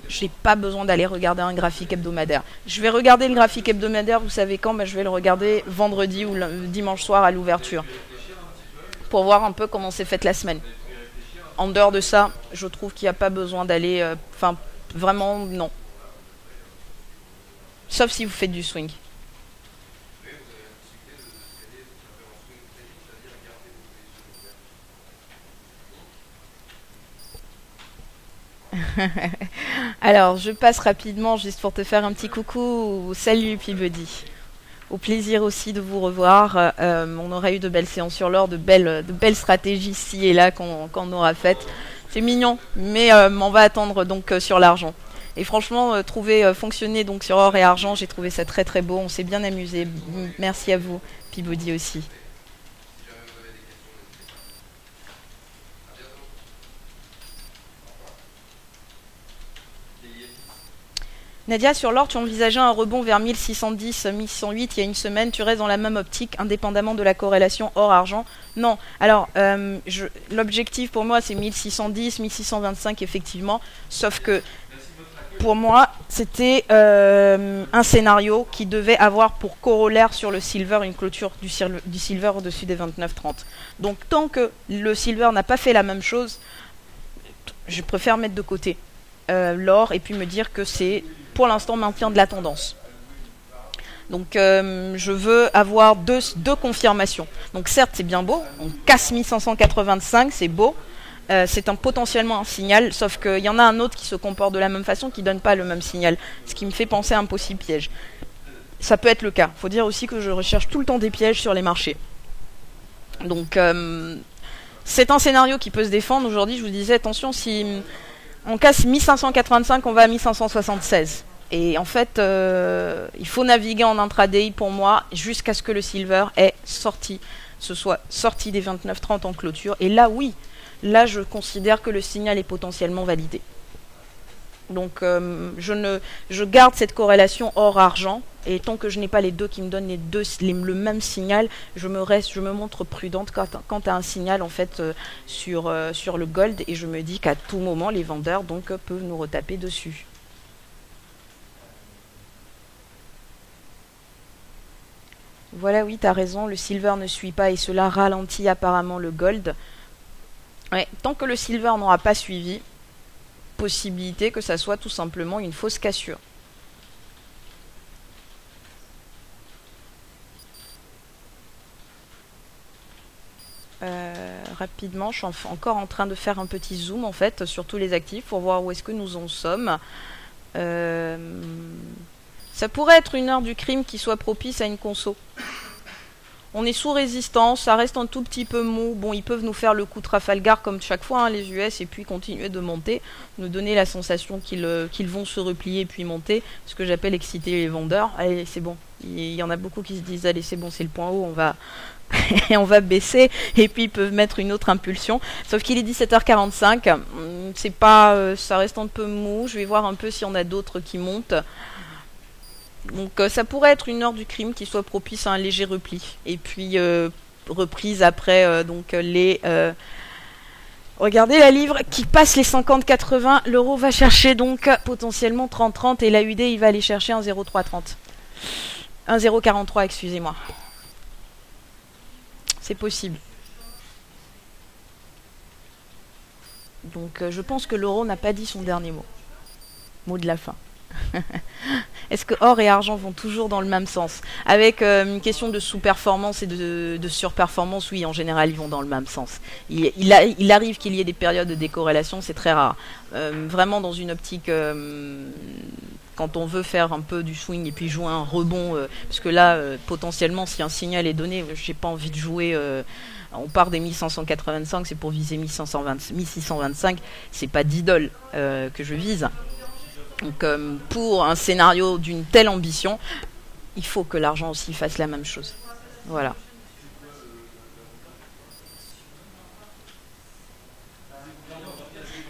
Je n'ai pas besoin d'aller regarder un graphique hebdomadaire. Je vais regarder le graphique hebdomadaire, vous savez quand? Je vais le regarder vendredi ou dimanche soir à l'ouverture, pour voir un peu comment s'est faite la semaine. En dehors de ça, je trouve qu'il n'y a pas besoin d'aller... vraiment, non. Sauf si vous faites du swing. Alors, je passe rapidement juste pour te faire un petit coucou. Salut Peabody. Au plaisir aussi de vous revoir. On aura eu de belles séances sur l'or, de belles stratégies ici et là qu'on aura faites. C'est mignon, mais on va attendre donc sur l'argent. Et franchement, trouver fonctionner donc sur or et argent, j'ai trouvé ça très très beau. On s'est bien amusé. Merci à vous, Peabody aussi. Nadia, sur l'or, tu envisageais un rebond vers 1610, 1608 il y a une semaine. Tu restes dans la même optique, indépendamment de la corrélation or-argent? Non. Alors, l'objectif pour moi, c'est 1610, 1625, effectivement. Sauf que, pour moi, c'était un scénario qui devait avoir pour corollaire sur le silver une clôture du silver au-dessus des 29,30. Donc, tant que le silver n'a pas fait la même chose, je préfère mettre de côté l'or et puis me dire que c'est pour l'instant maintien de la tendance. Donc je veux avoir deux confirmations. Donc certes c'est bien beau, on casse 1585, c'est beau, c'est potentiellement un signal, sauf qu'il y en a un autre qui se comporte de la même façon, qui ne donne pas le même signal, ce qui me fait penser à un possible piège. Ça peut être le cas. Il faut dire aussi que je recherche tout le temps des pièges sur les marchés. Donc c'est un scénario qui peut se défendre. Aujourd'hui je vous disais attention, si on casse 1585, on va à 1576. Et en fait, il faut naviguer en intraday pour moi jusqu'à ce que le silver soit sorti des 29,30 en clôture. Et là, oui, là, je considère que le signal est potentiellement validé. Donc, je garde cette corrélation or-argent. Et tant que je n'ai pas les deux qui me donnent le même signal, je me montre prudente quant à un signal en fait sur le gold. Et je me dis qu'à tout moment, les vendeurs donc peuvent nous retaper dessus. Voilà, oui, t'as raison, le silver ne suit pas et cela ralentit apparemment le gold. Ouais, tant que le silver n'aura pas suivi, possibilité que ça soit tout simplement une fausse cassure. Rapidement, je suis encore en train de faire un petit zoom en fait sur tous les actifs pour voir où est-ce que nous en sommes. Ça pourrait être une heure du crime qui soit propice à une conso. On est sous résistance, ça reste un tout petit peu mou. Bon, ils peuvent nous faire le coup de Trafalgar comme chaque fois, hein, les US, et puis continuer de monter, nous donner la sensation qu'ils vont se replier puis monter, ce que j'appelle exciter les vendeurs. Allez, c'est bon. Il y en a beaucoup qui se disent, allez, c'est bon, c'est le point haut, on va... et on va baisser, et puis ils peuvent mettre une autre impulsion. Sauf qu'il est 17h45, c'est pas, ça reste un peu mou. Je vais voir un peu si on a d'autres qui montent. Donc ça pourrait être une heure du crime qui soit propice à un léger repli. Et puis reprise après les... regardez la livre qui passe les 50-80. L'euro va chercher donc potentiellement 30-30 et l'AUD il va aller chercher un 0,330. Un 0,43 excusez-moi. C'est possible. Donc je pense que l'euro n'a pas dit son dernier mot. Mot de la fin. Est-ce que or et argent vont toujours dans le même sens? Avec une question de sous-performance et de surperformance, oui, en général, ils vont dans le même sens. Il arrive qu'il y ait des périodes de décorrélation, c'est très rare. Vraiment dans une optique... quand on veut faire un peu du swing et puis jouer un rebond, parce que là, potentiellement, si un signal est donné, j'ai pas envie de jouer... on part des 1585, c'est pour viser 1625, c'est pas d'idole que je vise. Donc pour un scénario d'une telle ambition, il faut que l'argent aussi fasse la même chose. Voilà.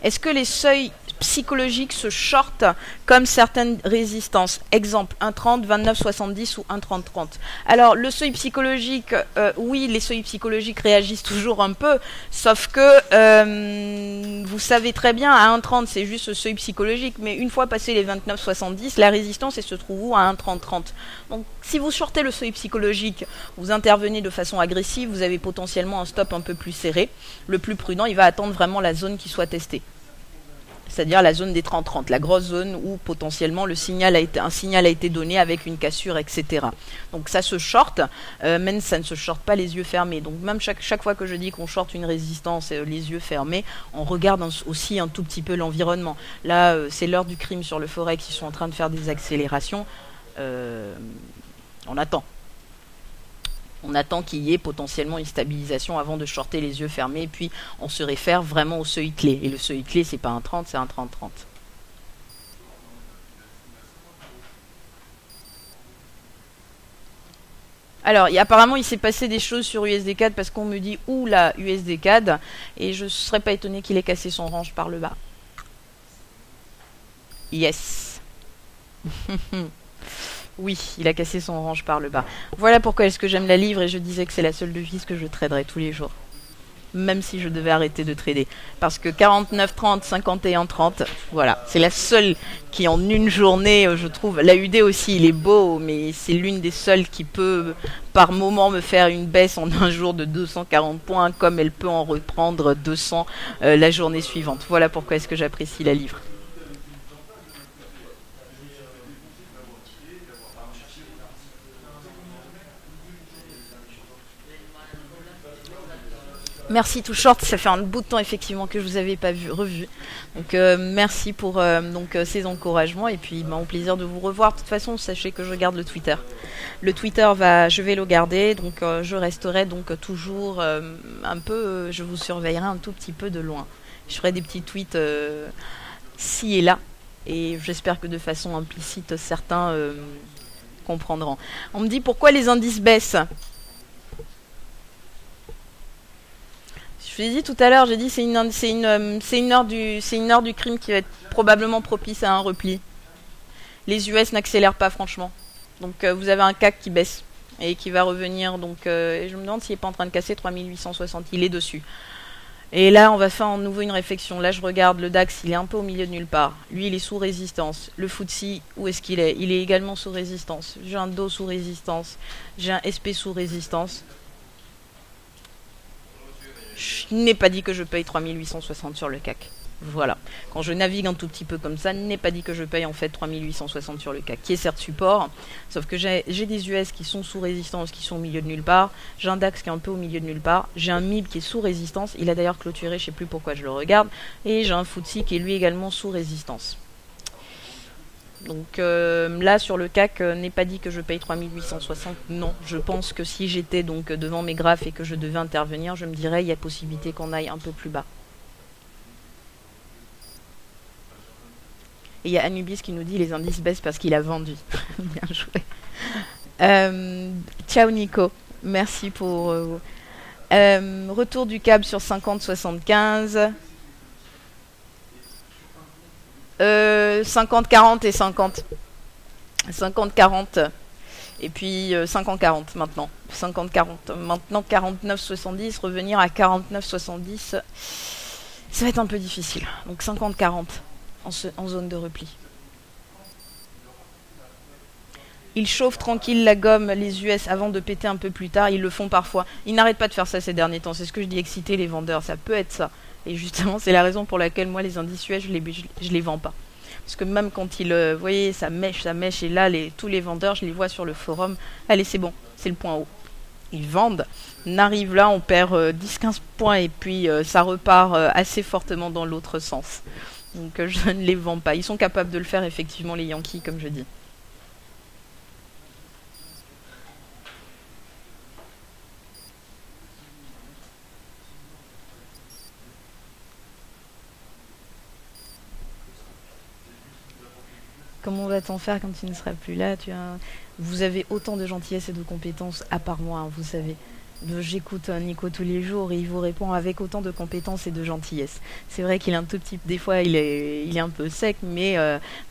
Est-ce que les seuils psychologiques se shortent comme certaines résistances? Exemple, 1,30, 29,70 ou 1,30-30. Alors, le seuil psychologique, oui, les seuils psychologiques réagissent toujours un peu, sauf que vous savez très bien, à 1,30, c'est juste le seuil psychologique, mais une fois passé les 29,70, la résistance, elle se trouve où? À 1,30-30. Donc, si vous shortez le seuil psychologique, vous intervenez de façon agressive, vous avez potentiellement un stop un peu plus serré. Le plus prudent, il va attendre vraiment la zone qui soit testée. C'est-à-dire la zone des 30-30, la grosse zone où potentiellement un signal a été donné avec une cassure, etc. Donc ça se short, mais ça ne se short pas les yeux fermés. Donc même chaque fois que je dis qu'on short une résistance les yeux fermés, on regarde aussi un tout petit peu l'environnement. Là, c'est l'heure du crime sur le Forex, ils sont en train de faire des accélérations. On attend. On attend qu'il y ait potentiellement une stabilisation avant de shorter les yeux fermés, et puis on se réfère vraiment au seuil clé. Et le seuil clé, c'est pas un 30, c'est un 30-30. Alors, apparemment, il s'est passé des choses sur USD-CAD parce qu'on me dit où la USD-CAD, et je ne serais pas étonné qu'il ait cassé son range par le bas. Yes. Oui, il a cassé son range par le bas. Voilà pourquoi est-ce que j'aime la livre et je disais que c'est la seule devise que je traderais tous les jours. Même si je devais arrêter de trader. Parce que 49,30, 51,30, voilà. C'est la seule qui en une journée, je trouve. L'AUD aussi, il est beau, mais c'est l'une des seules qui peut, par moment, me faire une baisse en un jour de 240 points, comme elle peut en reprendre 200 la journée suivante. Voilà pourquoi est-ce que j'apprécie la livre. Merci Too Short, ça fait un bout de temps effectivement que je vous avais pas revu. Donc merci pour ces encouragements et puis au plaisir de vous revoir. De toute façon, sachez que je garde le Twitter. Le Twitter je vais le garder, donc je resterai donc toujours un peu, je vous surveillerai un tout petit peu de loin. Je ferai des petits tweets ci et là et j'espère que de façon implicite certains comprendront. On me dit pourquoi les indices baissent. Je l'ai dit tout à l'heure, j'ai dit c'est une heure du crime qui va être probablement propice à un repli. Les US n'accélèrent pas franchement. Donc vous avez un CAC qui baisse et qui va revenir. Donc je me demande s'il n'est pas en train de casser 3860. Il est dessus. Et là, on va faire en nouveau une réflexion. Là, je regarde le DAX, il est un peu au milieu de nulle part. Lui, il est sous résistance. Le FTSE, où est-ce qu'il est? Il est également sous résistance. J'ai un DO sous résistance. J'ai un SP sous résistance. Je n'ai pas dit que je paye 3860 sur le CAC. Voilà. Quand je navigue un tout petit peu comme ça, n'est pas dit que je paye en fait 3860 sur le CAC, qui est certes support, sauf que j'ai des US qui sont sous résistance, qui sont au milieu de nulle part, j'ai un DAX qui est un peu au milieu de nulle part, j'ai un MIB qui est sous résistance, il a d'ailleurs clôturé, je sais plus pourquoi je le regarde, et j'ai un FTSE qui est lui également sous résistance. Donc là sur le CAC, n'est pas dit que je paye 3860, non, je pense que si j'étais donc devant mes graphes et que je devais intervenir, je me dirais il y a possibilité qu'on aille un peu plus bas. Et il y a Anubis qui nous dit les indices baissent parce qu'il a vendu. Bien joué. Ciao Nico, merci pour... retour du câble sur 50-75. 50-40 et 50. 50-40. Et puis 50-40 maintenant. 50-40. Maintenant 49-70. Revenir à 49-70. Ça va être un peu difficile. Donc 50-40. En zone de repli. Ils chauffent tranquille la gomme, les US, avant de péter un peu plus tard. Ils le font parfois. Ils n'arrêtent pas de faire ça ces derniers temps. C'est ce que je dis, exciter les vendeurs. Ça peut être ça. Et justement, c'est la raison pour laquelle moi, les indices US, je les vends pas. Parce que même quand ils... vous voyez, ça mèche. Et là, tous les vendeurs, je les vois sur le forum. Allez, c'est bon. C'est le point haut. Ils vendent. On arrive là, on perd 10-15 points. Et puis, ça repart assez fortement dans l'autre sens. Donc je ne les vends pas. Ils sont capables de le faire, effectivement, les Yankees, comme je dis. Comment va-t-on faire quand tu ne seras plus là? Vous avez autant de gentillesse et de compétences, à part moi, hein, vous savez. J'écoute Nico tous les jours et il vous répond avec autant de compétences et de gentillesse. C'est vrai qu'il est un tout petit... Des fois, il est un peu sec, mais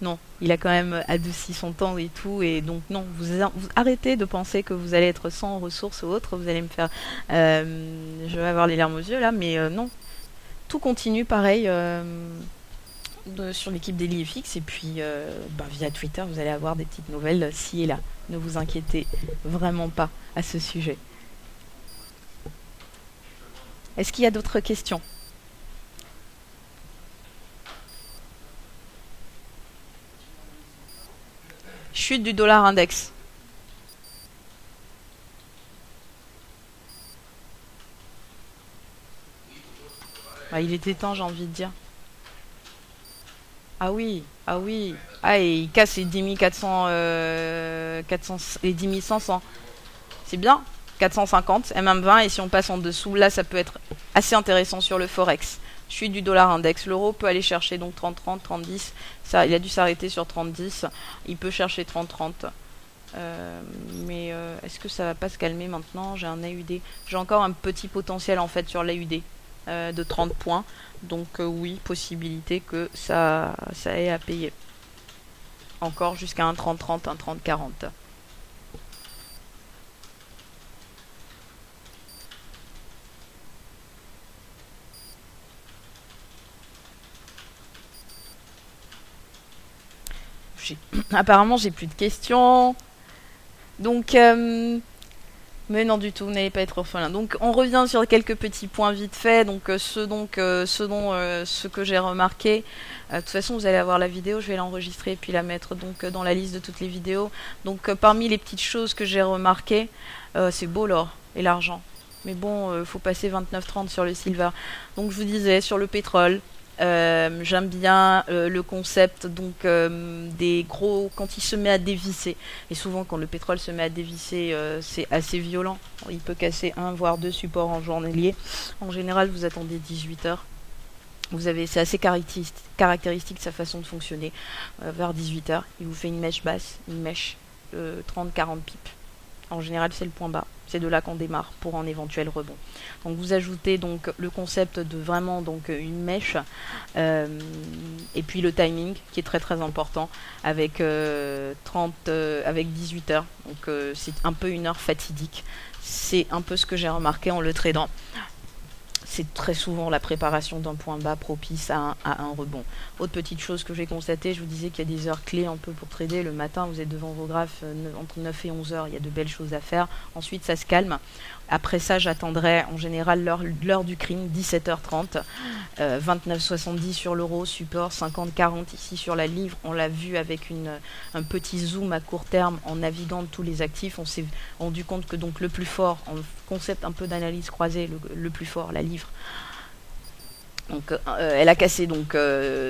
non, il a quand même adouci son temps et tout. Et donc, non, vous arrêtez de penser que vous allez être sans ressources ou autre. Vous allez me faire... je vais avoir les larmes aux yeux, là, mais non. Tout continue, pareil... sur l'équipe Daily FX et puis via Twitter vous allez avoir des petites nouvelles ci et là. Ne vous inquiétez vraiment pas à ce sujet. Est-ce qu'il y a d'autres questions? Chute du dollar index. Il était temps, j'ai envie de dire. Ah oui, ah oui. Ah, et il casse les 10 400, 400 et 10 500. C'est bien. 450, MM20, et si on passe en dessous, là, ça peut être assez intéressant sur le Forex. Chute du dollar index. L'euro peut aller chercher donc 30-30, 30-10. Ça, il a dû s'arrêter sur 30-10. Il peut chercher 30-30. Mais est-ce que ça va pas se calmer maintenant? J'ai un AUD. J'ai encore un petit potentiel, en fait, sur l'AUD. De 30 points. Donc oui, possibilité que ça ait à payer. Encore jusqu'à un 30-30, un 30-40. Apparemment, j'ai plus de questions. Donc... mais non du tout, vous n'allez pas être orphelin. Donc on revient sur quelques petits points vite fait. Donc ce que j'ai remarqué. De toute façon, vous allez avoir la vidéo, je vais l'enregistrer et puis la mettre donc dans la liste de toutes les vidéos. Donc parmi les petites choses que j'ai remarquées, c'est beau l'or et l'argent. Mais bon, faut passer 29,30 sur le silver. Donc je vous disais sur le pétrole. J'aime bien le concept donc des gros quand il se met à dévisser, et souvent quand le pétrole se met à dévisser c'est assez violent, il peut casser un voire deux supports en journalier. En général vous attendez 18 heures, c'est assez caractéristique de sa façon de fonctionner. Vers 18 heures il vous fait une mèche basse, une mèche 30-40 pipes. En général c'est le point bas, c'est de là qu'on démarre pour un éventuel rebond. Donc vous ajoutez donc le concept de vraiment donc une mèche et puis le timing qui est très très important avec avec 18 heures. Donc c'est un peu une heure fatidique. C'est un peu ce que j'ai remarqué en le tradant. c'est très souvent la préparation d'un point bas propice à un rebond. Autre petite chose que j'ai constatée, je vous disais qu'il y a des heures clés un peu pour trader. Le matin, vous êtes devant vos graphes entre 9 et 11 heures, il y a de belles choses à faire. Ensuite, ça se calme. Après ça, j'attendrai en général l'heure du crime, 17h30, 29,70 sur l'euro, support 50,40 ici sur la livre. On l'a vu avec un petit zoom à court terme en naviguant de tous les actifs. On s'est rendu compte que donc le plus fort, en concept un peu d'analyse croisée, le plus fort, la livre, donc elle a cassé donc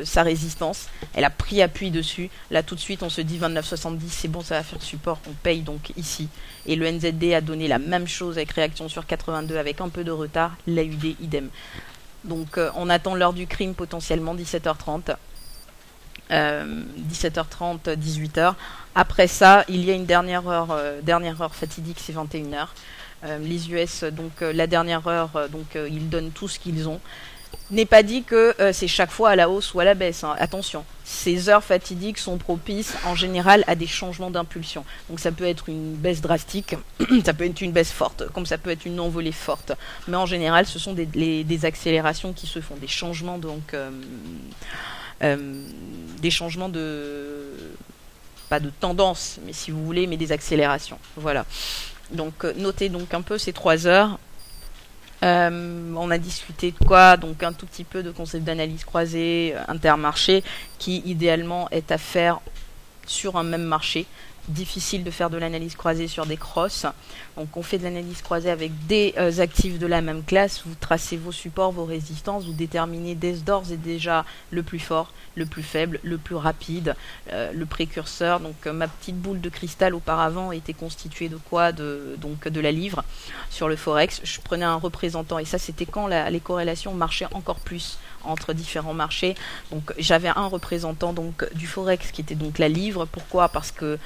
sa résistance, elle a pris appui dessus. Là tout de suite on se dit 29,70, c'est bon, ça va faire support, on paye donc ici. Et le NZD a donné la même chose avec réaction sur 82 avec un peu de retard, l'AUD idem. Donc on attend l'heure du crime potentiellement 17h30. 17h30, 18h. Après ça, il y a une dernière heure fatidique, c'est 21h. Les US, donc la dernière heure, ils donnent tout ce qu'ils ont. N'est pas dit que c'est chaque fois à la hausse ou à la baisse, hein. Attention, ces heures fatidiques sont propices en général à des changements d'impulsion. Donc ça peut être une baisse drastique, ça peut être une baisse forte, comme ça peut être une envolée forte. Mais en général, ce sont des accélérations qui se font, des changements donc des changements de pas de tendance, mais si vous voulez, mais des accélérations. Voilà. Donc notez donc un peu ces 3 heures. On a discuté de quoi? Donc un tout petit peu de concept d'analyse croisée, intermarché, qui idéalement est à faire sur un même marché. Difficile de faire de l'analyse croisée sur des crosses. Donc on fait de l'analyse croisée avec des actifs de la même classe. Vous tracez vos supports, vos résistances, vous déterminez d'ores et déjà le plus fort, le plus faible, le plus rapide, le précurseur. Donc ma petite boule de cristal auparavant était constituée de quoi? De la livre. Sur le Forex, je prenais un représentant et ça c'était quand les corrélations marchaient encore plus entre différents marchés. Donc j'avais un représentant donc du Forex qui était donc la livre. Pourquoi? Parce que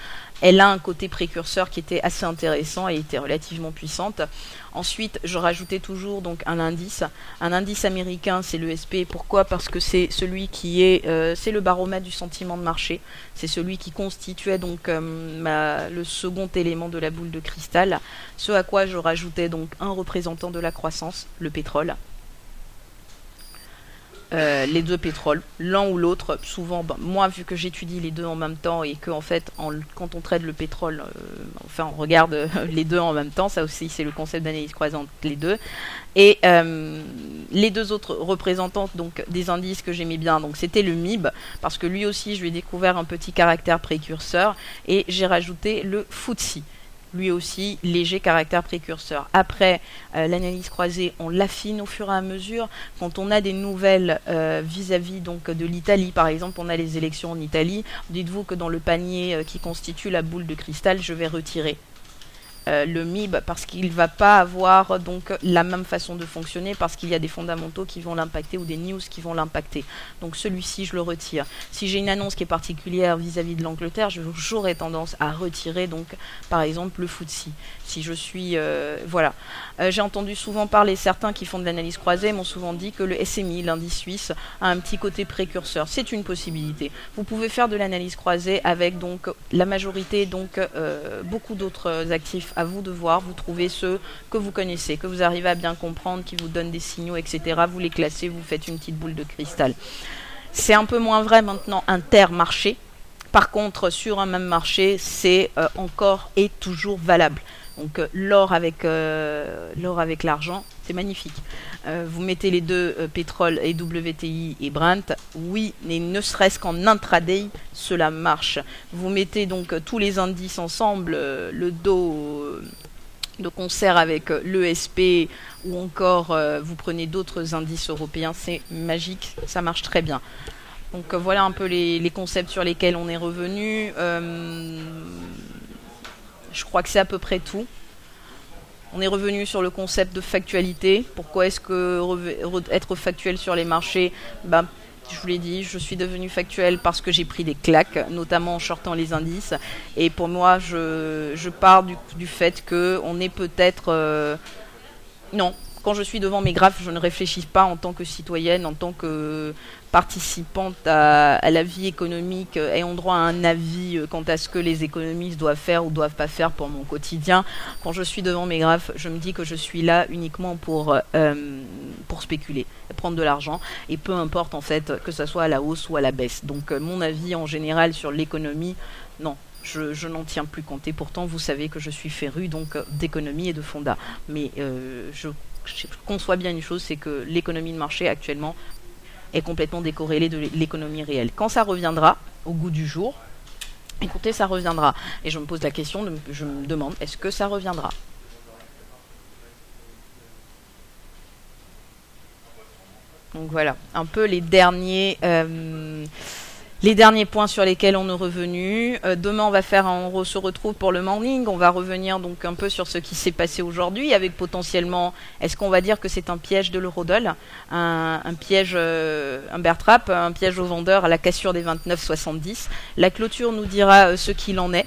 elle a un côté précurseur qui était assez intéressant et était relativement puissante. Ensuite, je rajoutais toujours donc un indice américain, c'est le SP. Pourquoi? Parce que c'est celui qui est, c'est le baromètre du sentiment de marché. C'est celui qui constituait donc le second élément de la boule de cristal. Ce à quoi je rajoutais donc un représentant de la croissance, le pétrole. Les deux pétroles, l'un ou l'autre, souvent, moi vu que j'étudie les deux en même temps et que en fait quand on traite le pétrole, on regarde les deux en même temps, ça aussi c'est le concept d'analyse croisante, les deux. Et les deux autres représentants donc des indices que j'aimais bien, donc c'était le MIB, parce que lui aussi je lui ai découvert un petit caractère précurseur, et j'ai rajouté le FTSE. Lui aussi, léger caractère précurseur. Après, l'analyse croisée, on l'affine au fur et à mesure. Quand on a des nouvelles vis-à-vis donc de l'Italie, par exemple, on a les élections en Italie, dites-vous que dans le panier qui constitue la boule de cristal, je vais retirer le MIB parce qu'il ne va pas avoir donc la même façon de fonctionner parce qu'il y a des fondamentaux qui vont l'impacter ou des news qui vont l'impacter. Donc celui-ci, je le retire. Si j'ai une annonce qui est particulière vis-à-vis de l'Angleterre, j'aurais tendance à retirer donc par exemple le FTSE. Si je suis voilà. J'ai entendu souvent parler, certains qui font de l'analyse croisée m'ont souvent dit que le SMI, l'indice suisse, a un petit côté précurseur. C'est une possibilité. Vous pouvez faire de l'analyse croisée avec donc la majorité, donc beaucoup d'autres actifs. À vous de voir, vous trouvez ceux que vous connaissez, que vous arrivez à bien comprendre, qui vous donnent des signaux, etc. Vous les classez, vous faites une petite boule de cristal. C'est un peu moins vrai maintenant intermarché. Par contre, sur un même marché, c'est encore et toujours valable. Donc l'or avec l'argent, c'est magnifique. Vous mettez les deux pétrole et WTI et Brent, oui, mais ne serait-ce qu'en intraday, cela marche. Vous mettez donc tous les indices ensemble, le Dow de concert avec l'ESP ou encore vous prenez d'autres indices européens, c'est magique, ça marche très bien. Donc voilà un peu les concepts sur lesquels on est revenu. Je crois que c'est à peu près tout. On est revenu sur le concept de factualité. Pourquoi est-ce que être factuel sur les marchés, je vous l'ai dit, je suis devenu factuel parce que j'ai pris des claques, notamment en shortant les indices. Et pour moi, je pars du fait qu'on est peut-être... non, quand je suis devant mes graphes, je ne réfléchis pas en tant que citoyenne, en tant que participante à la vie économique, ayant droit à un avis quant à ce que les économistes doivent faire ou doivent pas faire pour mon quotidien. Quand je suis devant mes graphes, je me dis que je suis là uniquement pour pour spéculer, prendre de l'argent, et peu importe en fait que ça soit à la hausse ou à la baisse. Donc mon avis en général sur l'économie, non. Je n'en tiens plus compte. Et pourtant, vous savez que je suis féru donc d'économie et de fonda. Mais je conçois bien une chose, c'est que l'économie de marché actuellement est complètement décorrélée de l'économie réelle. Quand ça reviendra au goût du jour, écoutez, ça reviendra. Et je me pose la question, je me demande, est-ce que ça reviendra? Donc voilà, un peu les derniers points sur lesquels on est revenu. Demain, on se retrouve pour le morning. On va revenir donc un peu sur ce qui s'est passé aujourd'hui, avec potentiellement, est-ce qu'on va dire que c'est un piège de l'eurodoll, un piège, un bear trap, un piège aux vendeurs à la cassure des 29,70. La clôture nous dira ce qu'il en est.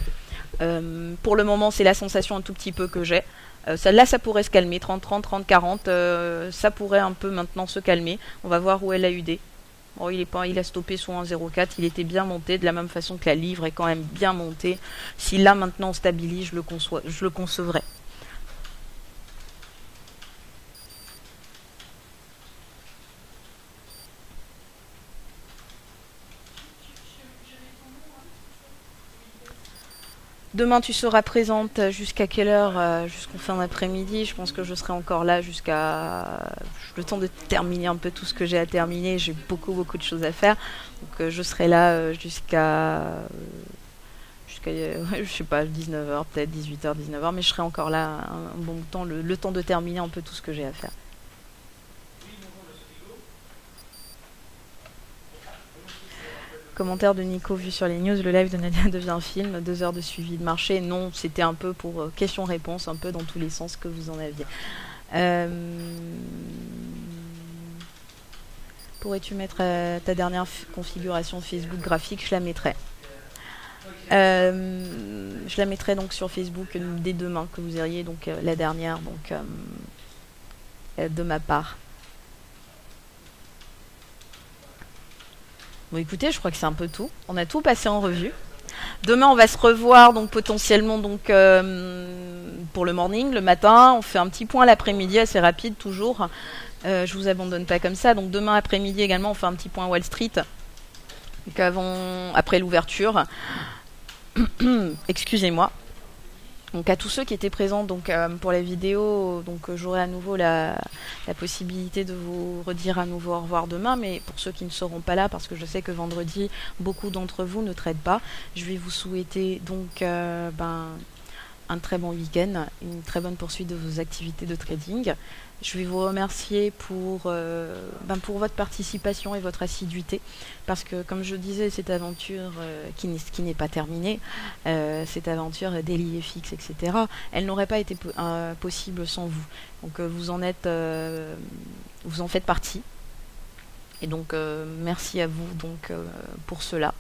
Pour le moment, c'est la sensation un tout petit peu que j'ai. Là, ça pourrait se calmer, 30-30, 30-40, ça pourrait un peu maintenant se calmer. On va voir où est l'AUD. Bon, il a stoppé sur 1,04, il était bien monté, de la même façon que la livre est quand même bien montée. Si là maintenant on stabilise, je le concevrai. Demain, tu seras présente jusqu'à quelle heure? Jusqu'en fin d'après-midi. Je pense que je serai encore là jusqu'à le temps de terminer un peu tout ce que j'ai à terminer. J'ai beaucoup de choses à faire. Donc je serai là jusqu'à je sais pas, 19h, peut-être 18h, 19h. Mais je serai encore là un bon temps, le temps de terminer un peu tout ce que j'ai à faire. Commentaire de Nico vu sur les news, le live de Nadia devient un film, 2 heures de suivi de marché. Non, c'était un peu pour question-réponse, un peu dans tous les sens que vous en aviez. Pourrais-tu mettre ta dernière configuration Facebook graphique? Je la mettrai. Je la mettrai donc sur Facebook dès demain, que vous auriez donc la dernière donc de ma part. Bon, écoutez, je crois que c'est un peu tout. On a tout passé en revue. Demain, on va se revoir donc potentiellement donc pour le morning, le matin. On fait un petit point l'après-midi, assez rapide toujours. Je vous abandonne pas comme ça. Donc demain après-midi également, on fait un petit point Wall Street. Donc après l'ouverture. Excusez-moi. Donc à tous ceux qui étaient présents donc pour la vidéo, donc j'aurai à nouveau la possibilité de vous redire à nouveau au revoir demain, mais pour ceux qui ne seront pas là, parce que je sais que vendredi beaucoup d'entre vous ne traitent pas, je vais vous souhaiter donc un très bon week-end, une très bonne poursuite de vos activités de trading. Je vais vous remercier pour votre participation et votre assiduité, parce que comme je disais, cette aventure qui n'est pas terminée, cette aventure DailyFX, etc., elle n'aurait pas été possible sans vous. Donc vous en faites partie. Et donc merci à vous donc pour cela.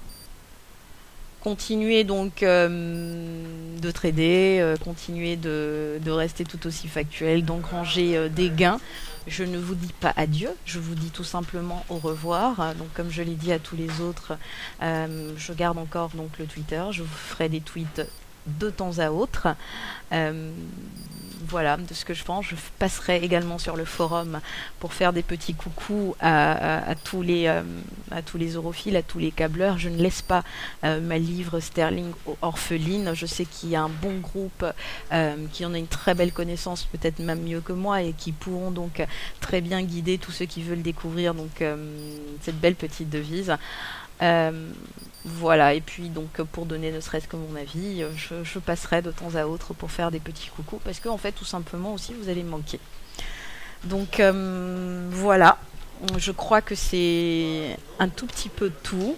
Continuez donc de trader, continuez de rester tout aussi factuel, d'engranger des gains. Je ne vous dis pas adieu, je vous dis tout simplement au revoir. Donc comme je l'ai dit à tous les autres, je garde encore donc le Twitter, je vous ferai des tweets de temps à autre. Voilà de ce que je pense. Je passerai également sur le forum pour faire des petits coucous à tous les europhiles, à tous les câbleurs. Je ne laisse pas ma livre sterling orpheline. Je sais qu'il y a un bon groupe qui en a une très belle connaissance, peut-être même mieux que moi, et qui pourront donc très bien guider tous ceux qui veulent découvrir donc cette belle petite devise. Voilà, et puis donc pour donner ne serait-ce que mon avis, je passerai de temps à autre pour faire des petits coucous, parce que en fait tout simplement aussi vous allez me manquer. Donc voilà, je crois que c'est un tout petit peu tout.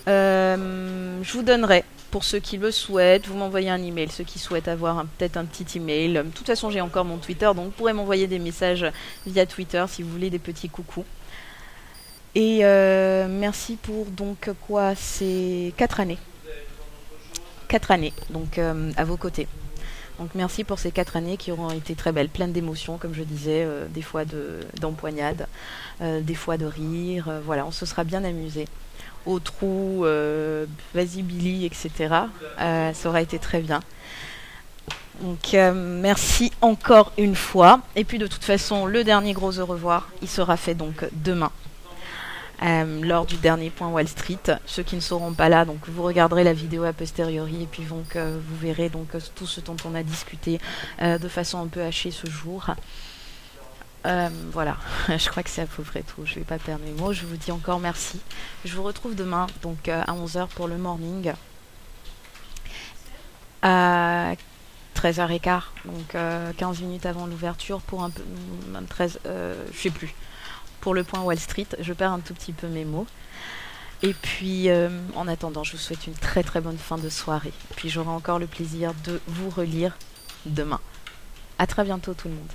Je vous donnerai, pour ceux qui le souhaitent, vous m'envoyez un email, ceux qui souhaitent avoir peut-être un petit email. De toute façon j'ai encore mon Twitter, donc vous pourrez m'envoyer des messages via Twitter si vous voulez des petits coucous. Et merci pour donc quoi, c'est 4 années. 4 années, donc à vos côtés. Donc merci pour ces 4 années qui auront été très belles, pleines d'émotions, comme je disais, des fois d'empoignades, des fois de rire. Voilà, on se sera bien amusé. Au trou, vas-y Billy, etc. Ça aura été très bien. Donc merci encore une fois. Et puis de toute façon, le dernier gros au revoir, il sera fait donc demain. Lors du dernier point Wall Street. Ceux qui ne seront pas là, donc vous regarderez la vidéo a posteriori et puis donc, vous verrez donc tout ce dont on a discuté de façon un peu hachée ce jour. Voilà, je crois que c'est à peu près tout. Je ne vais pas perdre mes mots. Je vous dis encore merci. Je vous retrouve demain donc à 11h pour le morning. À 13h15, donc 15 minutes avant l'ouverture pour un peu 13, je sais plus. Pour le point Wall Street, je perds un tout petit peu mes mots. Et puis, en attendant, je vous souhaite une très très bonne fin de soirée. Puis j'aurai encore le plaisir de vous relire demain. À très bientôt tout le monde.